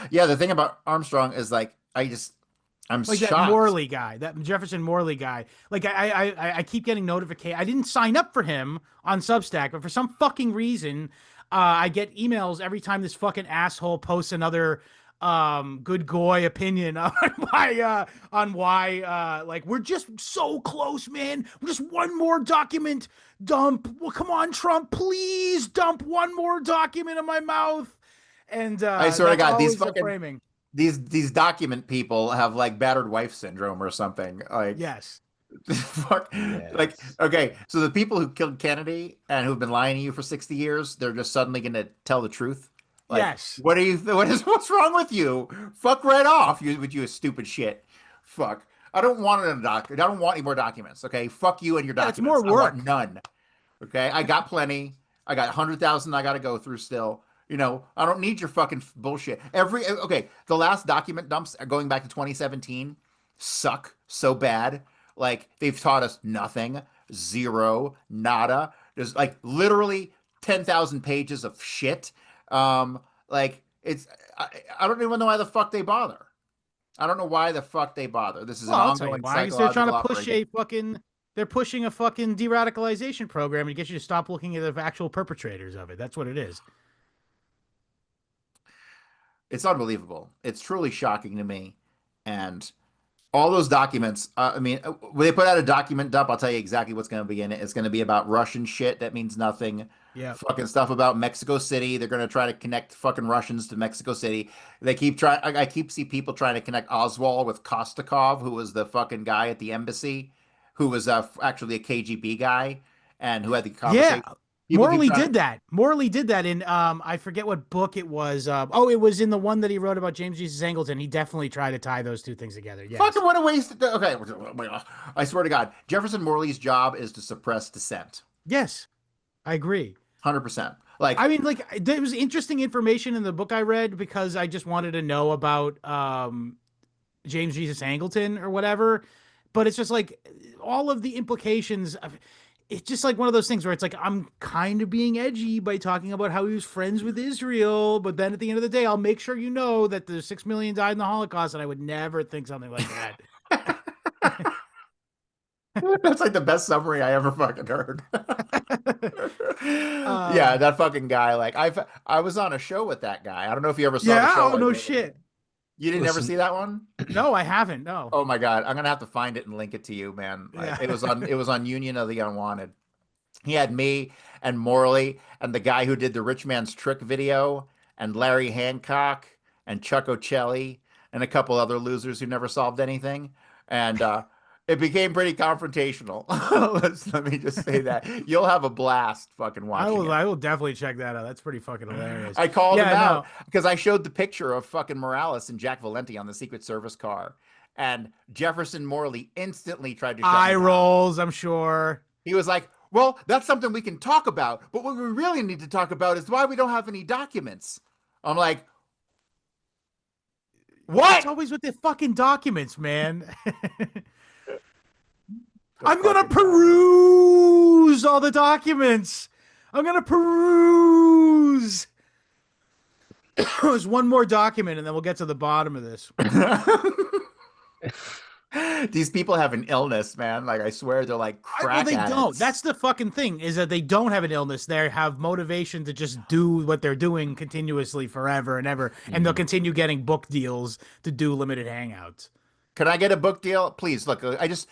S4: Yeah, the thing about Armstrong is like, I'm
S2: like
S4: shocked.
S2: That Morley guy, that Jefferson Morley guy. Like I keep getting notification. I didn't sign up for him on Substack, but for some fucking reason, I get emails every time this fucking asshole posts another good goy opinion on why like we're just so close, man. Just one more document dump. Well, come on, Trump, please dump one more document in my mouth. And
S4: I swear to God, these fucking
S2: framing.
S4: These document people have like battered wife syndrome or something. Like,
S2: yes.
S4: Fuck.
S3: Yes.
S4: Like, okay, so the people who killed Kennedy and who've been lying to you for 60 years, they're just suddenly going to tell the truth. Like,
S2: yes.
S4: What's wrong with you? Fuck right off, you stupid shit. Fuck. I don't want I don't want any more documents. Okay, fuck you and your documents.
S2: It's more work.
S4: I want none. Okay, I got plenty. I got 100,000 I got to go through still. I don't need your fucking bullshit. The last document dumps going back to 2017 suck so bad. Like, they've taught us nothing, zero, nada. There's like literally 10,000 pages of shit. Like, I don't even know why the fuck they bother. I don't know why the fuck they bother. This is an ongoing psychological
S2: they're trying to push
S4: operation.
S2: they're pushing a fucking de-radicalization program to get you to stop looking at the actual perpetrators of it. That's what it is.
S4: It's unbelievable. It's truly shocking to me. And all those documents, when they put out a document dump, I'll tell you exactly what's going to be in it. It's going to be about Russian shit that means nothing.
S2: Yeah.
S4: Fucking stuff about Mexico City. They're going to try to connect fucking Russians to Mexico City. They keep trying. I keep see people trying to connect Oswald with Kostakov, who was the fucking guy at the embassy, who was actually a KGB guy and who had the conversation.
S2: Yeah. Morley did that. Morley did that in I forget what book it was. It was in the one that he wrote about James Jesus Angleton. He definitely tried to tie those two things together. Yes.
S4: Fucking what a waste. Okay, I swear to God, Jefferson Morley's job is to suppress dissent.
S2: Yes, I agree.
S4: 100%. Like,
S2: I mean, like, there was interesting information in the book I read because I just wanted to know about James Jesus Angleton or whatever. But it's just like all of the implications of. It's just like one of those things where it's like, I'm kind of being edgy by talking about how he was friends with Israel. But then at the end of the day, I'll make sure you know that the 6 million died in the Holocaust. And I would never think something like that.
S4: That's like the best summary I ever fucking heard. Yeah, that fucking guy. Like, I was on a show with that guy. I don't know if you ever saw the show.
S2: Oh, no shit.
S4: You didn't ever see that one?
S2: No, I haven't. No.
S4: Oh my God. I'm gonna have to find it and link it to you, man. Like,
S2: Yeah.
S4: it was on Union of the Unwanted. He had me and Morley and the guy who did the Rich Man's Trick video and Larry Hancock and Chuck Ocelli and a couple other losers who never solved anything. and it became pretty confrontational. Let me just say that you'll have a blast fucking watching it.
S2: I will definitely check that out. That's pretty fucking hilarious.
S4: I called him
S2: Yeah,
S4: out
S2: no.
S4: because I showed the picture of fucking Morales and Jack Valenti on the Secret Service car, and Jefferson Morley instantly tried to shut me
S2: Eye
S4: down.
S2: rolls, I'm sure.
S4: He was like, "Well, that's something we can talk about, but what we really need to talk about is why we don't have any documents." I'm like,
S2: It's
S4: "What?"
S2: always with the fucking documents, man.
S4: The
S2: I'm gonna
S4: fucking
S2: peruse all the documents. I'm gonna peruse. There's one more document, and then we'll get to the bottom of this.
S4: These people have an illness, man. Like I swear, they're like
S2: Well,
S4: crack
S2: they don't.
S4: addicts.
S2: That's the fucking thing, is that they don't have an illness. They have motivation to just do what they're doing continuously forever and ever, and they'll continue getting book deals to do limited hangouts.
S4: Can I get a book deal? Please, look, I just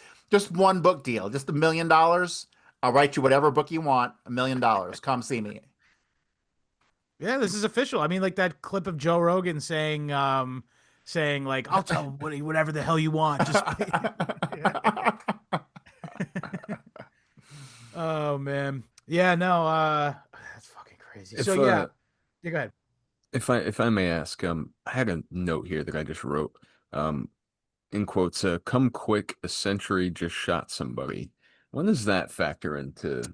S4: one book deal, just $1 million. I'll write you whatever book you want, $1 million. Come see me.
S2: Yeah, this is official. I mean, like that clip of Joe Rogan saying like, "I'll tell whatever the hell you want." Just pay. Oh man, yeah, no, that's fucking crazy.
S3: If
S2: So yeah, yeah, go ahead.
S3: if I may ask, I had a note here that I just wrote. In quotes, "Come quick, a century just shot somebody." When does that factor into
S4: This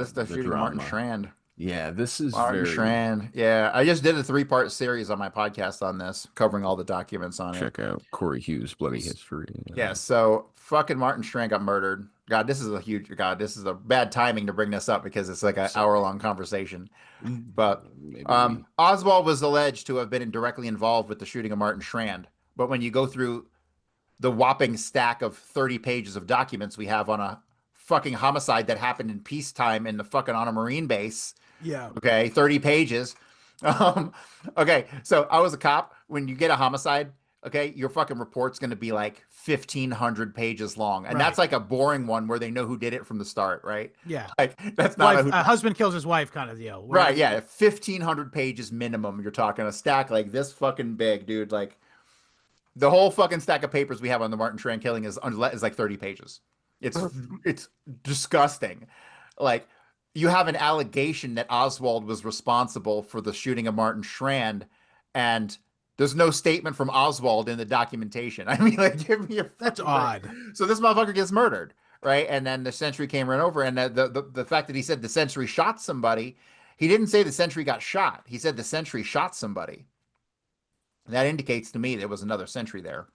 S4: is the
S3: the
S4: shooting of Martin
S3: drama?
S4: Strand.
S3: Yeah, this is
S4: Martin
S3: very.
S4: Strand. Yeah, I just did a 3-part series on my podcast on this, covering all the documents on it.
S3: Check out Cory Hughes' Bloody History.
S4: Yeah, so fucking Martin Strand got murdered. God, this is a bad timing to bring this up because it's like an hour-long conversation. But
S3: Maybe
S4: Oswald was alleged to have been directly involved with the shooting of Martin Strand. But when you go through the whopping stack of 30 pages of documents we have on a fucking homicide that happened in peacetime in the fucking on a Marine base,
S2: Yeah,
S4: okay, 30 pages. Okay, so I was a cop. When you get a homicide, okay, your fucking report's going to be like 1,500 pages long. And that's
S2: Right.
S4: like a boring one where they know who did it from the start, right?
S2: yeah.
S4: Like, that's not
S2: Wife,
S4: a who.
S2: husband kills his wife kind of deal.
S4: Right, yeah, 1,500 pages minimum. You're talking a stack like this fucking big, dude. Like, the whole fucking stack of papers we have on the Martin Tran killing is like 30 pages. It's disgusting. Like, you have an allegation that Oswald was responsible for the shooting of Martin Strand, and there's no statement from Oswald in the documentation. I mean, like, give me a
S2: That's
S4: fucking
S2: odd.
S4: break. So this motherfucker gets murdered, right? And then the sentry came right over, and the fact that he said the sentry shot somebody, he didn't say the sentry got shot. He said the sentry shot somebody. That indicates to me there was another sentry there.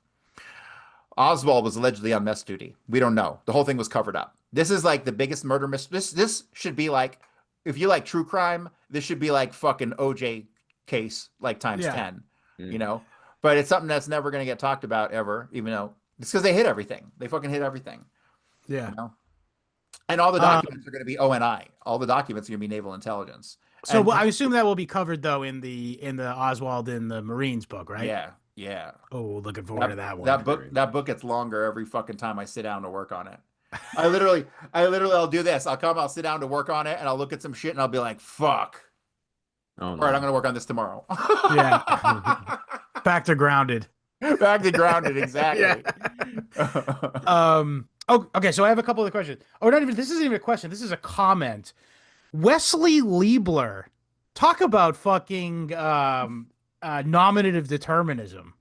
S4: Oswald was allegedly on mess duty. We don't know. The whole thing was covered up. This is like the biggest murder mystery. This should be like, if you like true crime, this should be like fucking OJ case, like times
S2: Yeah.
S4: 10, you know? But it's something that's never going to get talked about ever, even though it's because they hit everything. They fucking hit everything,
S2: Yeah.
S4: you know? And all the documents are going to be ONI. All the documents are going to be naval intelligence.
S2: So
S4: And-
S2: I assume that will be covered though in the Oswald in the Marines book, right?
S4: Yeah, yeah.
S2: Oh, looking forward to that one.
S4: That book gets longer every fucking time I sit down to work on it. I literally I'll do this. I'll sit down to work on it and I'll look at some shit and I'll be like, fuck.
S3: Oh,
S4: All right, I'm gonna work on this tomorrow.
S2: Yeah. Back to grounded.
S4: Back to grounded, exactly.
S2: Oh, okay. So I have a couple of questions. Oh, not even. This isn't even a question. This is a comment. Wesley Liebler, talk about fucking nominative determinism.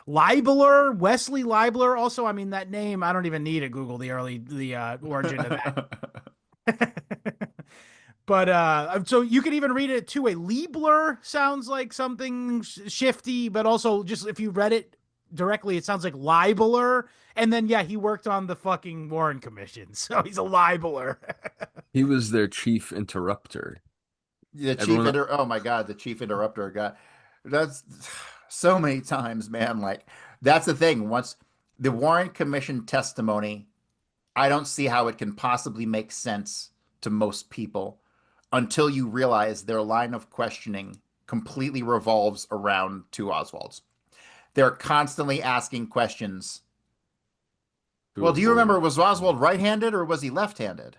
S2: Liebler, Wesley Liebler. Also, I mean that name. I don't even need to Google the origin of that. But so you can even read it too. A Liebler sounds like something shifty, but also just if you read it directly, it sounds like libeler. And then yeah, he worked on the fucking Warren Commission, so he's a libeler.
S3: he was their chief interrupter.
S4: The chief
S3: Everyone-
S4: oh my god, the chief interrupter got that's so many times, man. Like, that's the thing. Once the Warren Commission testimony, I don't see how it can possibly make sense to most people until you realize their line of questioning completely revolves around two Oswalds. They're constantly asking questions. Well, do you remember, was Oswald right-handed or was he left-handed?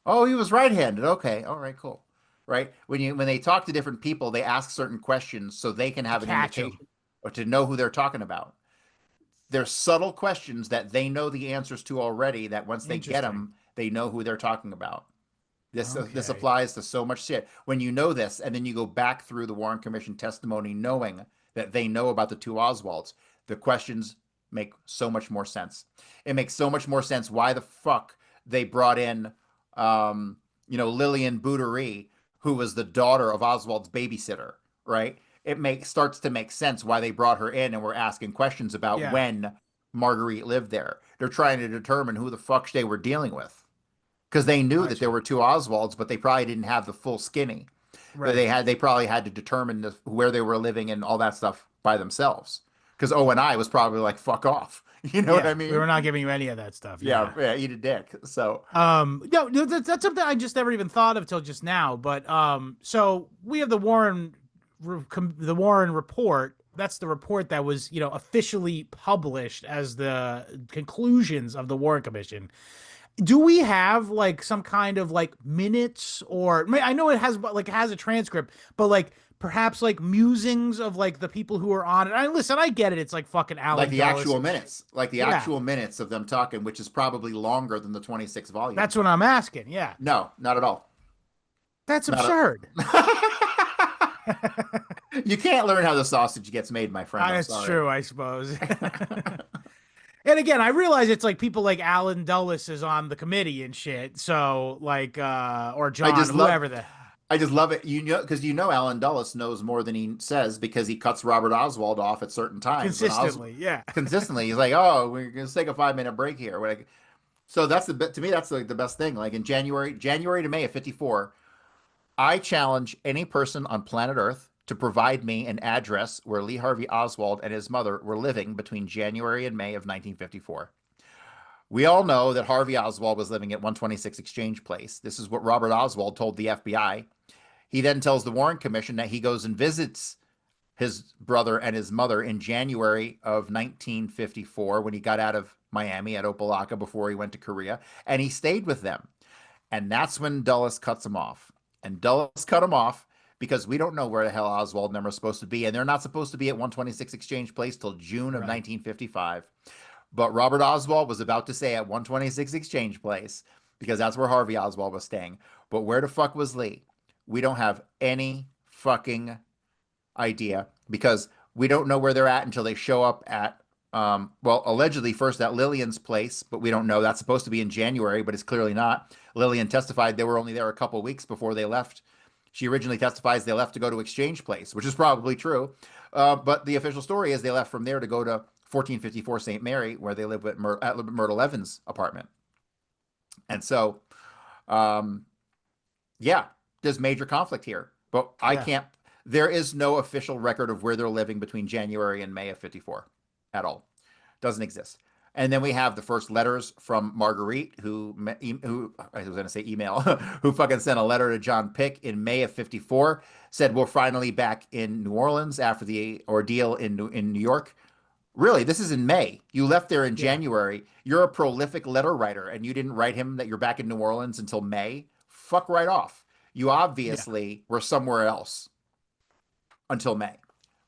S4: Oh, he was right-handed. Okay. All right, cool. Right? When they talk to different people, they ask certain questions so they can have an
S2: Catch 'em.
S4: indication or to know who they're talking about. they're subtle questions that they know the answers to already, that once they get
S2: Interesting.
S4: them, they know who they're talking about. This
S2: Okay.
S4: applies to so much shit. When you know this, and then you go back through the Warren Commission testimony, knowing that they know about the two Oswalds, the questions make so much more sense. It makes so much more sense why the fuck they brought in, Lillian Bouderie, who was the daughter of Oswald's babysitter, right? Starts to make sense why they brought her in and were asking questions about
S2: Yeah.
S4: when Marguerite lived there. They're trying to determine who the fuck they were dealing with, because they knew that there
S2: Gotcha.
S4: were two Oswalds, but they probably didn't have the full skinny.
S2: Right.
S4: They probably had to determine where they were living and all that stuff by themselves. Because O and I was probably like, "Fuck off," you know what
S2: Yeah.
S4: I
S2: We were
S4: mean?
S2: not giving you any of that stuff.
S4: Yeah,
S2: Yeah.
S4: yeah, eat a dick. So
S2: No, that's something I just never even thought of till just now. But so we have the the Warren report. That's the report that was, officially published as the conclusions of the Warren Commission. Do we have like some kind of like minutes, or I know it has a transcript, but like perhaps like musings of like the people who are on it? Listen, I get it. It's like fucking
S4: like
S2: Alan
S4: the
S2: Dulles
S4: actual
S2: and shit.
S4: minutes, like the
S2: Yeah,
S4: actual minutes of them talking, which is probably longer than the 26
S2: that's
S4: volumes.
S2: what I'm asking. Yeah,
S4: No, not at all.
S2: that's
S4: Not
S2: absurd.
S4: a. You can't learn how the sausage gets made, my friend. I'm
S2: That's
S4: sorry.
S2: true, I suppose. And again, I realize it's like people like Alan Dulles is on the committee and shit. So like, or
S4: I
S2: John,
S4: just love
S2: whoever the
S4: I just love it. Because Alan Dulles knows more than he says, because he cuts Robert Oswald off at certain times. When
S2: consistently, yeah,
S4: consistently, he's like, "Oh, we're gonna take a 5 minute break here." So that's to me, that's like the best thing. Like in January to May of '54, I challenge any person on planet Earth to provide me an address where Lee Harvey Oswald and his mother were living between January and May of 1954. We all know that Harvey Oswald was living at 126 Exchange Place. This is what Robert Oswald told the FBI. He then tells the Warren Commission that he goes and visits his brother and his mother in January of 1954, when he got out of Miami at Opelika before he went to Korea, and he stayed with them. And that's when Dulles cuts him off. And Dulles cut him off because we don't know where the hell Oswald and them are supposed to be, and they're not supposed to be at 126 Exchange Place till June of
S2: right.
S4: 1955. But Robert Oswald was about to stay at 126 Exchange Place because that's where Harvey Oswald was staying. But where the fuck was Lee? We don't have any fucking idea, because we don't know where they're at until they show up at, allegedly first at Lillian's place, but we don't know. That's supposed to be in January, but it's clearly not. Lillian testified they were only there a couple of weeks before they left. She originally testifies they left to go to Exchange Place, which is probably true. But the official story is they left from there to go to 1454 St. Mary, where they live at Myrtle Evans' apartment. And so, yeah, there's major conflict here. But I
S2: Yeah.
S4: can't, there is no official record of where they're living between January and May of '54 at all. Doesn't exist. And then we have the first letters from Marguerite, who I was going to say email, who fucking sent a letter to John Pick in May of '54, said, "We're finally back in New Orleans after the ordeal in New York." Really, this is in May. You left there in
S2: Yeah.
S4: January. You're a prolific letter writer, and you didn't write him that you're back in New Orleans until May. Fuck right off. You
S2: Yeah.
S4: obviously were somewhere else until May.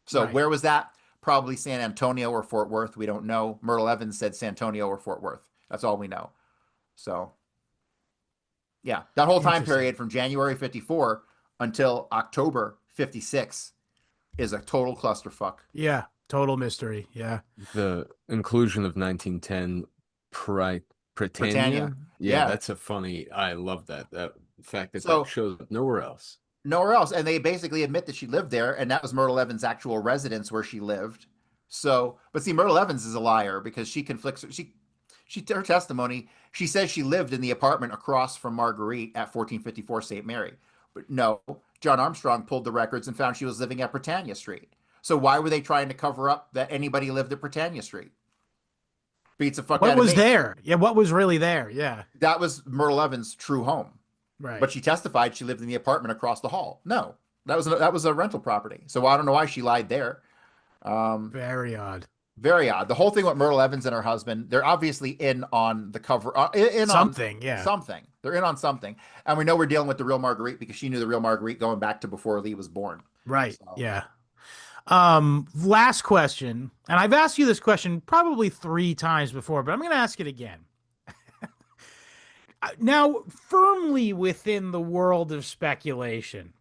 S4: So
S2: Right.
S4: where was that? Probably San Antonio or Fort Worth. We don't know. Myrtle Evans said San Antonio or Fort Worth. That's all we know. So yeah, that whole time
S2: Interesting.
S4: period from January '54 until October '56 is a total clusterfuck.
S2: Yeah. Total mystery. Yeah.
S3: The inclusion of 1910 Britannia.
S4: Britannia.
S3: Yeah,
S4: Yeah.
S3: that's a funny. I love that. That fact that
S4: So
S3: that shows up nowhere else.
S4: nowhere else. And they basically admit that she lived there, and that was Myrtle Evans' actual residence where she lived. So, but see, Myrtle Evans is a liar because she conflicts. Her testimony, she says she lived in the apartment across from Marguerite at 1454 St. Mary. But no, John Armstrong pulled the records and found she was living at Britannia Street. So why were they trying to cover up that anybody lived at Britannia Street? Beats the fuck
S2: What
S4: out of
S2: was
S4: me.
S2: there? Yeah. What was really there? Yeah.
S4: That was Myrtle Evans' true home.
S2: Right.
S4: But she testified she lived in the apartment across the hall. No, that was a rental property. So I don't know why she lied there.
S2: Very odd.
S4: Very odd. The whole thing with Myrtle Evans and her husband, they're obviously in on the cover, in
S2: Something.
S4: on
S2: Yeah.
S4: something. They're in on something, and we know we're dealing with the real Marguerite because she knew the real Marguerite going back to before Lee was born.
S2: Right.
S4: So.
S2: Yeah. Last question, and I've asked you this question probably 3 times before, but I'm going to ask it again. Now, firmly within the world of speculation,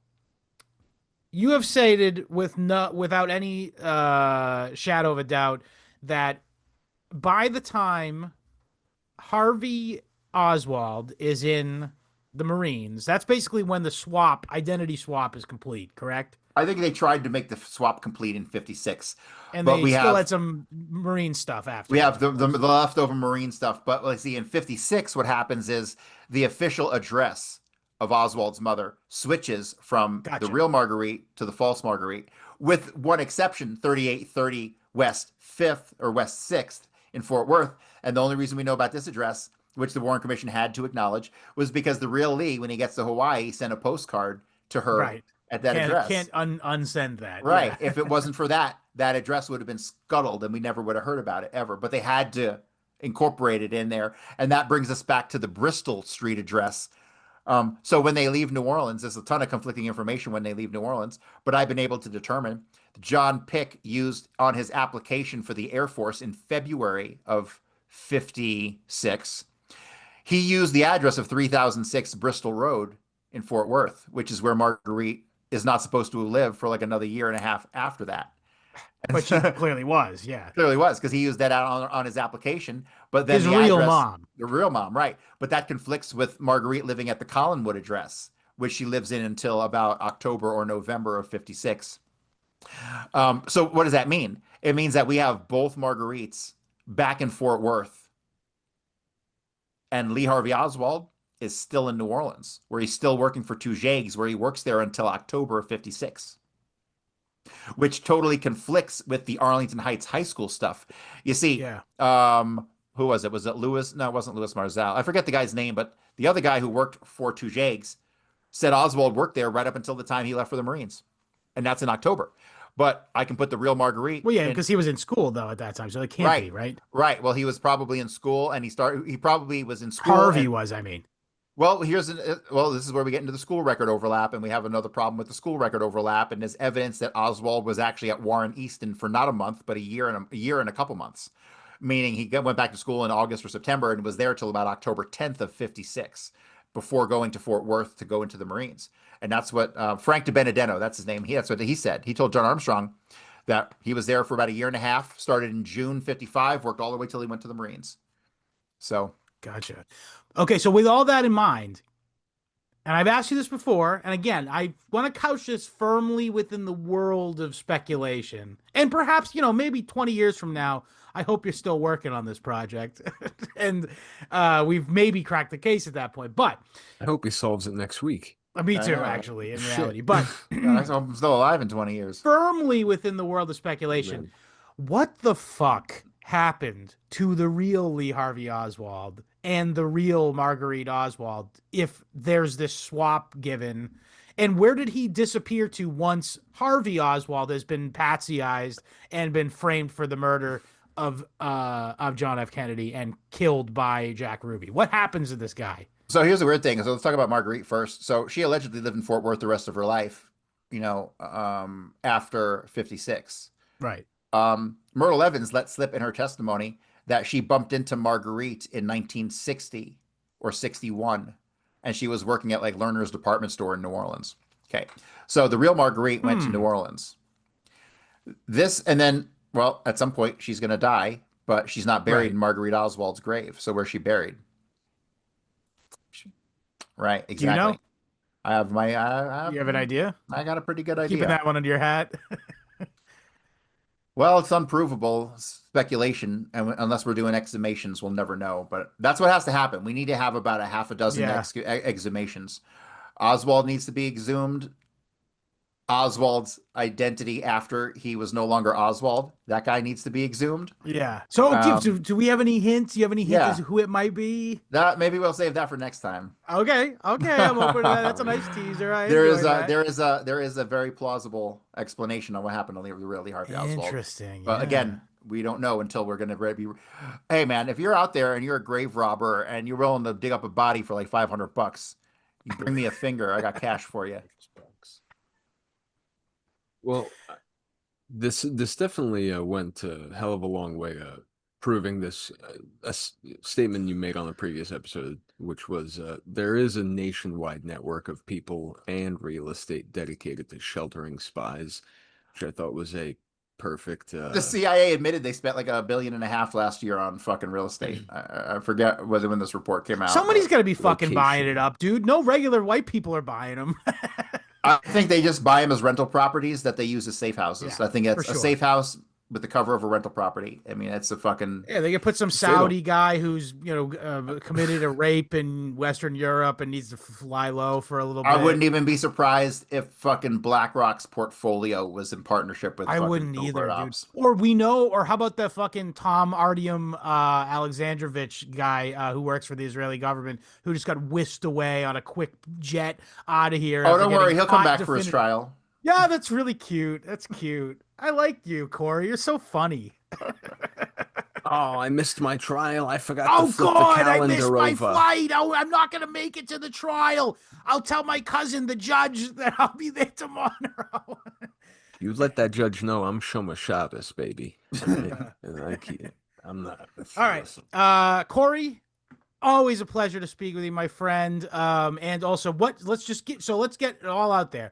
S2: you have stated without any shadow of a doubt that by the time Harvey Oswald is in the Marines, that's basically when the identity swap is complete, correct?
S4: I think they tried to make the swap complete in 56,
S2: And
S4: but
S2: they still had some Marine stuff
S4: we
S2: afterwards.
S4: have the leftover Marine stuff. But let's see, in 56, what happens is the official address of Oswald's mother switches from the
S2: Gotcha.
S4: real Marguerite to the false Marguerite, with one exception, 3830 West 5th or West 6th in Fort Worth. And the only reason we know about this address, which the Warren Commission had to acknowledge, was because the real Lee, when he gets to Hawaii, sent a postcard to her
S2: Right.
S4: at that
S2: Can't
S4: address.
S2: can't unsend that.
S4: Right.
S2: Yeah.
S4: If it wasn't for that, that address would have been scuttled and we never would have heard about it ever. But they had to incorporate it in there. And that brings us back to the Bristol Street address. So when they leave New Orleans, there's a ton of conflicting information when they leave New Orleans, but I've been able to determine John Pick used on his application for the Air Force in February of 56. He used the address of 3006 Bristol Road in Fort Worth, which is where Marguerite is not supposed to live for like another year and a half after that.
S2: But she clearly was, yeah.
S4: Clearly was, because he used that out on his application. But then
S2: His
S4: the
S2: real
S4: address,
S2: mom.
S4: the real mom, right? But that conflicts with Marguerite living at the Collinwood address, which she lives in until about October or November of 56. So what does that mean? It means that we have both Marguerites back in Fort Worth, and Lee Harvey Oswald is still in New Orleans, where he's still working for Tujagues, where he works there until October of 56, which totally conflicts with the Arlington Heights High School stuff. You see,
S2: Yeah.
S4: who was it? Was it Lewis? No, it wasn't Louis Marzal. I forget the guy's name, but the other guy who worked for Tujagues said Oswald worked there right up until the time he left for the Marines. And that's in October. But I can put the real Marguerite.
S2: Well, yeah, because he was in school though at that time, so it can't
S4: Right.
S2: be, right?
S4: Right. Well, he was probably in school, and he probably was in school.
S2: Harvey was, I mean.
S4: Well, this is where we get into the school record overlap, and we have another problem with the school record overlap, and there's evidence that Oswald was actually at Warren Easton for not a month, but a year and a couple months, meaning he went back to school in August or September and was there till about October 10th of 56 before going to Fort Worth to go into the Marines. And that's what Frank DiBenedetto, that's his name. That's what he said. He told John Armstrong that he was there for about a year and a half, started in June 55, worked all the way till he went to the Marines. So.
S2: Gotcha. Okay, so with all that in mind, and I've asked you this before, and again, I want to couch this firmly within the world of speculation. And perhaps, maybe 20 years from now, I hope you're still working on this project. And we've maybe cracked the case at that point. But
S3: I hope he solves it next week.
S2: me too,
S4: know.
S2: actually, in
S3: Shit.
S2: reality. But
S4: I'm still alive in 20 years.
S2: firmly within the world of speculation,
S3: Man.
S2: what the fuck happened to the real Lee Harvey Oswald and the real Marguerite Oswald if there's this swap given? And where did he disappear to once Harvey Oswald has been patsy-ized and been framed for the murder of John F. Kennedy and killed by Jack Ruby? What happens to this guy?
S4: So here's the weird thing. So let's talk about Marguerite first. So she allegedly lived in Fort Worth the rest of her life, after 56.
S2: Right.
S4: Myrtle Evans let slip in her testimony that she bumped into Marguerite in 1960 or 61, and she was working at like Lerner's department store in New Orleans. Okay. So the real Marguerite went to New Orleans. And then, well, at some point she's going to die, but she's not buried
S2: Right.
S4: in Marguerite Oswald's grave. So where's she buried? Right. Exactly.
S2: Do you know?
S4: I have
S2: You have an idea?
S4: I got a pretty good idea.
S2: Keeping that one under your hat?
S4: Well, it's unprovable speculation, and unless we're doing exhumations, we'll never know. But that's what has to happen. We need to have about a half a dozen
S2: Yeah.
S4: exhumations. Oswald needs to be exhumed. Oswald's identity after he was no longer Oswald, that guy needs to be exhumed.
S2: Yeah. So do we have any hints? Do you have any hints
S4: Yeah.
S2: as to who it might be?
S4: That maybe we'll save that for next time.
S2: Okay. I'm open to that. That's a nice teaser.
S4: There is a very plausible explanation on what happened to Lee Harvey Oswald.
S2: Interesting.
S4: But
S2: yeah.
S4: again, we don't know until we're going to be. Hey, man, if you're out there and you're a grave robber and you're willing to dig up a body for like $500, you bring me a finger. I got cash for you.
S3: Well, This definitely went a hell of a long way proving this statement you made on the previous episode, which was there is a nationwide network of people and real estate dedicated to sheltering spies, which I thought was a perfect
S4: The CIA admitted they spent like $1.5 billion last year on fucking real estate. I forget whether when this report came out,
S2: Somebody's
S4: but
S2: got to be fucking buying it
S3: location.
S2: up, dude. No regular white people are buying them.
S4: I think they just buy them as rental properties that they use as safe houses.
S2: Yeah,
S4: I think
S2: for
S4: it's a
S2: sure.
S4: safe house with the cover of a rental property. I mean, it's a fucking.
S2: Yeah, they could put some
S3: If they don't,
S2: Saudi guy who's, committed a rape in Western Europe and needs to fly low for a little
S4: I
S2: bit.
S4: wouldn't even be surprised if fucking BlackRock's portfolio was in partnership with
S2: I
S4: fucking
S2: wouldn't either,
S4: covert
S2: dude.
S4: ops.
S2: Or how about the fucking Tom Artyom Alexandrovich guy who works for the Israeli government who just got whisked away on a quick jet out of here
S4: Oh,
S2: after
S4: don't
S2: getting
S4: worry, he'll come
S2: caught
S4: back for his
S2: definitive.
S4: trial.
S2: Yeah, that's really cute. That's cute. I like you, Corey. You're so funny.
S3: oh, I missed my trial. I forgot to
S2: Oh
S3: flip the
S2: God, I missed
S3: calendar
S2: my
S3: over.
S2: flight. Oh, I'm not gonna make it to the trial. I'll tell my cousin, the judge, that I'll be there tomorrow.
S3: You let that judge know I'm Shomer Shabbos, baby. All right, and I'm not.
S2: All right.
S3: Listen.
S2: Corey, always a pleasure to speak with you, my friend. And also let's get it all out there.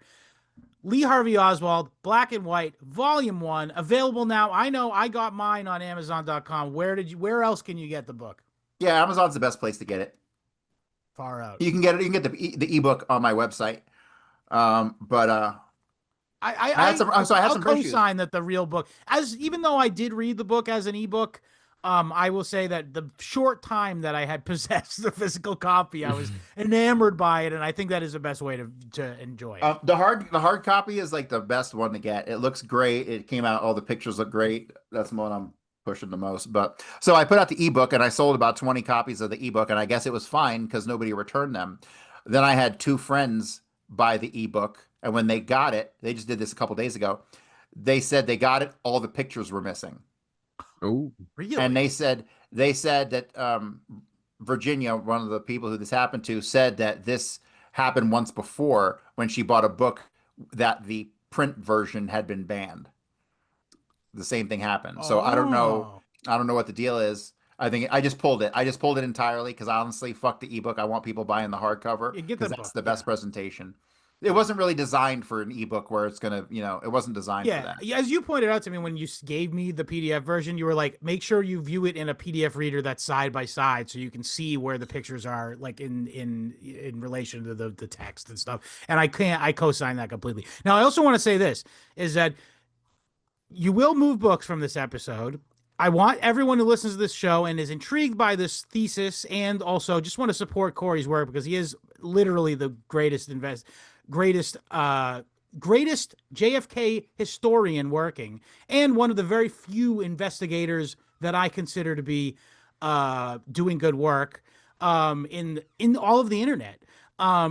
S2: Lee Harvey Oswald, Black and White, Volume 1, available now. I know I got mine on Amazon.com. Where else can you get the book?
S4: Yeah, Amazon's the best place to get it.
S2: Far out.
S4: You can get it. You can get the ebook on my website. But I had some. So I had
S2: I'll
S4: some issues.
S2: co-sign that the real book, as even though I did read the book as an ebook, I will say that the short time that I had possessed the physical copy, I was enamored by it, and I think that is the best way to enjoy it.
S4: The hard copy is like the best one to get. It looks great. It came out. All the pictures look great. That's the one I'm pushing the most. But so I put out the ebook and I sold about 20 copies of the ebook, and I guess it was fine because nobody returned them. Then I had two friends buy the ebook, and when they got it, they just did this a couple days ago. They said they got it. All the pictures were missing.
S3: Oh,
S4: And
S2: Really?
S4: they said that Virginia, one of the people who this happened to, said that this happened once before when she bought a book that the print version had been banned. The same thing happened. So I don't know.
S2: Oh,
S4: I don't know what the deal is. I think I just pulled it. I just pulled it entirely because honestly, fuck the ebook. I want people buying the hardcover
S2: yeah, get the
S4: because that's
S2: book.
S4: the
S2: Yeah.
S4: best presentation. It wasn't really designed for an ebook where it's gonna, it wasn't designed for
S2: Yeah,
S4: that.
S2: as you pointed out to me when you gave me the PDF version, you were like, make sure you view it in a PDF reader that's side by side, so you can see where the pictures are, like in relation to the text and stuff. And I co-sign that completely. Now, I also want to say this is that you will move books from this episode. I want everyone who listens to this show and is intrigued by this thesis, and also just want to support Corey's work because he is literally the greatest greatest JFK historian working, and one of the very few investigators that I consider to be doing good work in all of the internet.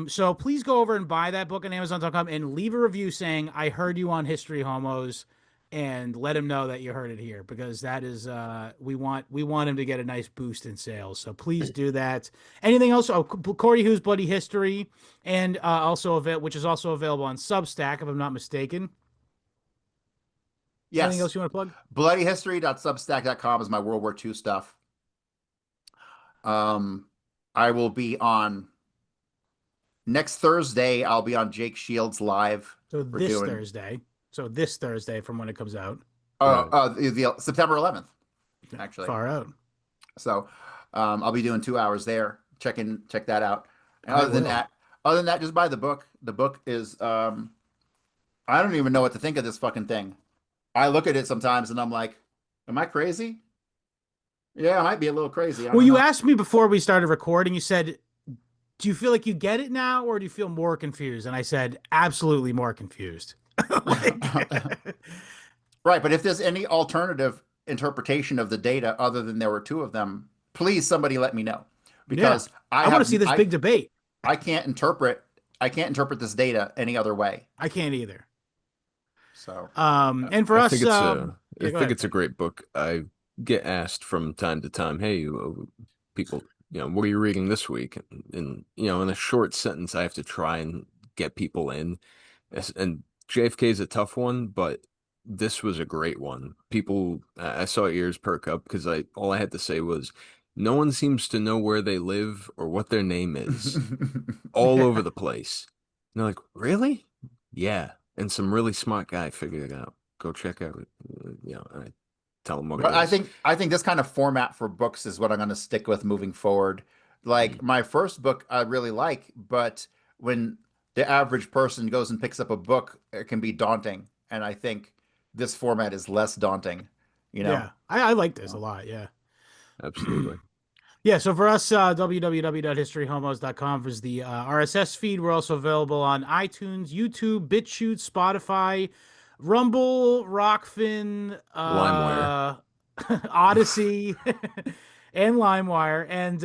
S2: So please go over and buy that book on Amazon.com and leave a review saying I heard you on History Homos, and let him know that you heard it here because that is we want him to get a nice boost in sales. So please do that. Anything else? Oh, Corey Hughes Bloody History, and which is also available on Substack if I'm not mistaken. Anything
S4: Yes.
S2: else you want to plug?
S4: Bloodyhistory.substack.com is my World War II stuff. I will be on next Thursday. I'll be on Jake Shields live.
S2: So
S4: We're
S2: this
S4: doing
S2: Thursday. So this Thursday from when it comes out.
S3: right.
S4: the September 11th, actually.
S2: Far out.
S4: So I'll be doing 2 hours there. Check that out. And
S2: I
S4: other than
S2: will.
S4: that, just buy the book. The book is I don't even know what to think of this fucking thing. I look at it sometimes and I'm like, am I crazy? Yeah, I might be a little crazy. I
S2: Well,
S4: don't
S2: you
S4: know.
S2: asked me before we started recording, you said, do you feel like you get it now or do you feel more confused? And I said, absolutely more confused.
S4: Right, but if there's any alternative interpretation of the data other than there were two of them, please somebody let me know
S2: Yeah.
S4: because
S2: I want to see this big debate.
S4: I can't interpret this data any other way.
S2: I can't either.
S4: So
S2: And for
S3: I
S2: us,
S3: think it's
S2: yeah,
S3: I
S2: go
S3: think
S2: ahead.
S3: it's a great book. I get asked from time to time, "Hey, people, what are you reading this week?" And in a short sentence, I have to try and get people in. And JFK is a tough one, but this was a great one. People, I saw ears perk up because all I had to say was, no one seems to know where they live or what their name is, all over the place. And they're like, really? Yeah. And some really smart guy figured it out. Go check out, I tell them what
S4: But
S3: it is.
S4: I think this kind of format for books is what I'm going to stick with moving forward. Like my first book I really like, but when the average person goes and picks up a book, it can be daunting. And I think this format is less daunting, you know?
S2: Yeah, I like this a lot. Yeah.
S3: Absolutely.
S2: Yeah, so for us, www.historyhomos.com is the RSS feed. We're also available on iTunes, YouTube, BitChute, Spotify, Rumble, Rockfin,
S3: LimeWire.
S2: Odyssey, and LimeWire, and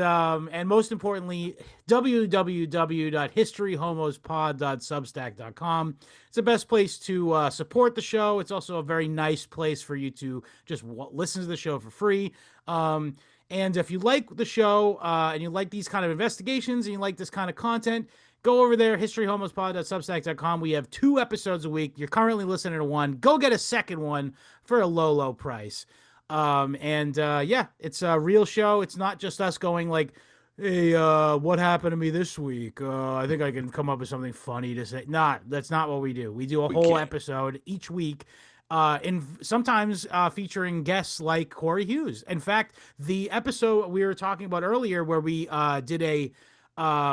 S2: most importantly, www.historyhomospod.substack.com. It's the best place to support the show. It's also a very nice place for you to just listen to the show for free. And if you like the show and you like these kind of investigations and you like this kind of content, go over there, historyhomospod.substack.com. We have 2 episodes a week. You're currently listening to one. Go get a second one for a low, low price. Yeah, it's a real show. It's not just us going like, hey, what happened to me this week? I think I can come up with something funny to say. That's not what we do. We do a whole episode each week. And sometimes featuring guests like Cory Hughes. In fact, the episode we were talking about earlier where we did a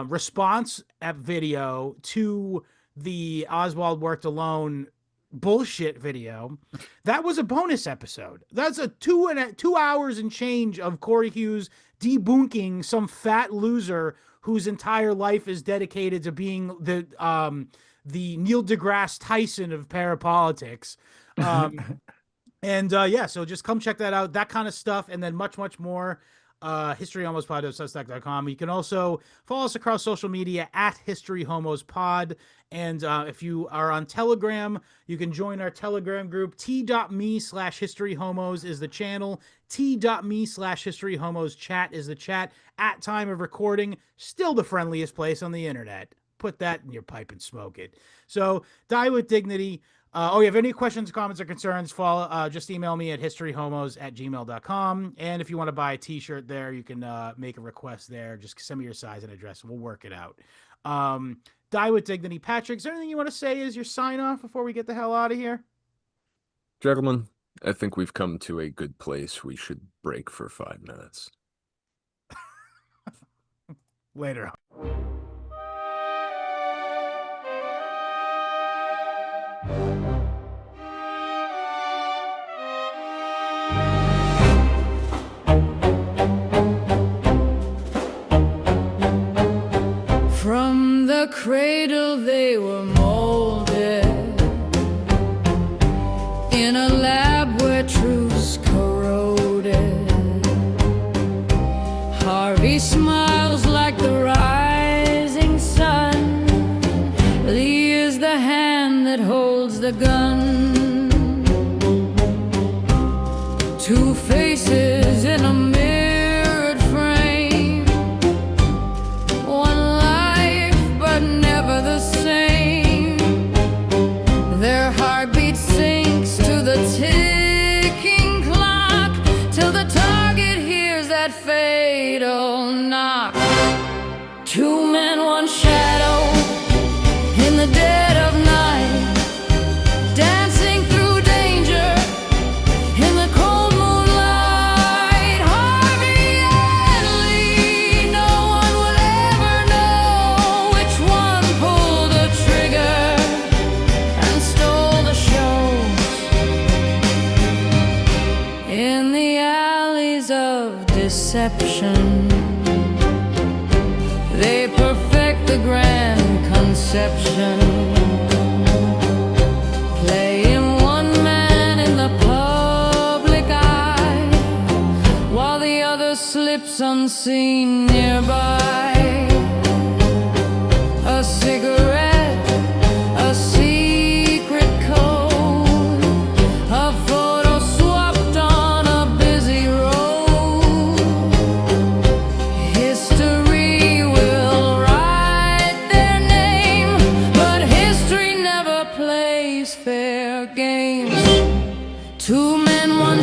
S2: response video to the Oswald Worked Alone bullshit video, that was a bonus episode. That's a 2 hours and change of Cory Hughes debunking some fat loser whose entire life is dedicated to being the Neil deGrasse Tyson of parapolitics. Yeah, so just come check that out, that kind of stuff, and then much, much more. Historyhomospod.substack.com. You can also follow us across social media at historyhomospod. And if you are on Telegram, you can join our Telegram group. t.me/historyhomos is the channel. t.me/historyhomos chat is the chat. At time of recording, still the friendliest place on the internet. Put that in your pipe and smoke it. So die with dignity. You have any questions, comments, or concerns, just email me at historyhomos@gmail.com. And if you want to buy a t-shirt there, you can make a request there. Just send me your size and address, and we'll work it out. Die with dignity. Patrick, is there anything you want to say as your sign-off before we get the hell out of here?
S3: Gentlemen, I think we've come to a good place. We should break for 5 minutes.
S2: Later.
S5: From the cradle they were molded in a lab where truths corroded. Harvey smiles like the rising sun. Lee is the hand that holds the gun. 2 faces in a mirrored frame. One life, but never the same. Their heartbeat sinks to the ticking clock till the target hears that fatal knock. 2 men, 1 shadow in the dead of night, dancing through danger in the cold moonlight. Harvey and Lee, no one will ever know which one pulled the trigger and stole the show. In the alleys of deception, they perfect the grand conception, playing one man in the public eye while the other slips unseen nearby. A cigarette, a secret code, a photo swapped on a busy road. History will write their name, but history never plays fair games. Two men, one